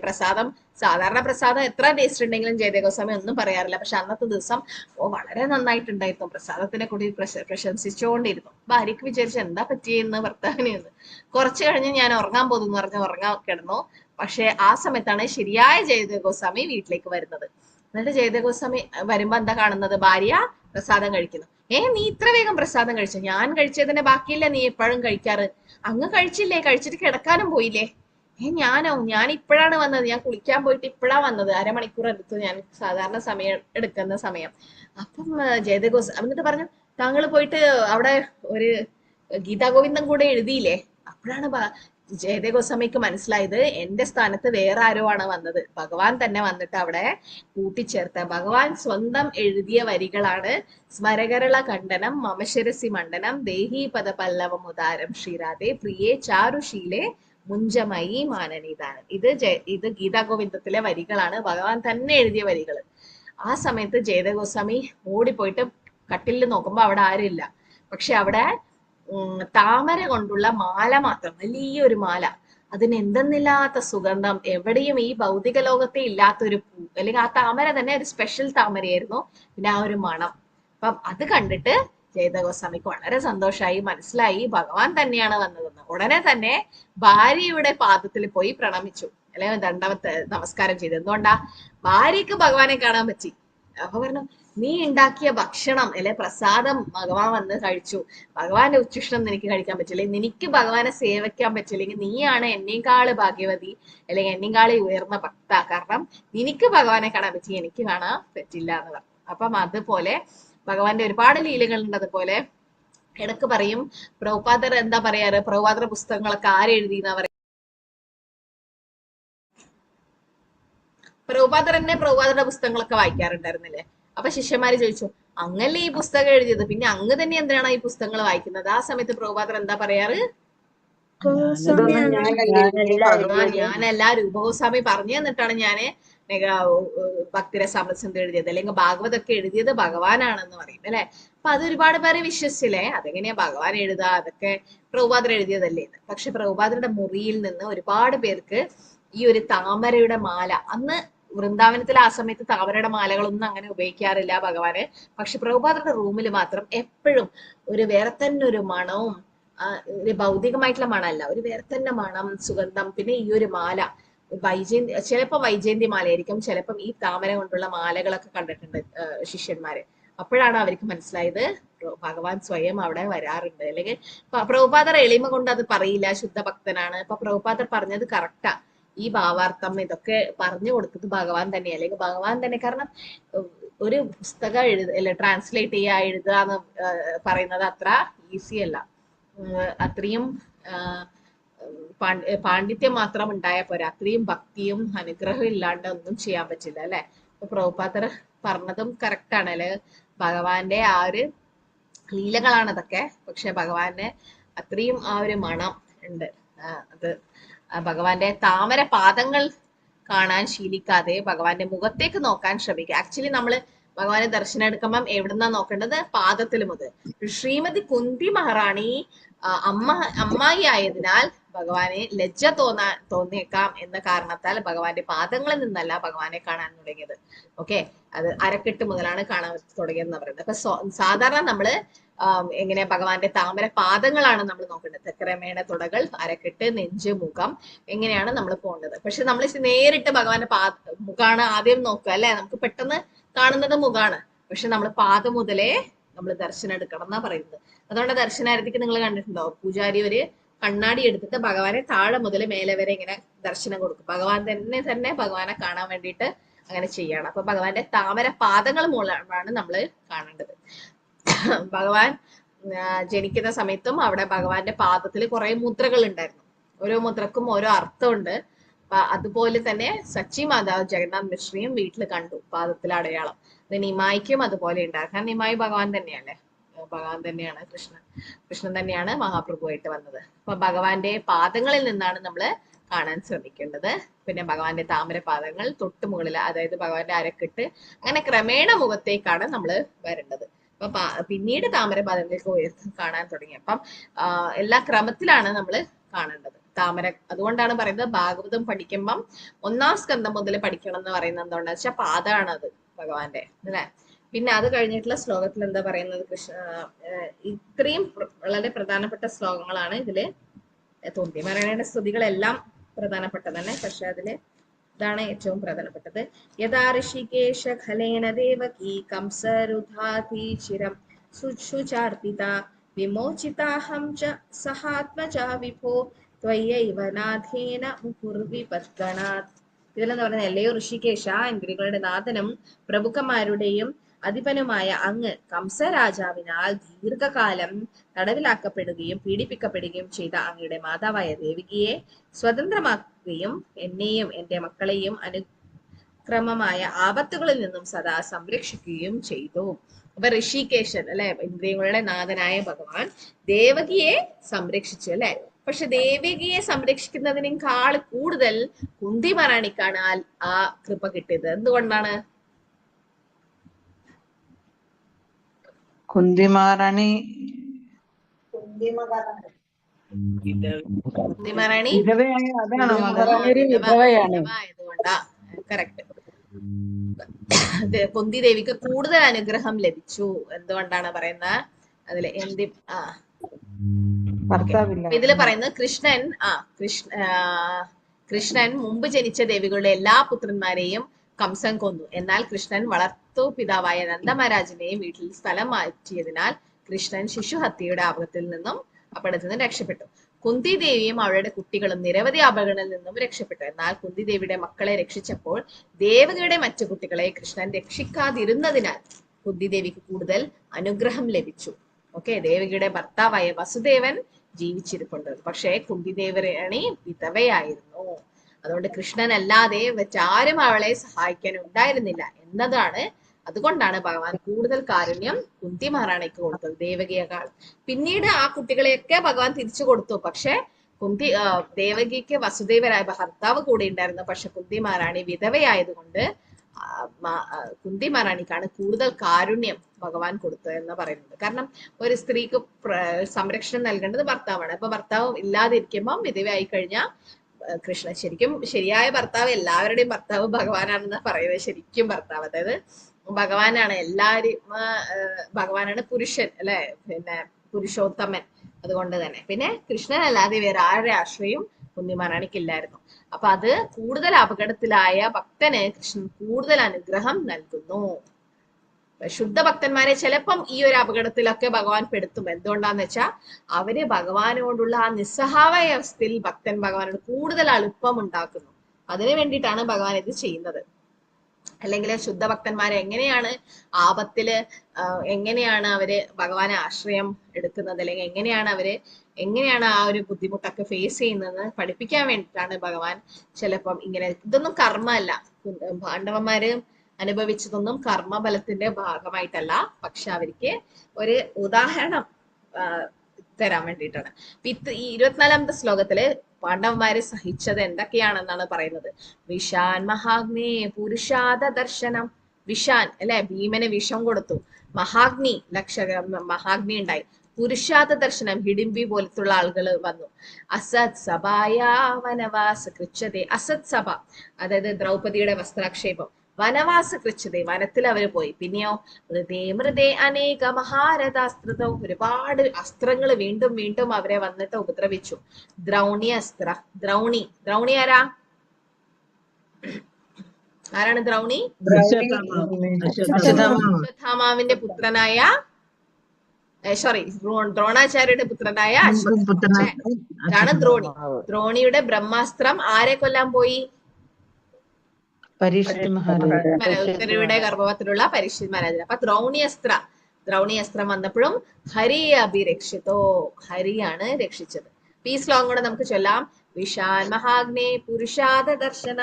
സാധാരണ പ്രസാദം എത്ര ടേസ്റ്റ് ഉണ്ടെങ്കിലും ജയദേവ ഗോസ്വാമി ഒന്നും പറയാറില്ല. പക്ഷെ അന്നത്തെ ദിവസം വളരെ നന്നായിട്ടുണ്ടായിരുന്നു. പ്രസാദത്തിനെ കൂടി പ്രശംസിച്ചുകൊണ്ടിരുന്നു. ഭാര്യക്ക് വിചാരിച്ചു എന്താ പറ്റിയെന്ന് ഭർത്താവിനെന്ന്. കുറച്ചു കഴിഞ്ഞ് ഞാൻ ഉറങ്ങാൻ പോകുന്നു പറഞ്ഞ് ഉറങ്ങാൻ കിടന്നു. പക്ഷെ ആ സമയത്താണ് ശരിയായ ജയദേവ ഗോസ്വാമി വീട്ടിലേക്ക് വരുന്നത്. എന്നിട്ട് ജയദേവ ഗോസ്വാമി വരുമ്പോ എന്താ കാണുന്നത്? ഭാര്യ പ്രസാദം കഴിക്കുന്നു. നീ ഇത്ര വേഗം പ്രസാദം കഴിച്ചു? ഞാൻ കഴിച്ചതിന്റെ ബാക്കിയില്ല നീ എപ്പോഴും കഴിക്കാറ്. അങ്ങ് കഴിച്ചില്ലേ? കഴിച്ചിട്ട് കിടക്കാനും പോയില്ലേ? ഞാൻ ഇപ്പോഴാണ് വന്നത്. ഞാൻ കുളിക്കാൻ പോയിട്ട് ഇപ്പോഴാ വന്നത്. അരമണിക്കൂർ എടുത്തു ഞാൻ സാധാരണ എടുക്കുന്ന സമയം. അപ്പം ജയദേവ ഗോസ്വാമി എന്നിട്ട് പറഞ്ഞു താങ്കൾ പോയിട്ട് അവിടെ ഒരു ഗീതാ ഗോവിന്ദം കൂടെ എഴുതിയില്ലേ? അപ്പോഴാണ് ജയദേവ ഗോസ്വാമിക്ക് മനസ്സിലായത് എന്റെ സ്ഥാനത്ത് വേറെ ആരോ ആണ് വന്നത്. ഭഗവാൻ തന്നെ വന്നിട്ട് അവിടെ കൂട്ടിച്ചേർത്ത ഭഗവാൻ സ്വന്തം എഴുതിയ വരികളാണ്. സ്മരകരള ഖണ്ഡനം മമശിരസി മണ്ഡനം ദേഹി പദ പല്ലവമുദാരം ശ്രീരാധേ പ്രിയേ ചാരുശീലേ മുഞ്ചമയി മാനനീതാണ്. ഇത് ഗീതാ ഗോവിന്ദത്തിലെ വരികളാണ്. ഭഗവാൻ തന്നെ എഴുതിയ വരികൾ. ആ സമയത്ത് ജയദേവ ഗോസ്വാമി ഓടിപ്പോയിട്ട് കട്ടിലിൽ നോക്കുമ്പോ അവിടെ ആരുമില്ല. പക്ഷെ അവിടെ താമര കൊണ്ടുള്ള മാല മാത്രം, വലിയൊരു മാല. അതിന് എന്തെന്നില്ലാത്ത സുഗന്ധം, എവിടെയും ഈ ഭൗതിക ലോകത്തെ ഇല്ലാത്തൊരു പൂ, അല്ലെങ്കിൽ ആ താമര തന്നെ ഒരു സ്പെഷ്യൽ താമരയായിരുന്നു. പിന്നെ ആ ഒരു മണം. അപ്പം അത് കണ്ടിട്ട് ജയദേവ ഗോസ്വാമിക്ക് വളരെ സന്തോഷമായി. മനസ്സിലായി ഭഗവാൻ തന്നെയാണ് വന്നതെന്ന്. ഉടനെ തന്നെ ഭാര്യയുടെ പാദത്തിൽ പോയി പ്രണമിച്ചു, അല്ലെങ്കിൽ ദണ്ഡവത്ത് നമസ്കാരം ചെയ്തു. എന്തുകൊണ്ടാ? ഭാര്യക്ക് ഭഗവാനെ കാണാൻ പറ്റി. അപ്പൊ പറഞ്ഞു നീ ഉണ്ടാക്കിയ ഭക്ഷണം അല്ലെ പ്രസാദം ഭഗവാൻ വന്ന് കഴിച്ചു. ഭഗവാന്റെ ഉച്ഛിഷ്ടം നിനക്ക് കഴിക്കാൻ പറ്റില്ല, നിനക്ക് ഭഗവാനെ സേവിക്കാൻ പറ്റില്ലെങ്കിൽ നീയാണ് എന്നേക്കാള് ഭാഗ്യവതി, അല്ലെങ്കിൽ എന്നേക്കാള് ഉയർന്ന ഭക്ത. കാരണം നിനക്ക് ഭഗവാനെ കാണാൻ പറ്റി, എനിക്ക് കാണാൻ പറ്റില്ല എന്ന് പറഞ്ഞു. അപ്പം അതുപോലെ ഭഗവാന്റെ ഒരുപാട് ലീലകളുണ്ട്. അതുപോലെ ഇടക്ക് പറയും പ്രഭുപാദർ എന്താ പറയാറ്, പ്രഭുപാദർ പുസ്തകങ്ങളൊക്കെ ആരെഴുതിയെന്നാ പറയാ? പ്രഭുപാദർ തന്നെ പ്രഭുപാദരുടെ പുസ്തകങ്ങളൊക്കെ വായിക്കാറുണ്ടായിരുന്നില്ലേ? അപ്പൊ ശിഷ്യന്മാര് ചോദിച്ചു അങ്ങല്ലേ ഈ പുസ്തകം എഴുതിയത്, പിന്നെ അങ്ങ് തന്നെ എന്തിനാണ് ഈ പുസ്തകങ്ങൾ വായിക്കുന്നത്? ആ സമയത്ത് പ്രഭുപാദർ എന്താ പറയാറ്? ഞാനല്ല, രൂപഗോസ്വാമി പറഞ്ഞു തന്നിട്ടാണ് ഞാന് ഭക്തിരസാമൃതസിന്ധു എഴുതിയത്, അല്ലെങ്കിൽ ഭാഗവതൊക്കെ എഴുതിയത് ഭഗവാനാണെന്ന് പറയും അല്ലെ. അപ്പൊ അത് ഒരുപാട് പേരെ വിശ്വസിച്ചില്ലേ. അതെങ്ങനെയാ ഭഗവാൻ എഴുതാ, അതൊക്കെ പ്രഭുപാദർ എഴുതിയതല്ലേ. പക്ഷെ പ്രഭുപാദരുടെ മുറിയിൽ നിന്ന് ഒരുപാട് പേർക്ക് ഈ ഒരു താമരയുടെ മാല, അന്ന് വൃന്ദാവനത്തിൽ ആ സമയത്ത് താമരയുടെ മാലകളൊന്നും അങ്ങനെ ഉപയോഗിക്കാറില്ല ഭഗവാന്. പക്ഷെ പ്രഭുപാദരുടെ റൂമിൽ മാത്രം എപ്പോഴും ഒരു വേറെ തന്നെ ഒരു മണവും, ഒരു ഭൗതികമായിട്ടുള്ള മണമല്ല, ഒരു വേറെ തന്നെ മണം, സുഗന്ധം. പിന്നെ ഈ ഒരു മാല ചിലപ്പോ വൈജയന്തി മാലയായിരിക്കും, ചിലപ്പം ഈ താമര കൊണ്ടുള്ള മാലകളൊക്കെ കണ്ടിട്ടുണ്ട് ശിഷ്യന്മാര്. അപ്പോഴാണ് അവർക്ക് മനസ്സിലായത് ഭഗവാൻ സ്വയം അവിടെ വരാറുണ്ട്. അല്ലെങ്കിൽ പ്രഭുപാദർ എളിമ കൊണ്ട് അത് പറയില്ല, ശുദ്ധ ഭക്തനാണ്. അപ്പൊ പ്രഭുപാദർ പറഞ്ഞത് കറക്റ്റാ. ഈ ഭാവാർത്ഥം ഇതൊക്കെ പറഞ്ഞു കൊടുത്തത് ഭഗവാൻ തന്നെയാണ്, അല്ലെങ്കിൽ ഭഗവാൻ തന്നെ. കാരണം ഒരു പുസ്തകം ട്രാൻസ്ലേറ്റ് എഴുതുക എന്ന് പറയുന്നത് അത്ര ഈസി അല്ല. അത്രയും പാണ്ഡിത്യം മാത്രം ഉണ്ടായാൽ പോരാ, അത്രയും ഭക്തിയും അനുഗ്രഹവും ഇല്ലാണ്ട് ഒന്നും ചെയ്യാൻ പറ്റില്ല അല്ലെ. അപ്പൊ പ്രഭുപാദർ പറഞ്ഞതും കറക്റ്റാണ് അല്ലെ. ഭഗവാന്റെ ആ ഒരു ലീലകളാണ് അതൊക്കെ. പക്ഷെ ഭഗവാന്റെ അത്രയും ആ ഒരു മണം ഉണ്ട്. അത് ഭഗവാന്റെ താമര പാദങ്ങൾ കാണാൻ ശീലിക്കാതെ ഭഗവാന്റെ മുഖത്തേക്ക് നോക്കാൻ ശ്രമിക്കുക. ആക്ച്വലി നമ്മള് ഭഗവാനെ ദർശനം എടുക്കുമ്പം എവിടുന്നാ നോക്കേണ്ടത്? പാദത്തിൽ മുതൽ. ശ്രീമതി കുന്തി മഹാറാണി അമ്മായി ആയതിനാൽ ഭഗവാനെ ലജ്ജ തോന്നിയേക്കാം എന്ന കാരണത്താൽ ഭഗവാന്റെ പാദങ്ങളിൽ നിന്നല്ല ഭഗവാനെ കാണാൻ തുടങ്ങിയത്. ഓക്കെ, അത് അരക്കെട്ട് മുതലാണ് കാണാൻ തുടങ്ങിയതെന്ന് പറയുന്നത്. അപ്പൊ സാധാരണ നമ്മള് എങ്ങനെ ഭഗവാന്റെ താമര പാദങ്ങളാണ് നമ്മൾ നോക്കേണ്ടത്. ക്രമേണ തുടകൾ, അരക്കെട്ട്, നെഞ്ച്, മുഖം, എങ്ങനെയാണ് നമ്മൾ പോകേണ്ടത്. പക്ഷെ നമ്മൾ നേരിട്ട് ഭഗവാന്റെ മുഖാണ് ആദ്യം നോക്കുക അല്ലെ. നമുക്ക് പെട്ടെന്ന് കാണുന്നത് മുഖാണ്. പക്ഷെ നമ്മൾ പാദം മുതലേ നമ്മൾ ദർശനം എടുക്കണം എന്നാ പറയുന്നത്. അതുകൊണ്ട് ദർശനാരതിക്ക് നിങ്ങൾ കണ്ടിട്ടുണ്ടോ, പൂജാരി ഒരു കണ്ണാടി എടുത്തിട്ട് ഭഗവാനെ താഴെ മുതൽ മേലെ വരെ ഇങ്ങനെ ദർശനം കൊടുക്കും. ഭഗവാൻ തന്നെ ഭഗവാനെ കാണാൻ വേണ്ടിയിട്ട് അങ്ങനെ ചെയ്യാണ്. അപ്പൊ ഭഗവാന്റെ താമര പാദങ്ങൾ മൂലമാണ് നമ്മൾ കാണേണ്ടത്. ഭഗവാൻ ജനിക്കുന്ന സമയത്തും അവിടെ ഭഗവാന്റെ പാദത്തിൽ കുറെ മുദ്രകൾ ഉണ്ടായിരുന്നു. ഓരോ മുദ്രക്കും ഓരോ അർത്ഥമുണ്ട്. അതുപോലെ തന്നെ സച്ചി മാതാവ് ജഗന്നാഥ് മിശ്രയും വീട്ടിൽ കണ്ടു പാദത്തിൽ അടയാളം. നിമായിക്കും അതുപോലെ ഉണ്ടാകും. കാരണം നിമായി ഭഗവാൻ തന്നെയല്ലേ. ഭഗവാൻ തന്നെയാണ് കൃഷ്ണൻ തന്നെയാണ് മഹാപ്രഭുവായിട്ട് വന്നത്. അപ്പൊ ഭഗവാന്റെ പാദങ്ങളിൽ നിന്നാണ് നമ്മൾ കാണാൻ ശ്രമിക്കേണ്ടത്. പിന്നെ ഭഗവാന്റെ താമര പാദങ്ങൾ തൊട്ട് മുകളിൽ, അതായത് ഭഗവാന്റെ അരക്കെട്ട്, അങ്ങനെ ക്രമേണ മുഖത്തേക്കാണ് നമ്മൾ വരേണ്ടത്. അപ്പൊ പിന്നീട് താമര പാദങ്ങളിലേക്ക് ഉയർത്തി കാണാൻ തുടങ്ങി. അപ്പം എല്ലാ ക്രമത്തിലാണ് നമ്മൾ കാണേണ്ടത് താമര. അതുകൊണ്ടാണ് പറയുന്നത് ഭാഗവതം പഠിക്കുമ്പം 1-ാം സ്കന്ധം മുതൽ പഠിക്കണം എന്ന് പറയുന്നത് എന്തുകൊണ്ടാ വെച്ചാൽ പാദമാണ് അത് ഭഗവാന്റെ, അല്ലെ. പിന്നെ അത് കഴിഞ്ഞിട്ടുള്ള ശ്ലോകത്തിൽ എന്താ പറയുന്നത്, ഇത്രയും വളരെ പ്രധാനപ്പെട്ട ശ്ലോകങ്ങളാണ് ഇതില്. തോന്തിമരണയുടെ സ്തുതികളെല്ലാം പ്രധാനപ്പെട്ട തന്നെ, പക്ഷെ അതില് ഇതാണ് ഏറ്റവും പ്രധാനപ്പെട്ടത്. യഥാ ഋഷികേശ ഖലേന ദേവകീ കംസരുധാതി ചിരം സുചാർപ്പിത വിമോചിതാഹം ച സഹാത്മജാ വിഭോ ത്വയ്യൈവ നാഥേന മുഹുർവിപദ്ഗണാത്. ഇതിലെന്ന് പറയുന്നത്, അല്ലയോ ഋഷികേശ, ഇന്ദ്രിയങ്ങളുടെ നാഥനും പ്രഭുക്കന്മാരുടെയും അധിപനുമായ അങ്ങ് കംസരാജാവിനാൽ ദീർഘകാലം തടവിലാക്കപ്പെടുകയും പീഡിപ്പിക്കപ്പെടുകയും ചെയ്ത അങ്ങയുടെ മാതാവായ ദേവികിയെ സ്വതന്ത്രമാക്കുകയും എന്നെയും എന്റെ മക്കളെയും അനുക്രമമായ ആപത്തുകളിൽ നിന്നും സദാ സംരക്ഷിക്കുകയും ചെയ്തു. അപ്പൊ ഋഷികേശൻ, അല്ലെ, ഇന്ദ്രിയങ്ങളുടെ നാഥനായ ഭഗവാൻ ദേവകിയെ സംരക്ഷിച്ചു, അല്ലെ. പക്ഷെ ദേവകിയെ സംരക്ഷിക്കുന്നതിനേക്കാൾ കൂടുതൽ കുന്തി മഹാറാണിക്കാണ് ആ കൃപ കിട്ടിയത്. എന്തുകൊണ്ടാണ്? കുന്തി മഹാറാണി വിധവയായ അതാണോ വിധവയായതുകൊണ്ടാ. കറക്റ്റ്. കുന്തി ദേവിക്ക് കൂടുതൽ അനുഗ്രഹം ലഭിച്ചു. എന്തുകൊണ്ടാണ് പറയുന്നത് അതില്? ഇതില് പറയുന്നത് കൃഷ്ണൻ മുമ്പ് ജനിച്ച ദേവികളുടെ എല്ലാ പുത്രന്മാരെയും കംസൻ കൊന്നു. എന്നാൽ കൃഷ്ണൻ വളർത്തു പിതാവായ നന്ദമഹാരാജിനെയും വീട്ടിൽ സ്ഥലം മാറ്റിയതിനാൽ കൃഷ്ണൻ ശിശുഹത്യയുടെ അപകടത്തിൽ നിന്നും രക്ഷപ്പെട്ടു. കുന്തി ദേവിയും അവരുടെ കുട്ടികളും നിരവധി അപകടങ്ങളിൽ നിന്നും രക്ഷപ്പെട്ടു. എന്നാൽ കുന്തി ദേവിയുടെ മക്കളെ രക്ഷിച്ചപ്പോൾ ദേവകിയുടെ മറ്റു കുട്ടികളെ കൃഷ്ണൻ രക്ഷിക്കാതിരുന്നതിനാൽ കുന്തി ദേവിക്ക് കൂടുതൽ അനുഗ്രഹം ലഭിച്ചു. ഓക്കെ, ദേവകിയുടെ ഭർത്താവായ വസുദേവൻ ജീവിച്ചിരിപ്പുണ്ട്, പക്ഷേ കുന്തി ദേവരാണി വിധവയായിരുന്നു. അതുകൊണ്ട് കൃഷ്ണൻ അല്ലാതെ മറ്റാരും അവളെ സഹായിക്കാൻ ഉണ്ടായിരുന്നില്ല എന്നതാണ്. അതുകൊണ്ടാണ് ഭഗവാൻ കൂടുതൽ കാരുണ്യം കുന്തി മഹാറാണിക്ക് കൊടുത്തത് ദേവകിയേക്കാൾ. പിന്നീട് ആ കുട്ടികളെയൊക്കെ ഭഗവാൻ തിരിച്ചു കൊടുത്തു. പക്ഷെ ദേവകിക്ക് വസുദേവരായ ഭർത്താവ് കൂടെ ഉണ്ടായിരുന്നു. പക്ഷെ കുന്തി മഹാറാണി വിധവയായതുകൊണ്ട് കുന്തി മഹാറാണിക്കാണ് കൂടുതൽ കാരുണ്യം ഭഗവാൻ കൊടുത്തത് എന്ന് പറയുന്നത്. കാരണം ഒരു സ്ത്രീക്ക് സംരക്ഷണം നൽകേണ്ടത് ഭർത്താവാണ്. അപ്പൊ ഭർത്താവ് ഇല്ലാതിരിക്കുമ്പം വിധവയായി കഴിഞ്ഞാൽ കൃഷ്ണൻ ശരിയായ ഭർത്താവ്, എല്ലാവരുടെയും ഭർത്താവ് ഭഗവാനാണെന്ന് പറയുന്നത്. ശരിക്കും ഭർത്താവ്, അതായത് ഭഗവാനാണ് എല്ലാവരും, ഭഗവാനാണ് പുരുഷൻ, അല്ലെ, പിന്നെ പുരുഷോത്തമൻ. അതുകൊണ്ട് തന്നെ പിന്നെ കൃഷ്ണൻ അല്ലാതെ വേറെ ആരുടെ ആശ്രയം കുന്തി മഹാറാണിക്കില്ലായിരുന്നു. അപ്പൊ അത് കൂടുതൽ അപകടത്തിലായ ഭക്തന് കൃഷ്ണൻ കൂടുതൽ അനുഗ്രഹം നൽകുന്നു. ശുദ്ധ ഭക്തന്മാരെ ചിലപ്പം ഈ ഒരു അപകടത്തിലൊക്കെ ഭഗവാൻ പെടുത്തും. എന്തുകൊണ്ടാന്ന് വെച്ചാൽ അവര് ഭഗവാനോടുള്ള ആ നിസ്സഹായ അവസ്ഥയിൽ ഭക്തൻ ഭഗവാനോട് കൂടുതൽ അടുപ്പം ഉണ്ടാക്കുന്നു. അതിനു വേണ്ടിയിട്ടാണ് ഭഗവാൻ ഇത് ചെയ്യുന്നത്. അല്ലെങ്കിൽ ശുദ്ധഭക്തന്മാരെ എങ്ങനെയാണ് ആപത്തില്, എങ്ങനെയാണ് അവര് ഭഗവാനെ ആശ്രയം എടുക്കുന്നത്, അല്ലെങ്കിൽ എങ്ങനെയാണ് ആ ഒരു ബുദ്ധിമുട്ടൊക്കെ ഫേസ് ചെയ്യുന്നതെന്ന് പഠിപ്പിക്കാൻ വേണ്ടിയിട്ടാണ് ഭഗവാൻ ചിലപ്പം ഇങ്ങനെ. ഇതൊന്നും കർമ്മമല്ല, പാണ്ഡവന്മാര് അനുഭവിച്ചതൊന്നും കർമ്മബലത്തിന്റെ ഭാഗമായിട്ടല്ല, പക്ഷെ അവർക്ക് ഒരു ഉദാഹരണം തരാൻ വേണ്ടിയിട്ടാണ്. ഈ 24ാമത്തെ ശ്ലോകത്തില് പാണ്ഡവന്മാര് സഹിച്ചത് എന്തൊക്കെയാണെന്നാണ് പറയുന്നത്. വിഷാൻ മഹാഗ്നേ പുരുഷാദ ദർശനം. വിഷാൻ, അല്ലെ, ഭീമന് വിഷം കൊടുത്തു. മഹാഗ്നി, മഹാഗ്നി ഉണ്ടായി. പുരുഷാദ ദർശനം, ഹിഡിംബി പോലത്തുള്ള ആളുകൾ വന്നു. അസത് സഭായ വനവാസ കൃച്ഛതേ. അസത് സഭ, അതായത് ദ്രൗപദിയുടെ വസ്ത്രാക്ഷേപം. വനവാസ കൃച്ഛതേ, വനത്തിൽ അവര് പോയി. പിന്നെയോ മൃതേ അനേക മഹാരഥാസ്ത്രതോ, ഒരുപാട് അസ്ത്രങ്ങൾ വീണ്ടും വീണ്ടും അവരെ വന്നിട്ട് ഉപദ്രവിച്ചു. ദ്രൗണി അസ്ത്ര. ദ്രൗണി ആരാണ് ദ്രൗണി? അശ്വത്ഥാമാവിന്റെ പുത്രനായ, ദ്രോണാചാര്യയുടെ പുത്രനായ അശ്വത്ഥാമാണ് ദ്രോണി. ദ്രോണിയുടെ ബ്രഹ്മാസ്ത്രം ആരെ കൊല്ലാൻ പോയി? ഉത്തരയുടെ ഗർഭവത്തിലുള്ള പരീക്ഷിത് മഹാരാജന്. അപ്പൊ ദ്രൗണി അസ്ത്രം വന്നപ്പോഴും ഹരി അഭിരക്ഷിതോ, ഹരിയാണ് രക്ഷിച്ചത്. ഈ ശ്ലോകം കൂടെ നമുക്ക് ചൊല്ലാം. വിഷാൻ മഹാഗ്നേ പുരുഷാദ ദർശന.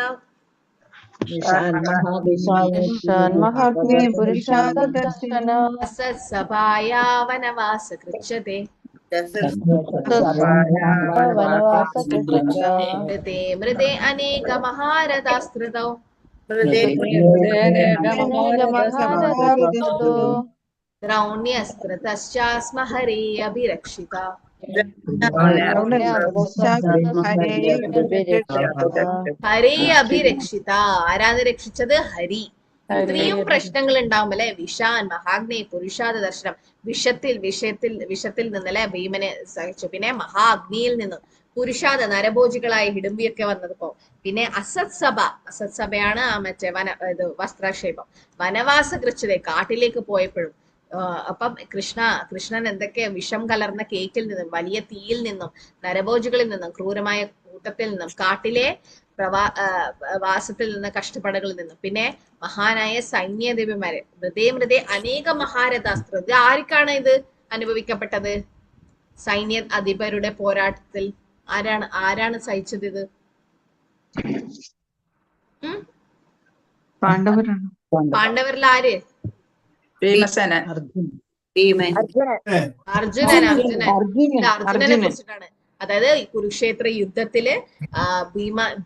ഷാന്മഹാഗ്നി പുരുഷാദ ദർശന അസത്സഭായ വനവാസ കൃച്യത്തെ വനവാസ മൃതേ മൃതേ അനേക മഹാരഥാസ്തൃതൗ ദ്രൗണ്യസ്തൃതശ്ചാസ്മ ഹരേ അഭിരക്ഷിത. ഹരേ അഭിരക്ഷിത. ആരാണ് രക്ഷിച്ചത്? ഹരി. ഇത്രയും പ്രശ്നങ്ങൾ ഉണ്ടാവും അല്ലെ. വിഷാൻ മഹാഗ്നി പുരുഷാദ ദർശനം. വിഷത്തിൽ നിന്നല്ലേ ഭീമനെ സഹിച്ചു. പിന്നെ മഹാഅഗ്നിയിൽ നിന്നും പുരുഷാദ നരഭോജികളായ ഹിഡുംബിയൊക്കെ വന്നപ്പോ പിന്നെ അസത് സഭയാണ് ആ മറ്റേ വസ്ത്രാക്ഷേപം. വനവാസ കൃച്യത കാട്ടിലേക്ക് പോയപ്പോഴും അപ്പം കൃഷ്ണൻ എന്തൊക്കെ വിഷം കലർന്ന കേക്കിൽ നിന്നും വലിയ തീയിൽ നിന്നും നരഭോജികളിൽ നിന്നും ക്രൂരമായ കൂട്ടത്തിൽ നിന്നും കാട്ടിലെ വാസത്തിൽ നിന്ന് കഷ്ടപ്പാടുകളിൽ നിന്നും പിന്നെ മഹാനായ സൈന്യദേവിമാര് മൃതേ അനേക മഹാരഥാസ്ത്ര. ഇത് ആർക്കാണ് ഇത് അനുഭവിക്കപ്പെട്ടത്? സൈന്യ അധിപരുടെ പോരാട്ടത്തിൽ ആരാണ് സഹിച്ചത് ഇത്? പാണ്ഡവരിൽ ആര്? ഭീമസേനൻ. അർജുനനെ കുറിച്ചിട്ടാണ്. അതായത് കുരുക്ഷേത്ര യുദ്ധത്തില്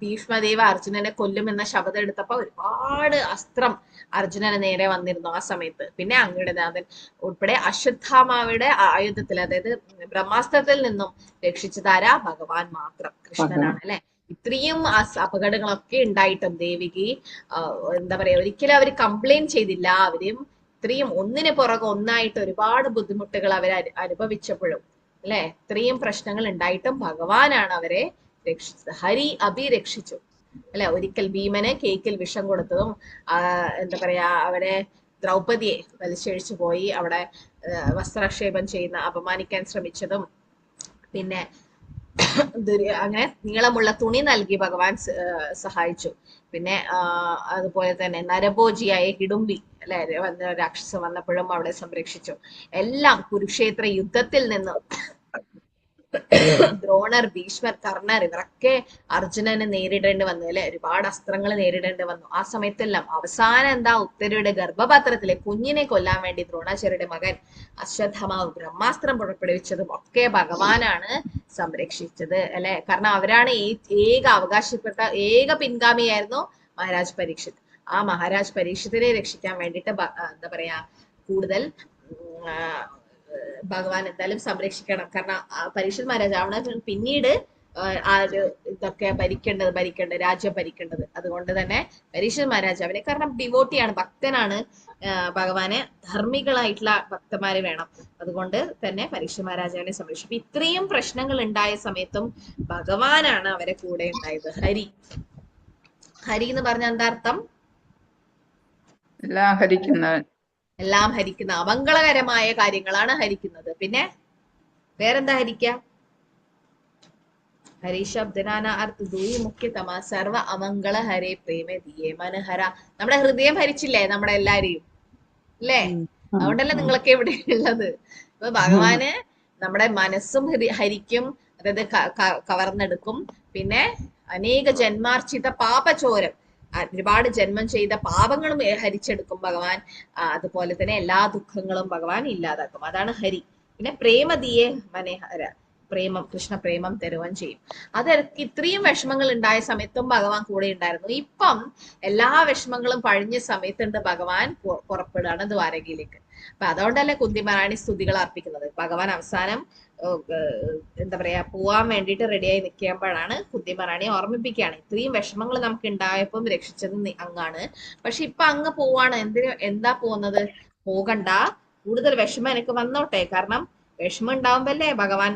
ഭീഷ്മദേവ അർജുനനെ കൊല്ലുമെന്ന ശപഥം എടുത്തപ്പോ ഒരുപാട് അസ്ത്രം അർജുനന് നേരെ വന്നിരുന്നു ആ സമയത്ത്. പിന്നെ അംഗിടനാഥൻ ഉൾപ്പെടെ അശ്വത്ഥാമാവയുടെ ആയുധത്തിൽ അതായത് ബ്രഹ്മാസ്ത്രത്തിൽ നിന്നും രക്ഷിച്ചതാരാ? ഭഗവാൻ മാത്രം, കൃഷ്ണനാണ് അല്ലെ. ഇത്രയും അപകടങ്ങളൊക്കെ ഉണ്ടായിട്ടും ദേവിക്ക് എന്താ പറയാ ഒരിക്കലും അവര് കംപ്ലൈന്റ് ചെയ്തില്ല. അവരും ഇത്രയും ഒന്നിന് പുറകെ ഒന്നായിട്ട് ഒരുപാട് ബുദ്ധിമുട്ടുകൾ അവർ അനുഭവിച്ചപ്പോഴും അല്ലെ ഇത്രയും പ്രശ്നങ്ങൾ ഉണ്ടായിട്ടും ഭഗവാനാണ് അവരെ രക്ഷിച്ചത്. ഹരി അഭിരക്ഷിച്ചു അല്ലെ. ഒരിക്കൽ ഭീമന് കേക്കിൽ വിഷം കൊടുത്തതും എന്താ പറയാ അവരെ ദ്രൗപദിയെ വലിച്ചഴിച്ചു പോയി അവിടെ വസ്ത്രാക്ഷേപം ചെയ്യുന്ന അപമാനിക്കാൻ ശ്രമിച്ചതും പിന്നെ അങ്ങനെ നീളമുള്ള തുണി നൽകി ഭഗവാൻ സഹായിച്ചു. പിന്നെ അതുപോലെ തന്നെ നരഭോജിയായ ഹിഡുംബി അല്ലെ രാക്ഷസം വന്നപ്പോഴും അവിടെ സംരക്ഷിച്ചു. എല്ലാം കുരുക്ഷേത്ര യുദ്ധത്തിൽ നിന്നും ദ്രോണർ, ഭീഷ്മർ, കർണർ ഇവരൊക്കെ അർജുനനെ നേരിടേണ്ടി വന്നു അല്ലെ. ഒരുപാട് അസ്ത്രങ്ങൾ നേരിടേണ്ടി വന്നു. ആ സമയത്തെല്ലാം അവസാനം എന്താ ഉത്തരയുടെ ഗർഭപാത്രത്തിലെ കുഞ്ഞിനെ കൊല്ലാൻ വേണ്ടി ദ്രോണാചാര്യയുടെ മകൻ അശ്വത്ഥമാവ് ബ്രഹ്മാസ്ത്രം പുറപ്പെടുവിച്ചതും ഒക്കെ ഭഗവാനാണ് സംരക്ഷിച്ചത് അല്ലെ. കാരണം അവരാണ് അവകാശപ്പെട്ട പിൻഗാമിയായിരുന്നു മഹാരാജ് പരീക്ഷിത്. ആ മഹാരാജ് പരീക്ഷിത്തിനെ രക്ഷിക്കാൻ വേണ്ടിയിട്ട് എന്താ പറയാ കൂടുതൽ ഭഗവാൻ എന്തായാലും സംരക്ഷിക്കണം. കാരണം പരീക്ഷിത് മഹാരാജാണ് പിന്നീട് ഇതൊക്കെ ഭരിക്കേണ്ടത് രാജ്യം ഭരിക്കേണ്ടത്. അതുകൊണ്ട് തന്നെ പരീക്ഷിത് മഹാരാജാവിനെ കാരണം ഡിവോട്ടിയാണ്, ഭക്തനാണ്, ഭഗവാനെ ധാർമ്മികളായിട്ടുള്ള ഭക്തന്മാര് വേണം. അതുകൊണ്ട് തന്നെ പരീക്ഷിത് മഹാരാജാവിനെ സംരക്ഷിക്കും. ഇത്രയും പ്രശ്നങ്ങൾ ഉണ്ടായ സമയത്തും ഭഗവാനാണ് അവരെ കൂടെ ഉണ്ടായത്. ഹരി എന്ന് പറഞ്ഞ എന്താ അർത്ഥം? എല്ലാം ഹരിക്കുന്ന അമംഗളകരമായ കാര്യങ്ങളാണ് ഹരിക്കുന്നത്. പിന്നെ വേറെന്താ ഹരിക്ക? ഹരി ശബ്ദനാന അർത്ഥ ദൂയി മുഖ്യതമ സർവ അമംഗള ഹരേ പ്രേമ ദിയേ മനഹര. നമ്മുടെ ഹൃദയം ഹരിച്ചില്ലേ നമ്മുടെ എല്ലാരെയും അല്ലേ? അതുകൊണ്ടല്ലേ നിങ്ങളൊക്കെ ഇവിടെ ഉള്ളത്. അപ്പൊ ഭഗവാന് നമ്മുടെ മനസ്സും ഹരിക്കും, അതായത് കവർന്നെടുക്കും. പിന്നെ അനേക ജന്മാർച്ചിത പാപചോരം, ഒരുപാട് ജന്മം ചെയ്ത പാപങ്ങളും ഹരിച്ചെടുക്കും ഭഗവാൻ. അതുപോലെ തന്നെ എല്ലാ ദുഃഖങ്ങളും ഭഗവാൻ ഇല്ലാതാക്കും. അതാണ് ഹരി. പിന്നെ പ്രേമദിയെ മനഹര, കൃഷ്ണ പ്രേമം തരുവാൻ ചെയ്യും. അതൊക്കെ ഇത്രയും വിഷമങ്ങൾ ഉണ്ടായ സമയത്തും ഭഗവാൻ കൂടെ ഉണ്ടായിരുന്നു. ഇപ്പം എല്ലാ വിഷമങ്ങളും പഴിഞ്ഞ സമയത്തുണ്ട് ഭഗവാൻ പുറപ്പെടുകയാണ് ദ്വാരകയിലേക്ക്. അപ്പൊ അതുകൊണ്ടല്ലേ കുന്തിമഹാറാണി സ്തുതികൾ അർപ്പിക്കുന്നത്. ഭഗവാൻ അവസാനം എന്താ പറയാ പോവാൻ വേണ്ടിയിട്ട് റെഡിയായി നിൽക്കുമ്പോഴാണ് കുന്തിമഹാറാണി ഓർമ്മിപ്പിക്കുകയാണ് ഇത്രയും വിഷമങ്ങൾ നമുക്ക് ഉണ്ടായപ്പം രക്ഷിച്ചത് അങ്ങാണ്. പക്ഷെ ഇപ്പൊ അങ്ങ് പോവാണ്. എന്താ പോകുന്നത്? പോകണ്ട, കൂടുതൽ വിഷമം എനിക്ക് വന്നോട്ടെ. കാരണം വിഷമം ഉണ്ടാവുമ്പല്ലേ ഭഗവാൻ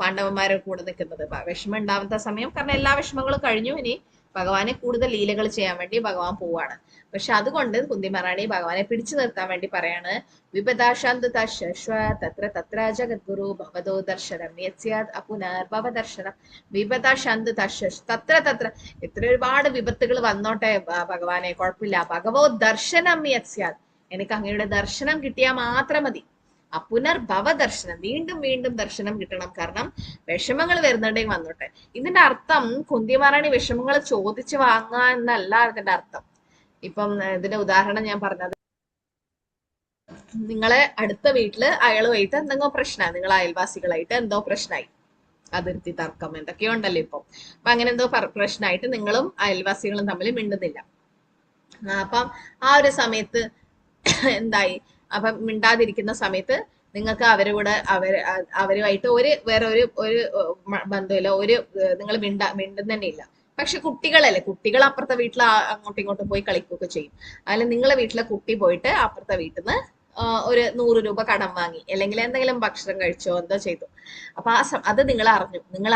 പാണ്ഡവന്മാരെ കൂടെ നിൽക്കുന്നത്. വിഷമം ഉണ്ടാവാത്ത സമയം, കാരണം എല്ലാ വിഷമങ്ങളും കഴിഞ്ഞു, ഇനി ഭഗവാനെ കൂടുതൽ ലീലകൾ ചെയ്യാൻ വേണ്ടി ഭഗവാൻ പോവാണ്. പക്ഷെ അതുകൊണ്ട് കുന്തിമഹാറാണി ഭഗവാനെ പിടിച്ചു നിർത്താൻ വേണ്ടി പറയാണ് വിപദാശാന്ത തത്ര തത്ര ജഗദ്ഗുരു ഭവദോ ദർശനം അപുനർഭവ ദർശനം വിപദാശാന്ത തത്ര തത്ര. എത്ര ഒരുപാട് വിപത്തുകൾ വന്നോട്ടെ ഭഗവാനെ, കുഴപ്പമില്ല. ഭഗവോ ദർശനം യസ്യാത്, എനിക്ക് അങ്ങയുടെ ദർശനം കിട്ടിയാൽ മാത്രം മതി. പുനർഭവ ദർശനം, വീണ്ടും വീണ്ടും ദർശനം കിട്ടണം. കാരണം വിഷമങ്ങൾ വരുന്നുണ്ടെങ്കിൽ വന്നോട്ടെ. ഇതിന്റെ അർത്ഥം കുന്തി മഹാറാണി വിഷമങ്ങൾ ചോദിച്ചു വാങ്ങുക എന്നല്ല ഇതിന്റെ അർത്ഥം. ഇപ്പം ഇതിന്റെ ഉദാഹരണം ഞാൻ പറഞ്ഞത്, നിങ്ങളെ അടുത്ത വീട്ടില് അയാളുമായിട്ട് എന്തെങ്കിലും പ്രശ്നമായി, നിങ്ങൾ അയൽവാസികളായിട്ട് എന്തോ പ്രശ്നമായി, അതിർത്തി തർക്കം എന്തൊക്കെയോ ഉണ്ടല്ലോ ഇപ്പം. അപ്പൊ അങ്ങനെ എന്തോ പ്രശ്നമായിട്ട് നിങ്ങളും അയൽവാസികളും തമ്മിൽ മിണ്ടുന്നില്ല. അപ്പം ആ ഒരു സമയത്ത് എന്തായി, അപ്പം മിണ്ടാതിരിക്കുന്ന സമയത്ത് നിങ്ങൾക്ക് അവരുമായിട്ട് വേറെ ഒരു ബന്ധമില്ല, നിങ്ങൾ മിണ്ടുന്നതന്നെ ഇല്ല. പക്ഷെ കുട്ടികളല്ലേ, കുട്ടികൾ അപ്പുറത്തെ വീട്ടിൽ അങ്ങോട്ടും ഇങ്ങോട്ടും പോയി കളിക്കുകയൊക്കെ ചെയ്യും. അതിൽ നിങ്ങളെ വീട്ടിലെ കുട്ടി പോയിട്ട് അപ്പുറത്തെ വീട്ടിൽ നിന്ന് ഒരു 100 രൂപ കടം വാങ്ങി, അല്ലെങ്കിൽ എന്തെങ്കിലും ഭക്ഷണം കഴിച്ചോ എന്തോ ചെയ്തു. അപ്പൊ അത് നിങ്ങൾ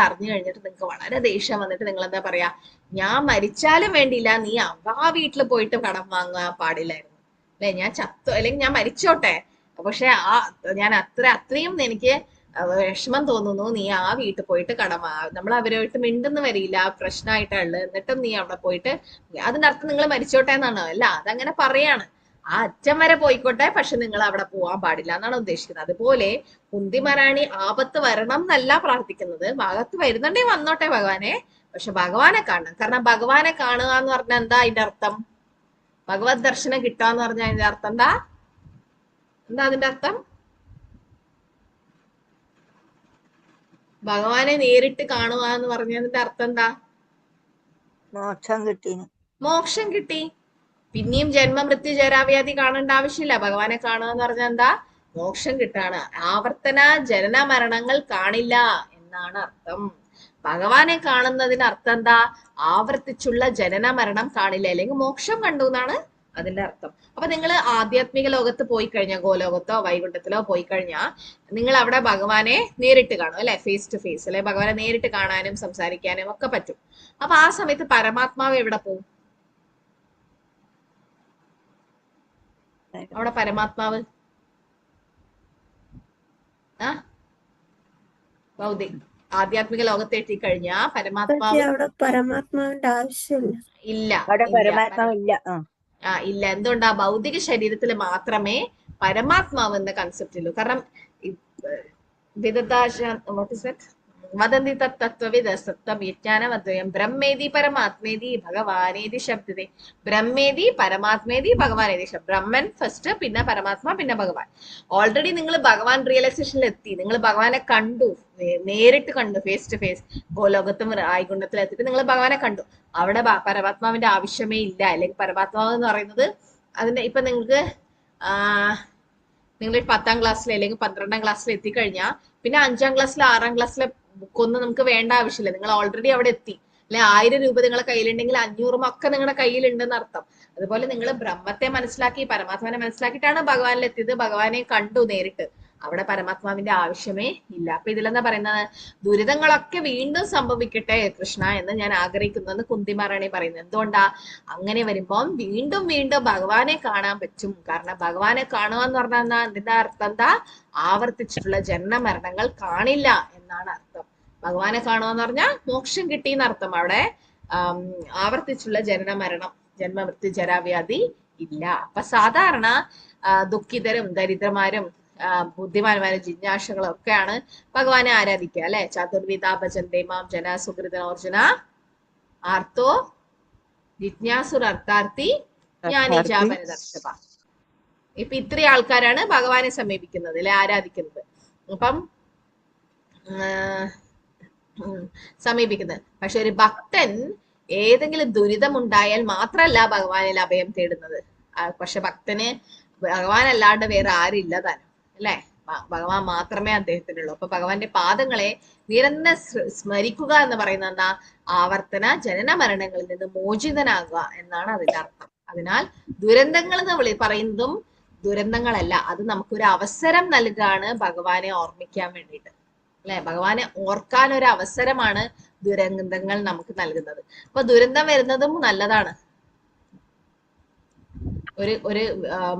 അറിഞ്ഞു കഴിഞ്ഞിട്ട് നിങ്ങൾക്ക് വളരെ ദേഷ്യം വന്നിട്ട് നിങ്ങൾ എന്താ പറയാ, ഞാൻ മരിച്ചാലും വേണ്ടിയില്ല, നീ ആ വീട്ടിൽ പോയിട്ട് കടം വാങ്ങാൻ പാടില്ലായിരുന്നു അല്ലെ, ഞാൻ ചത്തോ അല്ലെങ്കിൽ ഞാൻ മരിച്ചോട്ടെ, പക്ഷെ ഞാൻ അത്രയും എനിക്ക് വിഷമം തോന്നുന്നു, നീ ആ വീട്ടിൽ പോയിട്ട് നമ്മൾ അവരുമായിട്ട് മിണ്ടുന്നു വരില്ല, പ്രശ്നമായിട്ടുള്ളത്, എന്നിട്ടും നീ അവിടെ പോയിട്ട്, അതിന്റെ അർത്ഥം നിങ്ങൾ മരിച്ചോട്ടെ എന്നാണോ? അല്ല, അതങ്ങനെ പറയാണ്, ആ അറ്റം വരെ പോയിക്കോട്ടെ, പക്ഷെ നിങ്ങൾ അവിടെ പോവാൻ പാടില്ല എന്നാണ് ഉദ്ദേശിക്കുന്നത്. അതുപോലെ കുന്തി മഹാറാണി ആപത്ത് വരണം എന്നല്ല പ്രാർത്ഥിക്കുന്നത്, ആപത്ത് വരുന്നുണ്ടെങ്കിൽ വന്നോട്ടെ ഭഗവാനെ, പക്ഷെ ഭഗവാനെ കാണണം. കാരണം ഭഗവാനെ കാണുക എന്ന് പറഞ്ഞാൽ എന്താ അതിന്റെ അർത്ഥം? ഭഗവത് ദർശനം കിട്ടുക എന്ന് പറഞ്ഞാൽ അതിന്റെ അർത്ഥം എന്താ അതിന്റെ അർത്ഥം? ഭഗവാനെ നേരിട്ട് കാണുക എന്ന് പറഞ്ഞതിന്റെ അർത്ഥം എന്താ? മോക്ഷം കിട്ടി. പിന്നെയും ജന്മമൃത്യു ജരാവ്യാധി കാണേണ്ട ആവശ്യമില്ല. ഭഗവാനെ കാണുക എന്ന് പറഞ്ഞാൽ എന്താ? മോക്ഷം കിട്ടാണ്. ആവർത്തന ജനന മരണങ്ങൾ കാണില്ല എന്നാണ് അർത്ഥം. ഭഗവാനെ കാണുന്നതിന് അർത്ഥം എന്താ? ആവർത്തിച്ചുള്ള ജനന മരണം കാണില്ല, അല്ലെങ്കിൽ മോക്ഷം കണ്ടു എന്നാണ് അതിന്റെ അർത്ഥം. അപ്പൊ നിങ്ങൾ ആധ്യാത്മിക ലോകത്ത് പോയി കഴിഞ്ഞാൽ, ഗോലോകത്തോ വൈകുണ്ഠത്തിലോ പോയി കഴിഞ്ഞാൽ നിങ്ങൾ അവിടെ ഭഗവാനെ നേരിട്ട് കാണും അല്ലെ, ഫേസ് ടു ഫേസ് അല്ലെ, ഭഗവാനെ നേരിട്ട് കാണാനും സംസാരിക്കാനും ഒക്കെ പറ്റും. അപ്പൊ ആ സമയത്ത് പരമാത്മാവ് എവിടെ പോകും? അവിടെ പരമാത്മാവ് ഭൗതിക ആധ്യാത്മിക ലോകത്ത് എത്തിക്കഴിഞ്ഞാ പരമാത്മാവിന്റെ ആവശ്യമില്ല. ഇല്ല, ഇല്ല. എന്തുകൊണ്ടാ? ഭൗതിക ശരീരത്തിൽ മാത്രമേ പരമാത്മാവ് എന്ന കൺസെപ്റ്റ് ഉള്ളൂ. കാരണം വദന്തി തത്വവിദ സത്വം വിജ്ഞാനമദ്വയം ബ്രഹ്മേതി പരമാത്മേതി ഭഗവാനേതി ശബ്ദത്തെ. ബ്രഹ്മേതി പരമാത്മേതി ഭഗവാനേതി ശബ്ദം. ബ്രഹ്മൻ ഫസ്റ്റ്, പിന്നെ പരമാത്മാ, പിന്നെ ഭഗവാൻ. ഓൾറെഡി നിങ്ങൾ ഭഗവാൻ റിയലൈസേഷനിൽ എത്തി, നിങ്ങൾ ഭഗവാനെ കണ്ടു, നേരിട്ട് കണ്ടു, ഫേസ് ടു ഫേസ്. ഗോലോകത്തും ആയികുണ്ഠത്തിൽ എത്തിയിട്ട് നിങ്ങൾ ഭഗവാനെ കണ്ടു. അവിടെ പരമാത്മാവിന്റെ ആവശ്യമേ ഇല്ല. അല്ലെങ്കിൽ പരമാത്മാവ് എന്ന് പറയുന്നത് അതിന്റെ ഇപ്പൊ നിങ്ങൾ 10ാം ക്ലാസ്സിൽ അല്ലെങ്കിൽ 12ാം ക്ലാസ്സിൽ എത്തിക്കഴിഞ്ഞാൽ പിന്നെ 5ാം ക്ലാസ്സിലെ 6ാം ക്ലാസ്സിലെ ബുക്കൊന്നും നമുക്ക് വേണ്ട ആവശ്യമില്ല. നിങ്ങൾ ഓൾറെഡി അവിടെ എത്തി അല്ലെ. 1000 രൂപ നിങ്ങളെ കയ്യിലുണ്ടെങ്കിൽ 500 ഒക്കെ നിങ്ങളുടെ കയ്യിലുണ്ടെന്ന് അർത്ഥം. അതുപോലെ നിങ്ങൾ ബ്രഹ്മത്തെ മനസ്സിലാക്കി പരമാത്മാവിനെ മനസ്സിലാക്കിയിട്ടാണ് ഭഗവാനിൽ എത്തിയത്. ഭഗവാനെ കണ്ടു നേരിട്ട്. അവിടെ പരമാത്മാവിന്റെ ആവശ്യമേ ഇല്ല. അപ്പൊ ഇതിലെന്താ പറയുന്നത്? ദുരിതങ്ങളൊക്കെ വീണ്ടും സംഭവിക്കട്ടെ കൃഷ്ണ എന്ന് ഞാൻ ആഗ്രഹിക്കുന്നു കുന്തി മഹാറാണി പറയുന്നത്. എന്തുകൊണ്ടാ? അങ്ങനെ വരുമ്പോൾ വീണ്ടും വീണ്ടും ഭഗവാനെ കാണാൻ പറ്റും. കാരണം ഭഗവാനെ കാണുക എന്ന് പറഞ്ഞാൽ അതിന്റെ അർത്ഥം എന്താ? ആവർത്തിച്ചിട്ടുള്ള ജനന മരണങ്ങൾ കാണില്ല എന്നാണ് അർത്ഥം. ഭഗവാനെ കാണുക എന്ന് പറഞ്ഞാൽ മോക്ഷം കിട്ടി എന്നർത്ഥം. അവിടെ ആവർത്തിച്ചുള്ള ജനന മരണം, ജന്മമൃത്യു ജരാവ്യാധി ഇല്ല. അപ്പൊ സാധാരണ ദുഃഖിതരും ദരിദ്രന്മാരും ബുദ്ധിമാന്മാരും ജിജ്ഞാസുകളും ഒക്കെയാണ് ഭഗവാനെ ആരാധിക്കുക അല്ലെ. ചതുർവിധ ഭജന്തേ മാം ജന സുഹൃതനോർജുന ആർത്തോ ജിജ്ഞാസുർ അർത്ഥാർത്ഥി ജ്ഞാനിജാപരദർശക. ഇപ്പൊ ഇത്രയും ആൾക്കാരാണ് ഭഗവാനെ സമീപിക്കുന്നത് അല്ലെ, ആരാധിക്കുന്നത്. അപ്പം സമീപിക്കുന്നത്. പക്ഷെ ഒരു ഭക്തൻ ഏതെങ്കിലും ദുരിതം ഉണ്ടായാൽ മാത്രമല്ല ഭഗവാനിൽ അഭയം തേടുന്നത്. പക്ഷെ ഭക്തന് ഭഗവാൻ അല്ലാണ്ട് വേറെ ആരില്ല താനും അല്ലെ. ഭഗവാൻ മാത്രമേ അദ്ദേഹത്തിനുള്ളൂ. അപ്പൊ ഭഗവാന്റെ പാദങ്ങളെ നിരന്തരം സ്മരിക്കുക എന്ന് പറയുന്നത് എന്താ? ആവർത്തന ജനന മരണങ്ങളിൽ നിന്ന് മോചിതനാകുക എന്നാണ് അതിന്റെ അർത്ഥം. അതിനാൽ ദുരന്തങ്ങൾ എന്ന് പറയുന്നതും ദുരന്തങ്ങളല്ല, അത് നമുക്കൊരു അവസരം നൽകുകയാണ് ഭഗവാനെ ഓർമ്മിക്കാൻ വേണ്ടിയിട്ട് അല്ലെ. ഭഗവാനെ ഓർക്കാൻ ഒരു അവസരമാണ് ദുരന്തങ്ങൾ നമുക്ക് നൽകുന്നത്. അപ്പൊ ദുരന്തം വരുന്നതും നല്ലതാണ്. ഒരു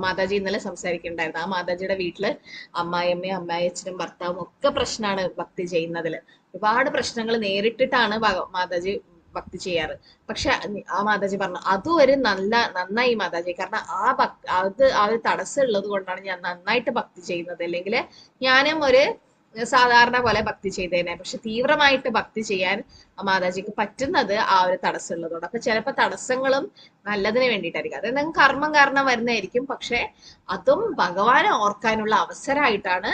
മാതാജി ഇന്നലെ സംസാരിക്കുന്നുണ്ടായിരുന്നു. ആ മാതാജിയുടെ വീട്ടില് അമ്മായിയമ്മയും അമ്മായിയച്ഛനും ഭർത്താവും ഒക്കെ പ്രശ്നമാണ് ഭക്തി ചെയ്യുന്നതില്. ഒരുപാട് പ്രശ്നങ്ങൾ നേരിട്ടിട്ടാണ് മാതാജി ഭക്തി ചെയ്യാറ്. പക്ഷെ ആ മാതാജി പറഞ്ഞു അതും ഒരു നന്നായി മാതാജി, കാരണം ആ ഒരു തടസ്സം ഉള്ളത് കൊണ്ടാണ് ഞാൻ നന്നായിട്ട് ഭക്തി ചെയ്യുന്നത്. അല്ലെങ്കിൽ ഞാനും ഒരു സാധാരണ പോലെ ഭക്തി ചെയ്തേനെ. പക്ഷെ തീവ്രമായിട്ട് ഭക്തി ചെയ്യാൻ മാതാജിക്ക് പറ്റുന്നത് ആ ഒരു തടസ്സം ഉള്ളതുകൊണ്ട്. അപ്പൊ ചിലപ്പോ തടസ്സങ്ങളും നല്ലതിന് വേണ്ടിയിട്ടായിരിക്കും, അത് നിങ്ങൾക്ക് കർമ്മം കാരണം വരുന്നതായിരിക്കും. പക്ഷെ അതും ഭഗവാനെ ഓർക്കാനുള്ള അവസരമായിട്ടാണ്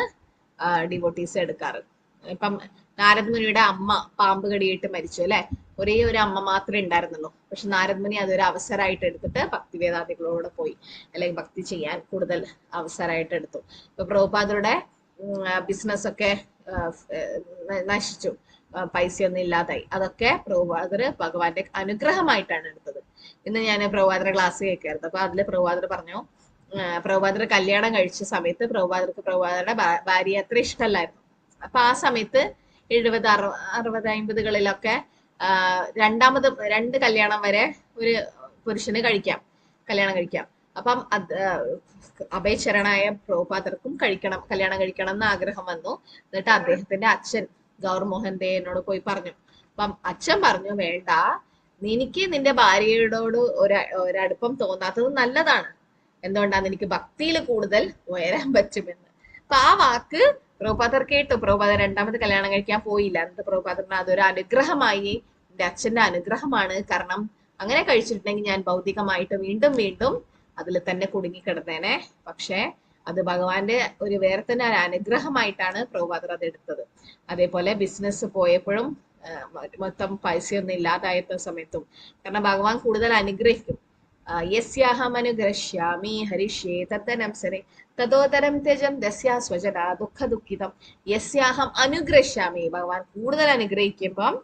ഡിവോട്ടീസ് എടുക്കാറ്. ഇപ്പം നാരദ മുനിയുടെ അമ്മ പാമ്പ് കടിയിട്ട് മരിച്ചു അല്ലെ, ഒരേ ഒരു അമ്മ മാത്രമേ ഉണ്ടായിരുന്നുള്ളൂ. പക്ഷെ നാരദ മുനി അതൊരു അവസരമായിട്ട് എടുത്തിട്ട് ഭക്തിവേദാന്തികളോട് പോയി, അല്ലെങ്കിൽ ഭക്തി ചെയ്യാൻ കൂടുതൽ അവസരമായിട്ട് എടുത്തു. ഇപ്പൊ പ്രഭുപാദരുടെ ബിസിനസ് ഒക്കെ നശിച്ചു, പൈസയൊന്നും ഇല്ലാതായി. അതൊക്കെ പ്രഭുപാദര് ഭഗവാന്റെ അനുഗ്രഹമായിട്ടാണ് എടുത്തത്. ഇന്ന് ഞാൻ പ്രഭുപാദരുടെ ക്ലാസ് കേൾക്കായിരുന്നു. അപ്പൊ അതില് പ്രഭുപാദർ പറഞ്ഞു, പ്രഭുപാദർ കല്യാണം കഴിച്ച സമയത്ത് പ്രഭുപാദരുടെ ഭാര്യയെ അത്ര ഇഷ്ടമല്ലായിരുന്നു. അപ്പൊ ആ സമയത്ത് 70, 60, 50കളിലൊക്കെ രണ്ട് കല്യാണം വരെ ഒരു പുരുഷന് കല്യാണം കഴിക്കാം. അപ്പം അഭയചരണായ പ്രഭുപാദർക്കും കല്യാണം കഴിക്കണം എന്ന് ആഗ്രഹം വന്നു. എന്നിട്ട് അദ്ദേഹത്തിന്റെ അച്ഛൻ ഗൗർ മോഹൻ ദേനോട് പോയി പറഞ്ഞു. അപ്പം അച്ഛൻ പറഞ്ഞു, വേണ്ട, എനിക്ക് നിന്റെ ഭാര്യയോട് ഒരടുപ്പം തോന്നാത്തത് നല്ലതാണ്. എന്തുകൊണ്ടാണ്, എനിക്ക് ഭക്തിയിൽ കൂടുതൽ ഉയരാൻ പറ്റുമെന്ന്. അപ്പൊ ആ വാക്ക് പ്രഭുപാദർ കേട്ടു. പ്രഭുപാദർ രണ്ടാമത് കല്യാണം കഴിക്കാൻ പോയില്ല. എന്നിട്ട് പ്രഭുപാദറിന് അതൊരു അനുഗ്രഹമായി, എന്റെ അച്ഛന്റെ അനുഗ്രഹമാണ്. കാരണം അങ്ങനെ കഴിച്ചിട്ടുണ്ടെങ്കിൽ ഞാൻ ഭൗതികമായിട്ട് വീണ്ടും വീണ്ടും അതിൽ തന്നെ കുടുങ്ങിക്കിടന്നേനെ. പക്ഷെ അത് ഭഗവാന്റെ ഒരു വേറെ തന്നെ ഒരു അനുഗ്രഹമായിട്ടാണ് പ്രഭുപാദർ അത് എടുത്തത്. അതേപോലെ ബിസിനസ് പോയപ്പോഴും മൊത്തം പൈസയൊന്നും ഇല്ലാതായ സമയത്തും, കാരണം ഭഗവാൻ കൂടുതൽ അനുഗ്രഹിക്കും. യസ്യാഹം അനുഗ്രഹ്യാമി ഹരിഷ്യേ തദ്ദനംസരെ തദോതരം ത്യജം ദസ്യാ സ്വജന ദുഃഖ ദുഃഖിതം. യസ്യാഹം അനുഗ്രഹ്യാമി, ഭഗവാൻ കൂടുതൽ അനുഗ്രഹിക്കുമ്പം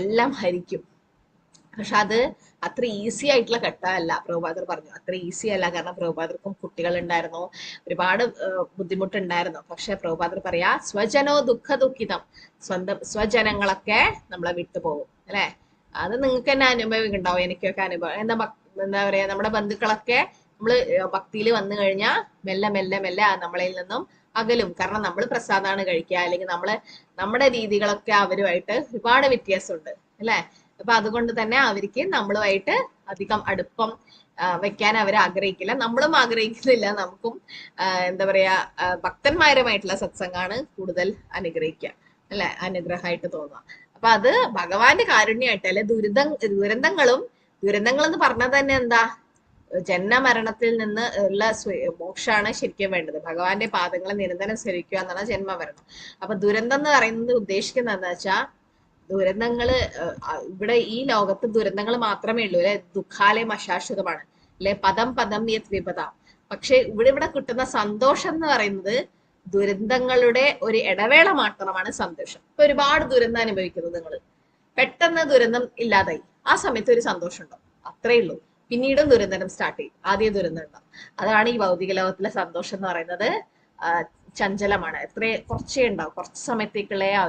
എല്ലാം ഹരിക്കും. പക്ഷെ അത് അത്ര ഈസി ആയിട്ടുള്ള ഘട്ടമല്ല. പ്രഭുപാദർ പറഞ്ഞു അത്ര ഈസി അല്ല. കാരണം പ്രഭുപാദർക്കും കുട്ടികൾ ഉണ്ടായിരുന്നു, ഒരുപാട് ബുദ്ധിമുട്ടുണ്ടായിരുന്നു. പക്ഷെ പ്രഭുപാദർ പറയാ, സ്വജനോ ദുഃഖ ദുഃഖിതം, സ്വജനങ്ങളൊക്കെ നമ്മളെ വിട്ടുപോകും അല്ലെ. അത് നിങ്ങൾക്ക് തന്നെ അനുഭവിക്കുന്നുണ്ടാവും, എനിക്കൊക്കെ അനുഭവം. എന്താ പറയാ, നമ്മുടെ ബന്ധുക്കളൊക്കെ നമ്മള് ഭക്തിയിൽ വന്നു കഴിഞ്ഞാൽ മെല്ലെ മെല്ലെ മെല്ലെ നമ്മളിൽ നിന്നും അകലും. കാരണം നമ്മൾ പ്രസാദമാണ് കഴിക്കുക, അല്ലെങ്കിൽ നമ്മുടെ രീതികളൊക്കെ അവരുമായിട്ട് ഒരുപാട് വ്യത്യാസമുണ്ട് അല്ലെ. അപ്പൊ അതുകൊണ്ട് തന്നെ അവർക്ക് നമ്മളുമായിട്ട് അധികം അടുപ്പം വെക്കാൻ അവർ ആഗ്രഹിക്കില്ല, നമ്മളും ആഗ്രഹിക്കുന്നില്ല. നമുക്കും എന്താ പറയാ, ഭക്തന്മാരുമായിട്ടുള്ള സത്സംഗമാണ് കൂടുതൽ അനുഗ്രഹിക്കുക അല്ലെ, അനുഗ്രഹമായിട്ട് തോന്നുക. അപ്പൊ അത് ഭഗവാന്റെ കാരുണ്യമായിട്ട് അല്ലെ. ദുരന്തങ്ങൾ എന്ന് പറഞ്ഞത് തന്നെ എന്താ, ജന്മമരണത്തിൽ നിന്ന് ഉള്ള മോക്ഷമാണ് ശരിക്കും വേണ്ടത്. ഭഗവാന്റെ പാദങ്ങളെ നിരന്തരം സേവിക്കുക എന്നാണ് ജന്മമരണം. അപ്പൊ ദുരന്തം എന്ന് പറയുന്നത് ഉദ്ദേശിക്കുന്നത് എന്താ വെച്ചാൽ, ദുരന്തങ്ങള് ഇവിടെ ഈ ലോകത്ത് ദുരന്തങ്ങൾ മാത്രമേ ഉള്ളൂ അല്ലെ. ദുഃഖാലയം അശാശ്വതമാണ് അല്ലെ, പദം യത് വിപദം. പക്ഷെ ഇവിടെ കിട്ടുന്ന സന്തോഷം എന്ന് പറയുന്നത് ദുരന്തങ്ങളുടെ ഒരു ഇടവേള മാത്രമാണ് സന്തോഷം. ഇപ്പൊ ഒരുപാട് ദുരന്തം അനുഭവിക്കുന്നു നിങ്ങൾ, പെട്ടെന്ന് ദുരന്തം ഇല്ലാതായി, ആ സമയത്ത് ഒരു സന്തോഷം ഉണ്ടാവും, അത്രേ ഉള്ളൂ. പിന്നീടും ദുരന്തം സ്റ്റാർട്ട് ചെയ്യും, ആദ്യം ദുരന്തം ഉണ്ടാവും. അതാണ് ഈ ഭൗതിക ലോകത്തിലെ സന്തോഷം എന്ന് പറയുന്നത്. ചഞ്ചലമാണ്, കുറച്ചേ ഉണ്ടാവും, കുറച്ച് സമയത്തേക്കുള്ള ആ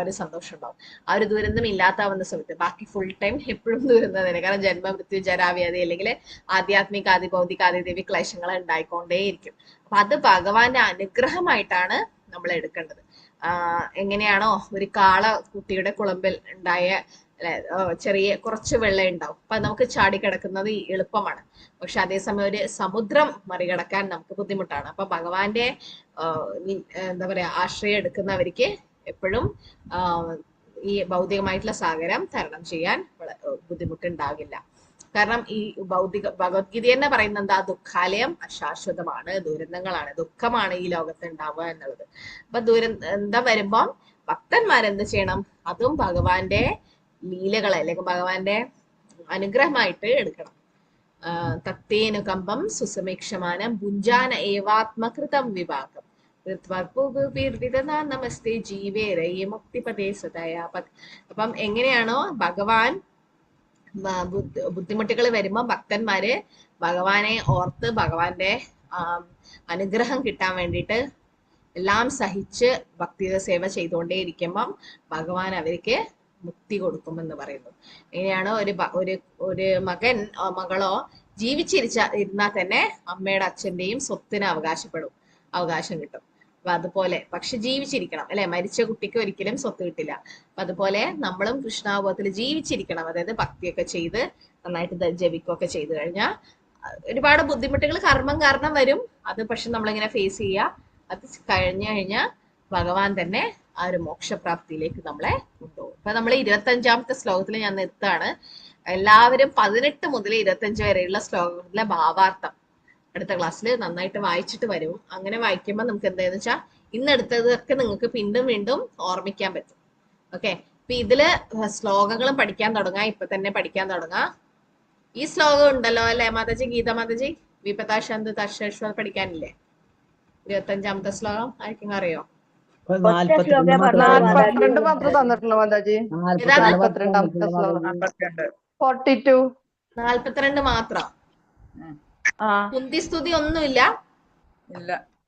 ഒരു സന്തോഷം ഉണ്ടാവും. ആ ഒരു ദുരന്തം ഇല്ലാത്താവുന്ന സമയത്ത് ബാക്കി ഫുൾ ടൈം എപ്പോഴും ദുരന്തം തന്നെ. കാരണം ജന്മമൃത്യു ജരാവ്യാധി അല്ലെങ്കിൽ ആധ്യാത്മിക ഭൗതിക ആദിദേവി ക്ലേശങ്ങൾ ഉണ്ടായിക്കൊണ്ടേയിരിക്കും. അപ്പൊ അത് ഭഗവാന്റെ അനുഗ്രഹമായിട്ടാണ് നമ്മൾ എടുക്കേണ്ടത്. എങ്ങനെയാണോ ഒരു കാള കുട്ടിയുടെ കുളമ്പിൽ ഉണ്ടായ ചെറിയ കുറച്ച് വെള്ളം ഉണ്ടാവും, അപ്പൊ നമുക്ക് ചാടിക്കിടക്കുന്നത് എളുപ്പമാണ്. പക്ഷെ അതേസമയം ഒരു സമുദ്രം മറികടക്കാൻ നമുക്ക് ബുദ്ധിമുട്ടാണ്. അപ്പൊ ഭഗവാന്റെ എന്താ പറയാ, ആശ്രയം എടുക്കുന്നവർക്ക് എപ്പോഴും ഈ ഭൗതികമായിട്ടുള്ള സാഗരം തരണം ചെയ്യാൻ ബുദ്ധിമുട്ടുണ്ടാകില്ല. കാരണം ഈ ഭഗവത്ഗീത തന്നെ പറയുന്നത് എന്താ, ദുഃഖാലയം അശാശ്വതമാണ്, ദുരന്തങ്ങളാണ്, ദുഃഖമാണ് ഈ ലോകത്ത് ഉണ്ടാവുക എന്നുള്ളത്. അപ്പൊ ദുരന്തം വരുമ്പം ഭക്തന്മാരെന്ത് ചെയ്യണം, അതും ഭഗവാന്റെ ലീലകളെ അല്ലെങ്കിൽ ഭഗവാന്റെ അനുഗ്രഹമായിട്ട് എടുക്കണം. തത്തേനുകമ്പം സുസമീക്ഷമാനം ഭുഞ്ചാന ഏവാത്മകൃതം വിഭാഗം നമസ്തേ ജീവേരയെ മുക്തിപദേ സദയാപത്. അപ്പം എങ്ങനെയാണോ ഭഗവാൻ ബുദ്ധിമുട്ടുകൾ വരുമ്പോ ഭക്തന്മാര് ഭഗവാനെ ഓർത്ത് ഭഗവാന്റെ അനുഗ്രഹം കിട്ടാൻ വേണ്ടിയിട്ട് എല്ലാം സഹിച്ച് ഭക്തിയുടെ സേവ ചെയ്തുകൊണ്ടേ ഇരിക്കുമ്പം ഭഗവാൻ അവർക്ക് മുക്തി കൊടുക്കുമെന്ന് പറയുന്നു. എങ്ങനെയാണോ ഒരു മകളോ ജീവിച്ചിരുന്നാൽ തന്നെ അമ്മയുടെ അച്ഛന്റെയും സ്വത്തിന് അവകാശം കിട്ടും. അപ്പൊ അതുപോലെ പക്ഷെ ജീവിച്ചിരിക്കണം അല്ലെ, മരിച്ച കുട്ടിക്ക് ഒരിക്കലും സ്വത്ത് കിട്ടില്ല. അപ്പൊ അതുപോലെ നമ്മളും കൃഷ്ണാവബോധത്തിൽ ജീവിച്ചിരിക്കണം, അതായത് ഭക്തിയൊക്കെ ചെയ്ത് നന്നായിട്ട് ജപിക്കുകയൊക്കെ ചെയ്തു കഴിഞ്ഞാൽ ഒരുപാട് ബുദ്ധിമുട്ടുകൾ കർമ്മം കാരണം വരും. അത് പക്ഷെ നമ്മളിങ്ങനെ ഫേസ് ചെയ്യുക, അത് കഴിഞ്ഞു കഴിഞ്ഞാൽ ഭഗവാൻ തന്നെ ആ ഒരു മോക്ഷപ്രാപ്തിയിലേക്ക് നമ്മളെ കൊണ്ടുപോകും. അപ്പൊ നമ്മൾ 25ാമത്തെ ശ്ലോകത്തിൽ ഞാൻ നിർത്തുകയാണ്. എല്ലാവരും 18 മുതൽ 25 വരെയുള്ള ശ്ലോകങ്ങളിലെ ഭാവാർത്ഥം അടുത്ത ക്ലാസ്സിൽ നന്നായിട്ട് വായിച്ചിട്ട് വരും. അങ്ങനെ വായിക്കുമ്പോൾ നമുക്ക് എന്താന്ന് വെച്ചാൽ ഇന്നെടുത്തതൊക്കെ നിങ്ങൾക്ക് വീണ്ടും വീണ്ടും ഓർമ്മിക്കാൻ പറ്റും. ഓക്കെ, അപ്പൊ ഇതില് ശ്ലോകങ്ങളും പഠിക്കാൻ തുടങ്ങാം, ഇപ്പൊ തന്നെ പഠിക്കാൻ തുടങ്ങാം. ഈ ശ്ലോകം ഉണ്ടല്ലോ അല്ലെ മാതാജി, ഗീത മാതാജി, വിപതാശാന്ത് തർശ്വ പഠിക്കാനില്ലേ? 25ാമത്തെ ശ്ലോകം ആർക്കും അറിയോ? ഒറ്റ ശ്ലോകേ പറഞ്ഞുള്ളൂ മാതാജി. 42 മാത്രം തന്നിട്ടുള്ളൂ മാതാജി. 42ാമത്തെ ശ്ലോകം 42. 42 മാത്രം. കുന്തിസ്തുതി ഒന്നുമില്ല.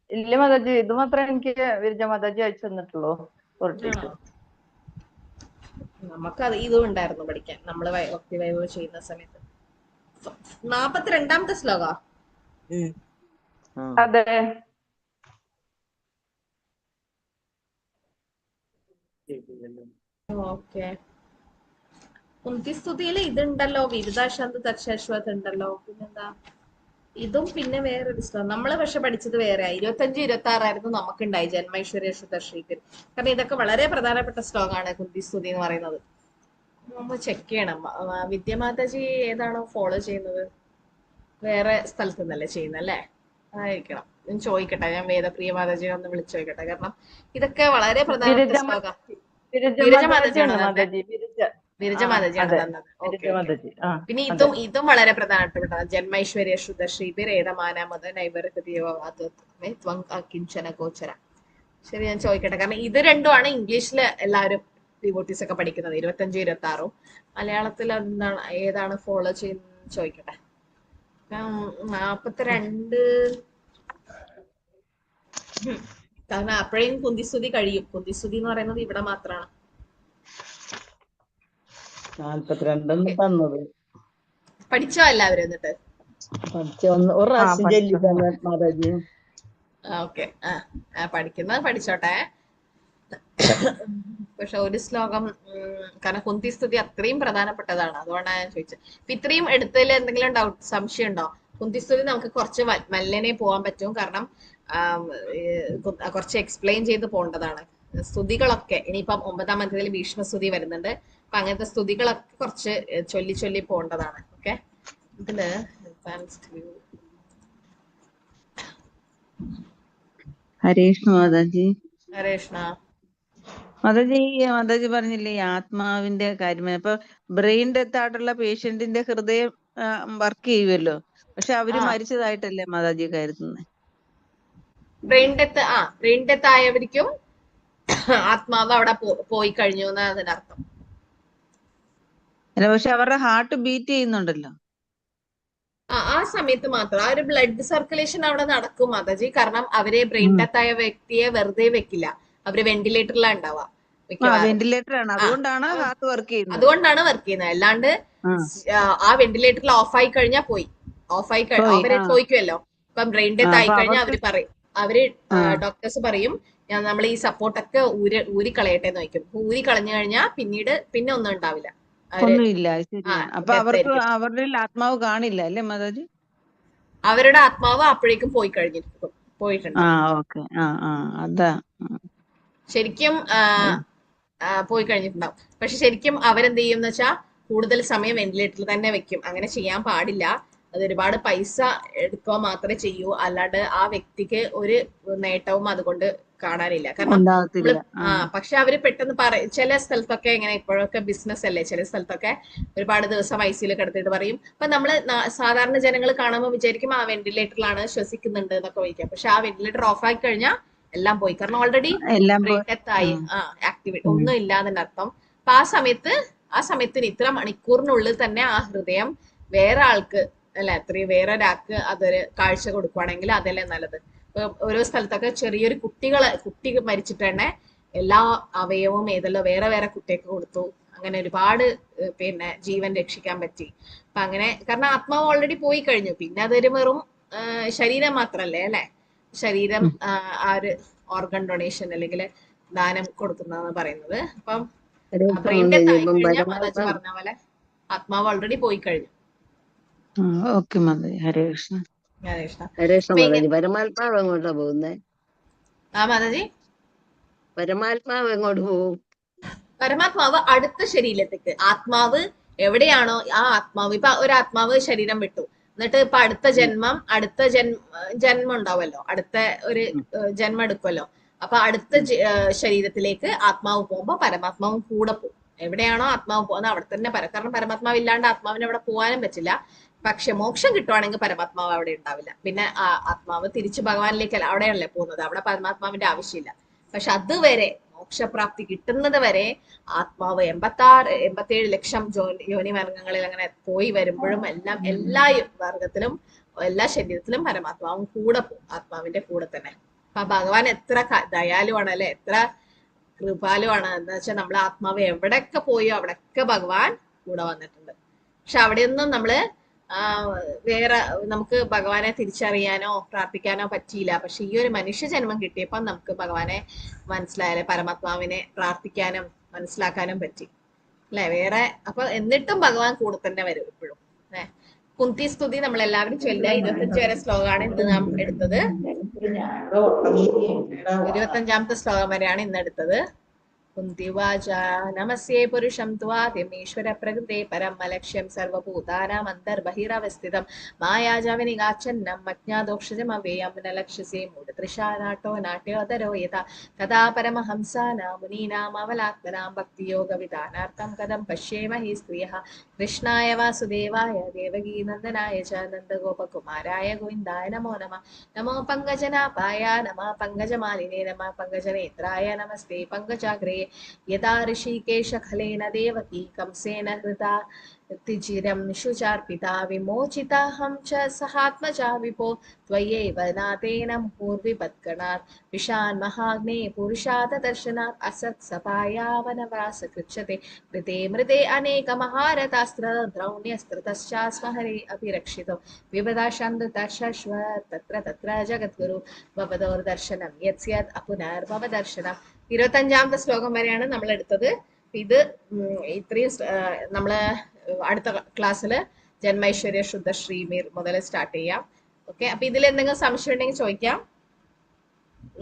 ഇല്ല മാതാജി, ഇത് മാത്രമേ എനിക്ക് വിരജ മാതാജി അയച്ചു തന്നിട്ടുള്ളൂ. 42. നമുക്കത് ഇതും ഉണ്ടായിരുന്നു പഠിക്കാൻ, നമ്മള് ഭക്തി വൈഭവം ചെയ്യുന്ന സമയത്ത്. 42ാമത്തെ ശ്ലോക. അതെ. ഓക്കെ, കുന്തിസ്തുതിയില് ഇതുണ്ടല്ലോ, വിരുദാശാന്ത് തർശ്വത് ഉണ്ടല്ലോ, പിന്നെന്താ ഇതും പിന്നെ വേറൊരു ശ്ലോകം. നമ്മള് പക്ഷെ പഠിച്ചത് വേറെ 25, 26 ആയിരുന്നു നമുക്കുണ്ടായി ജന്മൈശ്വര്യ ശ്രീകർ. കാരണം ഇതൊക്കെ വളരെ പ്രധാനപ്പെട്ട ശ്ലോകമാണ് കുന്തിസ്തുതി എന്ന് പറയുന്നത്. നമ്മൾ ചെക്ക് ചെയ്യണം. വിദ്യമാതാജി ഏതാണോ ഫോളോ ചെയ്യുന്നത്, വേറെ സ്ഥലത്ത് നിന്നല്ലേ ചെയ്യുന്നല്ലേ, ആയിരിക്കണം. ഞാൻ ചോദിക്കട്ടെ, ഞാൻ വേദപ്രിയ മാതാജിയെ ഒന്ന് വിളിച്ചു ചോദിക്കട്ടെ. കാരണം ഇതൊക്കെ വളരെ പ്രധാനപ്പെട്ട ശ്ലോകം. വിരജ മാതാജിയാണ് തന്നത്. വിരജ മാതാജിയാണ് തന്നത്. ഓക്കെ, പിന്നെ ഇതും വളരെ പ്രധാനപ്പെട്ട ജന്മൈശ്വര്യ ശുദ്ധ ശ്രീബിർ ഏതമാനാമത നൈവരകിഞ്ചന ഗോചര. ശരി, ഞാൻ ചോദിക്കട്ടെ. കാരണം ഇത് രണ്ടുമാണ് ഇംഗ്ലീഷില് എല്ലാവരും ഡിവോട്ടീസ് ഒക്കെ പഠിക്കുന്നത്, 25, 26. മലയാളത്തിൽ എന്താണ്, ഏതാണ് ഫോളോ ചെയ്യുന്നത് ചോദിക്കട്ടെ. 42 കാരണം അപ്പോഴേക്കും കുന്തിസ്തുതി കഴിയും. കുന്തിസ്തുതി എന്ന് പറയുന്നത് ഇവിടെ മാത്രമാണ്. 42 തന്നത് പഠിച്ചോ എല്ലാവരും? എന്നിട്ട് ഒരു പ്രാവശ്യം ചൊല്ലിത്തന്നെ മാതാജി. ഓക്കെ, പഠിക്കുന്നത് പഠിച്ചോട്ടെ. പക്ഷെ ഒരു ശ്ലോകം, കാരണം കുന്തിസ്തുതി അത്രയും പ്രധാനപ്പെട്ടതാണ്, അതുകൊണ്ടാണ് ഞാൻ ചോദിച്ചത്. അപ്പൊ ഇത്രയും എടുത്തതിൽ എന്തെങ്കിലും സംശയം ഉണ്ടോ? കുന്തിസ്തുതി നമുക്ക് കുറച്ച് മല്ലനെ പോകാൻ പറ്റും, കാരണം കുറച്ച് എക്സ്പ്ലെയിൻ ചെയ്ത് പോകേണ്ടതാണ്. സ്തുതികളൊക്കെ ഇനിയിപ്പം 9ാം അധ്യായത്തിൽ ഭീഷ്മസ്തുതി വരുന്നുണ്ട്. അപ്പൊ അങ്ങനത്തെ സ്തുതികളൊക്കെ കുറച്ച് ചൊല്ലി ചൊല്ലി പോകേണ്ടതാണ്. ഓക്കെ, ഇതില് ഹരേഷ്ണ മാതാജി. ഹരേഷ്ണ മാതാജി, മാതാജി പറഞ്ഞില്ലേ ഈ ആത്മാവിന്റെ കാര്യം, അപ്പൊ ബ്രെയിൻ ഡെത്ത് ആയിട്ടുള്ള പേഷ്യന്റിന്റെ ഹൃദയം വർക്ക് ചെയ്യുമല്ലോ, പക്ഷെ അവര് മരിച്ചതായിട്ടല്ലേ മാതാജി കരുതുന്നത്? ബ്രെയിൻ ഡെത്ത് ആയവർക്കും ആത്മാവ് അവിടെ പോയി കഴിഞ്ഞു എന്നാണ് അതിനർത്ഥം. അല്ല, പക്ഷെ അവരുടെ ഹാർട്ട് ബീറ്റ് ചെയ്യുന്നുണ്ടല്ലോ. ആ സമയത്ത് മാത്രം ആ ഒരു ബ്ലഡ് സർക്കുലേഷൻ അവിടെ നടക്കും മാതാജി. കാരണം അവരെ ബ്രെയിൻ ഡെത്ത് ആയ വ്യക്തിയെ വെറുതെ വെക്കില്ല, അവര് വെന്റിലേറ്ററിലാണ് ഉണ്ടാവുക. വെന്റിലേറ്റർ ആണ്, അതുകൊണ്ടാണ് ഹാർട്ട് വർക്ക് ചെയ്യുന്നത്. അതുകൊണ്ടാണ് വർക്ക് ചെയ്യുന്നത്. അല്ലാണ്ട് ആ വെന്റിലേറ്ററിൽ ഓഫായി കഴിഞ്ഞാൽ പോയി, ഓഫായി അവര് ചോദിക്കുമല്ലോ. ഇപ്പം ബ്രെയിൻ ഡെത്ത് ആയി കഴിഞ്ഞാൽ അവര് പറയും, അവര് ഡോക്ടേഴ്സ് പറയും നമ്മൾ ഈ സപ്പോർട്ടൊക്കെ ഊരിക്കളയട്ടെ എന്ന് ചോദിക്കും. ഊരി കളഞ്ഞു കഴിഞ്ഞാൽ പിന്നെ ഒന്നും ഉണ്ടാവില്ല, ഒന്നുമില്ല. അപ്പൊ അവർക്ക് അവരുടെ ആത്മാവ് കാണില്ല അല്ലേ മാതാജി? അവരുടെ ആത്മാവ് അപ്പോഴേക്കും പോയിട്ടുണ്ട്. അതാ ശരിക്കും പോയി കഴിഞ്ഞിട്ടുണ്ടാവും. പക്ഷെ ശരിക്കും അവരെന്ത് ചെയ്യും എന്ന് വെച്ചാൽ കൂടുതൽ സമയം വെന്റിലേറ്ററിൽ തന്നെ വെക്കും. അങ്ങനെ ചെയ്യാൻ പാടില്ല. അത് ഒരുപാട് പൈസ എടുക്കുക മാത്രമേ ചെയ്യൂ, അല്ലാണ്ട് ആ വ്യക്തിക്ക് ഒരു നേട്ടവും അതുകൊണ്ട് കാണാനില്ല. കാരണം പക്ഷെ അവര് പെട്ടെന്ന് ചില സ്ഥലത്തൊക്കെ ഇങ്ങനെ ഇപ്പോഴൊക്കെ ബിസിനസ് അല്ലേ, ചില സ്ഥലത്തൊക്കെ ഒരുപാട് ദിവസം ഐസിയിൽ കിടത്തിയിട്ട് പറയും. അപ്പൊ നമ്മള് സാധാരണ ജനങ്ങൾ കാണുമ്പോൾ വിചാരിക്കും ആ വെന്റിലേറ്ററിലാണ് ശ്വസിക്കുന്നുണ്ട് എന്നൊക്കെ ചോദിക്കാം. പക്ഷെ ആ വെന്റിലേറ്റർ ഓഫ് ആയി കഴിഞ്ഞാൽ എല്ലാം പോയി, കാരണം ഓൾറെഡി ഡെത്തായി, ആക്ടിവേറ്റ് ഒന്നും ഇല്ലാതിന്റെ അർത്ഥം. അപ്പൊ ആ സമയത്തിന് ഇത്ര മണിക്കൂറിനുള്ളിൽ തന്നെ ആ ഹൃദയം വേറെ ആൾക്ക് അല്ല, അത്രയും വേറെ ഒരാൾക്ക് അതൊരു കാഴ്ച കൊടുക്കുവാണെങ്കിൽ അതല്ലേ നല്ലത്. ഓരോ സ്ഥലത്തൊക്കെ ചെറിയൊരു കുട്ടി മരിച്ചിട്ട് തന്നെ എല്ലാ അവയവവും ഏതല്ലോ വേറെ വേറെ കുട്ടിയൊക്കെ കൊടുത്തു. അങ്ങനെ ഒരുപാട് പിന്നെ ജീവൻ രക്ഷിക്കാൻ പറ്റി. അപ്പൊ അങ്ങനെ, കാരണം ആത്മാവ് ഓൾറെഡി പോയി കഴിഞ്ഞു, പിന്നെ അതൊരു വെറും ശരീരം മാത്രല്ലേ അല്ലെ, ശരീരം ആ ഒരു ഓർഗൻ ഡൊണേഷൻ അല്ലെങ്കിൽ ദാനം കൊടുക്കുന്നതെന്ന് പറയുന്നത്. അപ്പം ഹരേ ബ്രെയിൻ കൃഷ്ണ ഡെത്ത് ആയി ഇപ്പം കഴിഞ്ഞാൽ മാതാജി പറഞ്ഞ പോലെ ആത്മാവ് ഓൾറെഡി പോയി കഴിഞ്ഞു. ഓക്കെ മാതാജി. ഹരേ കൃഷ്ണ. ഇഷ്ടം ഹരേ കൃഷ്ണ അപ്പൊ മാതാജി, പരമാത്മാവ് എങ്ങോട്ടാ പോകുന്നേ? ആ മാതാജി, പരമാത്മാവ് എങ്ങോട്ട് പോകും? പരമാത്മാവ് അടുത്ത ശരീരത്തേക്ക്. ആത്മാവ് എവിടെയാണോ ആ ആത്മാവ്, ഇപ്പൊ ഒരു ആത്മാവ് ശരീരം വിട്ടു, എന്നിട്ട് ഇപ്പൊ അടുത്ത ജന്മം ജന്മം ഉണ്ടാവുമല്ലോ, അടുത്ത ഒരു ജന്മം എടുക്കുമല്ലോ. അപ്പൊ അടുത്ത ശരീരത്തിലേക്ക് ആത്മാവ് പോകുമ്പോ പരമാത്മാവും കൂടെ പോകും. എവിടെയാണോ ആത്മാവ് പോകുന്നത് അവിടെ തന്നെ കാരണം പരമാത്മാവ് ഇല്ലാണ്ട് ആത്മാവിന് അവിടെ പോകാനും പറ്റില്ല. പക്ഷെ മോക്ഷം കിട്ടുവാണെങ്കിൽ പരമാത്മാവ് അവിടെ ഉണ്ടാവില്ല. പിന്നെ ആ ആത്മാവ് തിരിച്ച് ഭഗവാനിലേക്കല്ല, അവിടെയല്ലേ പോകുന്നത്, അവിടെ പരമാത്മാവിന്റെ ആവശ്യമില്ല. പക്ഷെ അതുവരെ മോക്ഷപ്രാപ്തി കിട്ടുന്നത് വരെ ആത്മാവ് 87 ലക്ഷം യോനി വർഗങ്ങളിൽ അങ്ങനെ പോയി വരുമ്പോഴും എല്ലാ വർഗത്തിലും എല്ലാ ശരീരത്തിലും പരമാത്മാവും കൂടെ പോകും, ആത്മാവിന്റെ കൂടെ തന്നെ. അപ്പൊ ഭഗവാൻ എത്ര ദയാലുവാണ് അല്ലെ, എത്ര കൃപാലുവാണ്. എന്താ വെച്ചാൽ നമ്മളെ ആത്മാവ് എവിടെയൊക്കെ പോയോ അവിടെയൊക്കെ ഭഗവാൻ കൂടെ വന്നിട്ടുണ്ട്. പക്ഷെ അവിടെയൊന്നും നമ്മള് വേറെ നമുക്ക് ഭഗവാനെ തിരിച്ചറിയാനോ പ്രാർത്ഥിക്കാനോ പറ്റിയില്ല. പക്ഷെ ഈ ഒരു മനുഷ്യ ജന്മം കിട്ടിയപ്പോൾ നമുക്ക് ഭഗവാനെ മനസ്സിലായാലേ, പരമാത്മാവിനെ പ്രാർത്ഥിക്കാനും മനസ്സിലാക്കാനും പറ്റി അല്ലെ. വേറെ അപ്പൊ എന്നിട്ടും ഭഗവാൻ കൂടെ തന്നെ വരും എപ്പോഴും. കുന്തി സ്തുതി നമ്മൾ എല്ലാവരും ചൊല്ലുക. 25 വരെ ശ്ലോകമാണ് ഇന്ന് നാം എടുത്തത്. 25ാമത്തെ ശ്ലോകം വരെയാണ് ഇന്ന് എടുത്തത്. കുന്തിവാച നമസ്യേ പുരുഷം ത്വാദ്യമീശ്വര പ്രകൃതേ പരം അലക്ഷ്യം സർവഭൂതാനാം അന്തർബഹിരവസ്ഥിതം മായാജാവനികാച്ഛന്നം അജ്ഞാദോക്ഷജമവേയം ന ലക്ഷ്യസേ മൂഢതൃഷാനാട്ടോ നാട്യോദരോ യഥാ തഥാ പരമഹംസാനാം മുനീനാം അവലാത്മനാം ഭക്തിയോഗവിധാനാർത്ഥം കഥം പശ്യേമ ഹി സ്ത്രിയഃ കൃഷ്ണായ വാസുദേവായ ദേവകീ നന്ദനായ ച നന്ദഗോപകുമാരായ ഗോവിന്ദായ നമോ നമഃ. നമോ പങ്കജനാഭായ നമഃ പങ്കജമാലിനേ നമഃ പങ്കജനേത്രായ നമസ്തേ പങ്കജാഗ്രേ യഥാ ഋഷികേശ ഖലേന ദേവകീ കംസേന ഹൃതാ തിചിരം ശുചാർപ്പിതാ വിമോചിതാഹം ച സഹാത്മജാ വിഭോ ത്വയേവ നാഥേന പൂർവിപത്ഗണാത് വിഷാൻ മഹാഗ്നേ പുരുഷാദ ദർശനാത് അസത് സപായാവനവാസ കൃച്യത്തെ മൃതേ മൃതേ അനേക മഹാരഥാസ്ത്ര ദ്രൗണ്യസ്ത്രതശ്ചാസ്മഹരേ അഭിരക്ഷിതോ വിപദാശാന്തശശ്വ തത്ര തത്ര ജഗദ്ഗുരു ഭവദോർദർശനം യത്സ്യത് അപുനർഭവദർശനം. 25ാമത്തെ ശ്ലോകം വരെയാണ് നമ്മൾ എടുത്തത്. ഇത് ഇത്രയും നമ്മള് അടുത്ത ക്ലാസ്സിൽ ജന്മൈശ്വര്യ ശുദ്ധ ശ്രീമീർ മുതൽ സ്റ്റാർട്ട് ചെയ്യാം. ഓക്കെ, അപ്പൊ ഇതിൽ എന്തെങ്കിലും സംശയം ഉണ്ടെങ്കിൽ ചോദിക്കാം.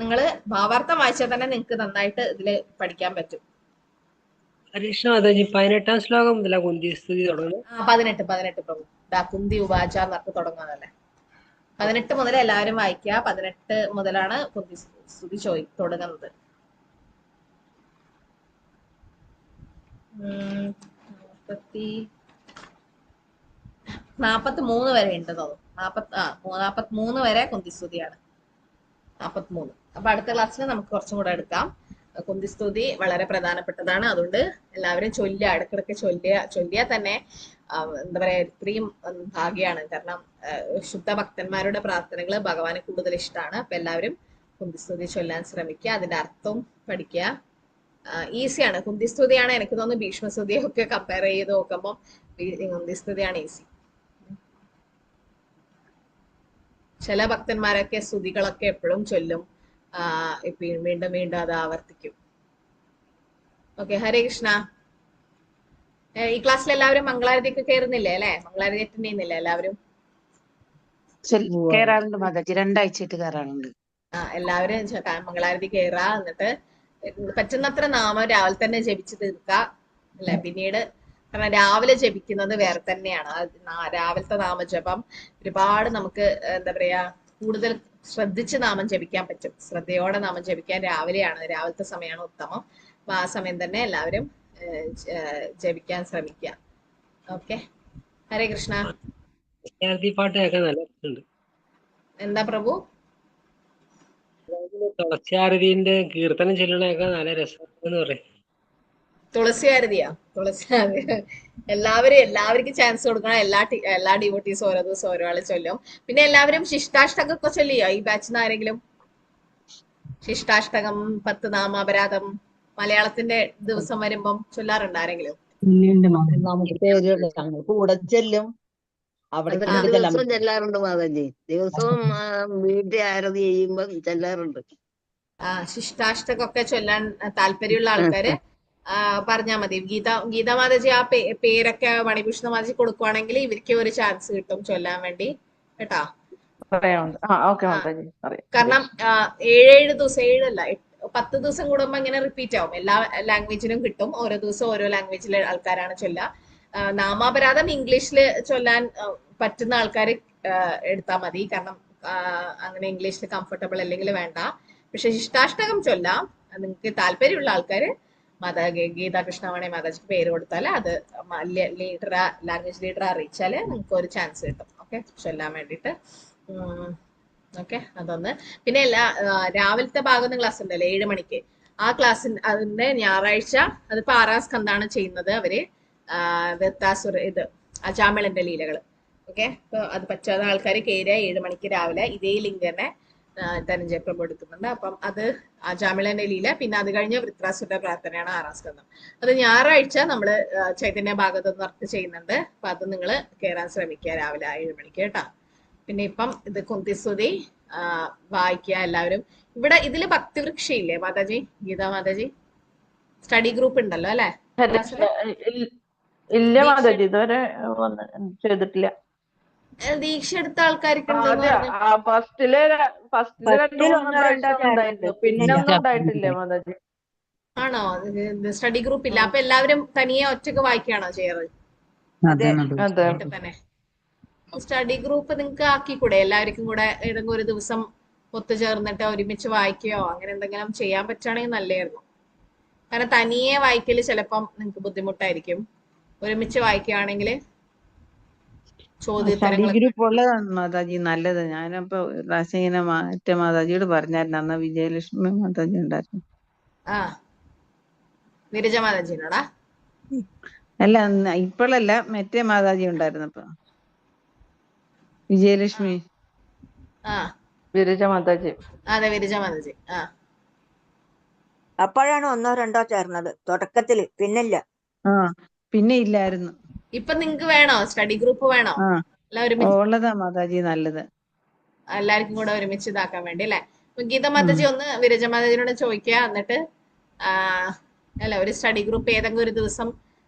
നിങ്ങള് ഭാവാർത്ഥം വായിച്ചാൽ തന്നെ നിങ്ങൾക്ക് നന്നായിട്ട് ഇതില് പഠിക്കാൻ പറ്റും. ഹരീഷ് മാതാജി 18ാം ശ്ലോകം മുതലാ കുന്തി സ്തുതി തുടങ്ങുന്നത്. 18 പ്രഭു കുന്തി ഉവാച എന്നൊക്കെ തുടങ്ങുന്നതല്ലേ. 18 മുതൽ എല്ലാവരും വായിക്കുക. 18 മുതലാണ് കുന്തി സ്തുതി തുടങ്ങുന്നത്. 43 വരെ ഉണ്ട് തോന്നുന്നു. 43 വരെ കുന്തിസ്തുതിയാണ്. 43. അപ്പൊ അടുത്ത ക്ലാസ്സിൽ നമുക്ക് കുറച്ചും കൂടെ എടുക്കാം. കുന്തിസ്തുതി വളരെ പ്രധാനപ്പെട്ടതാണ്. അതുകൊണ്ട് എല്ലാവരും ഇടക്കിടക്ക് ചൊല്ലിയാൽ തന്നെ എന്താ പറയാ, ഇത്രയും ഭാഗ്യാണ്. കാരണം ശുദ്ധ ഭക്തന്മാരുടെ പ്രാർത്ഥനകൾ ഭഗവാന് കൂടുതൽ ഇഷ്ടമാണ്. അപ്പൊ എല്ലാവരും കുന്തിസ്തുതി ചൊല്ലാൻ ശ്രമിക്കുക. അതിന്റെ അർത്ഥം പഠിക്കുക. ഈസിയാണ്. കുന്തിസ്തുതിയാണ് എനിക്ക് തോന്നുന്നു ഭീഷ്മസ്തുതിയൊക്കെ കമ്പയർ ചെയ്ത് നോക്കുമ്പോൾ കുന്തിസ്തുതിയാണ് ഈസി. ചില ഭക്തന്മാരൊക്കെ സ്തുതികളൊക്കെ എപ്പോഴും ചൊല്ലും, വീണ്ടും വീണ്ടും അത് ആവർത്തിക്കും. ഓക്കെ, ഹരേ കൃഷ്ണ. ഈ ക്ലാസ്സിൽ എല്ലാവരും മംഗളാരതിയൊക്കെ കയറുന്നില്ലേ അല്ലെ? മംഗളാരതി അറ്റൻഡ് ചെയ്യുന്നില്ലേ എല്ലാവരും? കേറാറുണ്ട് മാതാജി, 2 ആഴ്ചയായിട്ട് കയറാറുണ്ട്. എല്ലാവരും മംഗളാരതി കയറുക. എന്നിട്ട് പറ്റുന്നത്ര നാമം രാവിലെ തന്നെ ജപിച്ച് തീർക്കുക അല്ലെ. പിന്നീട് കാരണം രാവിലെ ജപിക്കുന്നത് വേറെ തന്നെയാണ്. രാവിലത്തെ നാമജപം ഒരുപാട് നമുക്ക് എന്താ പറയാ കൂടുതൽ ശ്രദ്ധിച്ച് നാമം ജപിക്കാൻ പറ്റും. ശ്രദ്ധയോടെ നാമം ജപിക്കാൻ രാവിലത്തെ സമയമാണ് ഉത്തമം. അപ്പൊ ആ സമയം തന്നെ എല്ലാവരും ജപിക്കാൻ ശ്രമിക്കുക. ഓക്കെ, ഹരേ കൃഷ്ണ. പാട്ട് കേൾക്കാൻ നല്ല രസമുണ്ട്. എന്താ പ്രഭു? തുളസിയാരതിന്റെ കീർത്തനം ചൊല്ലണൊക്കെ നല്ല രസമാണെന്ന് പറയും. തുളസിയാരതിയാ? എല്ലാവർക്കും ചാൻസ് കൊടുക്കണം. എല്ലാ ഡിവോട്ടീസും ഓരോ ദിവസം ഓരോ ആള് ചൊല്ലും. പിന്നെ എല്ലാവരും ശിഷ്ടാഷ്ടകമൊക്കെ ചൊല്ലിയോ ഈ ബാച്ചിൽ നിന്ന് ആരെങ്കിലും? ശിഷ്ടാഷ്ടകം, 10 നാമാപരാധം മലയാളത്തിന്റെ ദിവസം വരുമ്പം ചൊല്ലാറുണ്ട് ആരെങ്കിലും? കൂടെ ചെല്ലും. അവിടെ ദിവസവും ചെല്ലാറുണ്ട് മാതാജി. ദിവസവും വീട്ടിൽ ആരതി ചെയ്യുമ്പോ ചെല്ലാറുണ്ട്. ശിഷ്ടാഷ്ടകൊക്കെ ചൊല്ലാൻ താല്പര്യമുള്ള ആൾക്കാര് പറഞ്ഞാൽ മതി. ഗീതാ മാതാജി ആ പേരൊക്കെ മണിഭൂഷണ മാതാജി കൊടുക്കുവാണെങ്കിൽ ഇവർക്ക് ഒരു ചാൻസ് കിട്ടും ചൊല്ലാൻ വേണ്ടി കേട്ടാ. കാരണം 7 ദിവസം 7 അല്ല 10 ദിവസം കൂടുമ്പോ ഇങ്ങനെ റിപ്പീറ്റ് ആവും. എല്ലാ ലാംഗ്വേജിനും കിട്ടും. ഓരോ ദിവസം ഓരോ ലാംഗ്വേജിലെ ആൾക്കാരാണ് ചൊല്ലുക. നാമാപരാധം ഇംഗ്ലീഷിൽ ചൊല്ലാൻ പറ്റുന്ന ആൾക്കാർ എടുത്താൽ മതി. കാരണം അങ്ങനെ ഇംഗ്ലീഷിൽ കംഫർട്ടബിൾ അല്ലെങ്കിൽ വേണ്ട. പക്ഷെ ശിഷ്ടാഷ്ടകം ചൊല്ലാം നിങ്ങൾക്ക് താല്പര്യമുള്ള ആൾക്കാര് ഗീതാ കൃഷ്ണവാണി മാതാജിക്ക് പേര് കൊടുത്താൽ അത് ലാംഗ്വേജ് ലീഡർ അറിയിച്ചാല് നിങ്ങൾക്ക് ഒരു ചാൻസ് കിട്ടും. ഓക്കെ, ചൊല്ലാൻ വേണ്ടിയിട്ട്. ഓക്കെ, അതൊന്ന്. പിന്നെ രാവിലത്തെ ഭാഗം ക്ലാസ് ഉണ്ടല്ലോ 7 മണിക്ക്. ആ ക്ലാസ്സിന്റെ അതിന്റെ ഞായറാഴ്ച അതിപ്പോ 6ാം സ്കന്ധാണ് ചെയ്യുന്നത് അവര്. വൃത്താസുര അജാമിളന്റെ ലീലകള്. ഓക്കെ, അപ്പൊ അത് പറ്റാത്ത ആൾക്കാർ കയറുക 7 മണിക്ക് രാവിലെ. ഇതേ ലിങ്ക് തന്നെ ധനഞ്ജയ പ്രഭു എടുക്കുന്നുണ്ട്. അപ്പം അത് അജാമിളന്റെ ലീല. പിന്നെ അത് കഴിഞ്ഞ് വൃത്രാസുര പ്രാർത്ഥനയാണ് 6ാം സ്കന്ധം. അത് ഞായറാഴ്ച നമ്മള് ചൈതന്യ ഭാഗത്ത് വർക്ക് ചെയ്യുന്നുണ്ട്. അപ്പൊ അത് നിങ്ങൾ കയറാൻ ശ്രമിക്കുക രാവിലെ 7 മണിക്ക് കേട്ടാ. പിന്നെ ഇപ്പം ഇത് കുന്തിസ്തുതി വായിക്കുക എല്ലാവരും. ഇവിടെ ഇതില് ഭക്തിവൃക്ഷ ഇല്ലേ മാതാജി, ഗീതാ മാതാജി? സ്റ്റഡി ഗ്രൂപ്പ് ഉണ്ടല്ലോ അല്ലെ? ഇല്ല മാതാജി, ഇതുവരെ ചെയ്തിട്ടില്ല. ദീക്ഷ എടുത്ത ആൾക്കാർക്ക് ഫസ്റ്റില് 2-3 പ്രാവശ്യം ഉണ്ടായിരുന്നു, പിന്നെ ഒന്നും ഉണ്ടായിട്ടില്ല മാതാജി. ആണോ? സ്റ്റഡി ഗ്രൂപ്പ് ഇല്ല. അപ്പൊ എല്ലാവരും തനിയെ ഒറ്റക്ക് വായിക്കുകയാണോ ചെയ്യാറ്? തന്നെ സ്റ്റഡി ഗ്രൂപ്പ് നിങ്ങൾക്ക് ആക്കിക്കൂടെ? എല്ലാവർക്കും കൂടെ ഏതെങ്കിലും ഒരു ദിവസം ഒത്തുചേർന്നിട്ട് ഒരുമിച്ച് വായിക്കുകയോ അങ്ങനെ എന്തെങ്കിലും ചെയ്യാൻ പറ്റുകയാണെങ്കിൽ നല്ലതായിരുന്നു. കാരണം തനിയെ വായിക്കല് ചിലപ്പം നിങ്ങൾക്ക് ബുദ്ധിമുട്ടായിരിക്കും. ഒരുമിച്ച് വായിക്കുകയാണെങ്കിൽ ഗ്രൂപ്പ് ഉള്ളതാണ് മാതാജി നല്ലത്. ഞാനപ്പോ പ്രാവശ്യം ഇങ്ങനെ മറ്റേ മാതാജിയോട് പറഞ്ഞായിരുന്നു. അന്ന് വിജയലക്ഷ്മി മാതാജി ഉണ്ടായിരുന്നു. വിരജ മാതാജിനോടാ? അല്ല, ഇപ്പോഴല്ല, മറ്റേ മാതാജി ഉണ്ടായിരുന്നപ്പോ. വിജയലക്ഷ്മി. വിരജ മാതാജി. അതെ, വിരജ മാതാജി. അപ്പോഴാണ് 1 or 2 ചേർന്നത് തുടക്കത്തില്, പിന്നില്ല. പിന്നെ ഇല്ലായിരുന്നു. ഇപ്പൊ നിങ്ങക്ക് വേണോ സ്റ്റഡി ഗ്രൂപ്പ്? വേണോ? ഉള്ളതാ മാതാജി നല്ലത്. എല്ലാവർക്കും കൂടെ ഒരുമിച്ച് ഇതാക്കാൻ വേണ്ടി അല്ലെ? ഗീത മാതാജി ഒന്ന് വിരജ മാതാജിനോട് ചോദിക്കുക. എന്നിട്ട് അല്ല, ഒരു സ്റ്റഡി ഗ്രൂപ്പ് ഏതെങ്കിലും ഒരു ദിവസം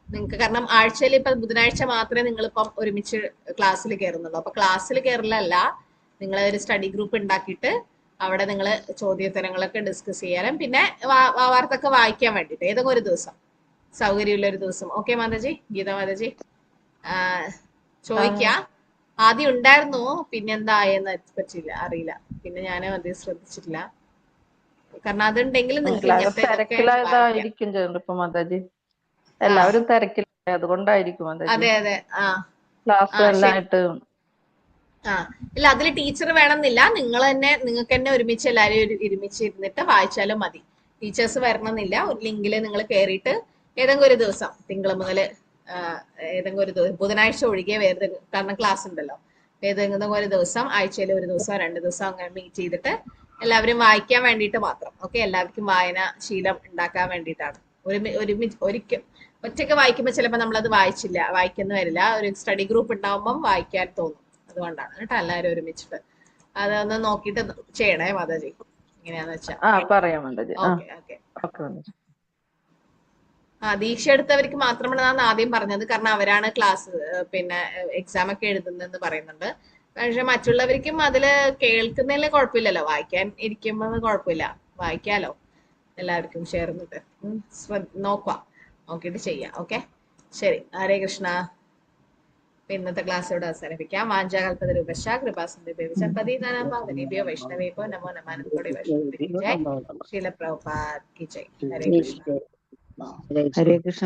നിങ്ങൾക്ക്, കാരണം ആഴ്ചയിൽ ഇപ്പൊ ബുധനാഴ്ച മാത്രമേ നിങ്ങളിപ്പം ഒരുമിച്ച് ക്ലാസ്സിൽ കയറുന്നുള്ളൂ. അപ്പൊ ക്ലാസ്സിൽ കയറലല്ല, നിങ്ങൾ ഒരു സ്റ്റഡി ഗ്രൂപ്പ് ഉണ്ടാക്കിയിട്ട് അവിടെ നിങ്ങൾ ചോദ്യോത്തരങ്ങളൊക്കെ ഡിസ്കസ് ചെയ്യാനും പിന്നെ വാർത്തയൊക്കെ വായിക്കാൻ വേണ്ടിയിട്ട് ഏതെങ്കിലും ഒരു ദിവസം, സൗകര്യമുള്ള ഒരു ദിവസം. ഓക്കെ മാതാജി, ഗീത മാതാജി ചോദിക്ക. ആദ്യം ഉണ്ടായിരുന്നു, പിന്നെന്തായെന്ന് പറ്റില്ല, അറിയില്ല. പിന്നെ ഞാൻ അധികം ശ്രദ്ധിച്ചിട്ടില്ല. കാരണം അതുണ്ടെങ്കിൽ തിരക്കിലായതായിരിക്കും ഇപ്പൊ മാതാജി. എല്ലാവരും തിരക്കിലായി, അതുകൊണ്ടായിരിക്കും. അതെ അതെ. ക്ലാസ് എല്ലായിട്ട്. ഇല്ല, അതിൽ ടീച്ചർ വേണമെന്നില്ല. നിങ്ങൾക്ക് തന്നെ ഒരുമിച്ച് എല്ലാവരും ഒരുമിച്ച് ഇരുന്നിട്ട് വായിച്ചാലും മതി. ടീച്ചേഴ്സ് വരണമെന്നില്ല. ഒരു ലിങ്കിൽ നിങ്ങൾ കയറിയിട്ട് ഏതെങ്കിലും ഒരു ദിവസം, തിങ്കൾ മുതൽ ഏതെങ്കിലും ഒരു ദിവസം, ബുധനാഴ്ച ഒഴികെ വേറെ, കാരണം ക്ലാസ് ഉണ്ടല്ലോ, ഏതെങ്കിലും ഒരു ദിവസം, ആഴ്ചയിൽ ഒരു ദിവസം 2 ദിവസം അങ്ങനെ മീറ്റ് ചെയ്തിട്ട് എല്ലാവരും വായിക്കാൻ വേണ്ടിയിട്ട് മാത്രം. ഓക്കെ, എല്ലാവർക്കും വായന ശീലം ഉണ്ടാക്കാൻ വേണ്ടിയിട്ടാണ്. ഒറ്റയ്ക്ക് വായിക്കുമ്പോൾ ചിലപ്പോൾ നമ്മളത് വായിക്കുന്ന വരില്ല. ഒരു സ്റ്റഡി ഗ്രൂപ്പ് ഉണ്ടാവുമ്പം വായിക്കാൻ തോന്നും. അതുകൊണ്ടാണ് കേട്ടോ, എല്ലാവരും ഒരുമിച്ചിട്ട് അതൊന്ന് നോക്കിയിട്ട് ചെയ്യണേ മാതാജി. എങ്ങനെയാന്ന് വെച്ചാ ദീക്ഷ എടുത്തവർക്ക് മാത്രമാണ് ഞാൻ ആദ്യം പറഞ്ഞത്. കാരണം അവരാണ് ക്ലാസ് പിന്നെ എക്സാം ഒക്കെ എഴുതുന്നതെന്ന് പറയുന്നുണ്ട്. പക്ഷെ മറ്റുള്ളവർക്കും അതില് കേൾക്കുന്നതിൽ കുഴപ്പമില്ലല്ലോ, വായിക്കാൻ ഇരിക്കുമ്പോൾ കുഴപ്പമില്ല, വായിക്കാലോ. എല്ലാവർക്കും ചേർന്നിട്ട് നോക്കിയിട്ട് ചെയ്യാം. ഓക്കെ, ശരി. ഹരേ കൃഷ്ണ. ഇന്നത്തെ ക്ലാസ് ഇവിടെ അവസാനിപ്പിക്കാം. വാഞ്ചാകൽപതരൂപശ്ച കൃപാസിന്ധുഭ്യോ പതിതാനാം പാവനേഭ്യോ വൈഷ്ണവേഭ്യോ നമോ നമഃ. വൈഷ്ണവ ശീല പ്രഭുപാദ് കി ജയ്. ഹരേ കൃഷ്ണ. ഹരേ കൃഷ്ണ.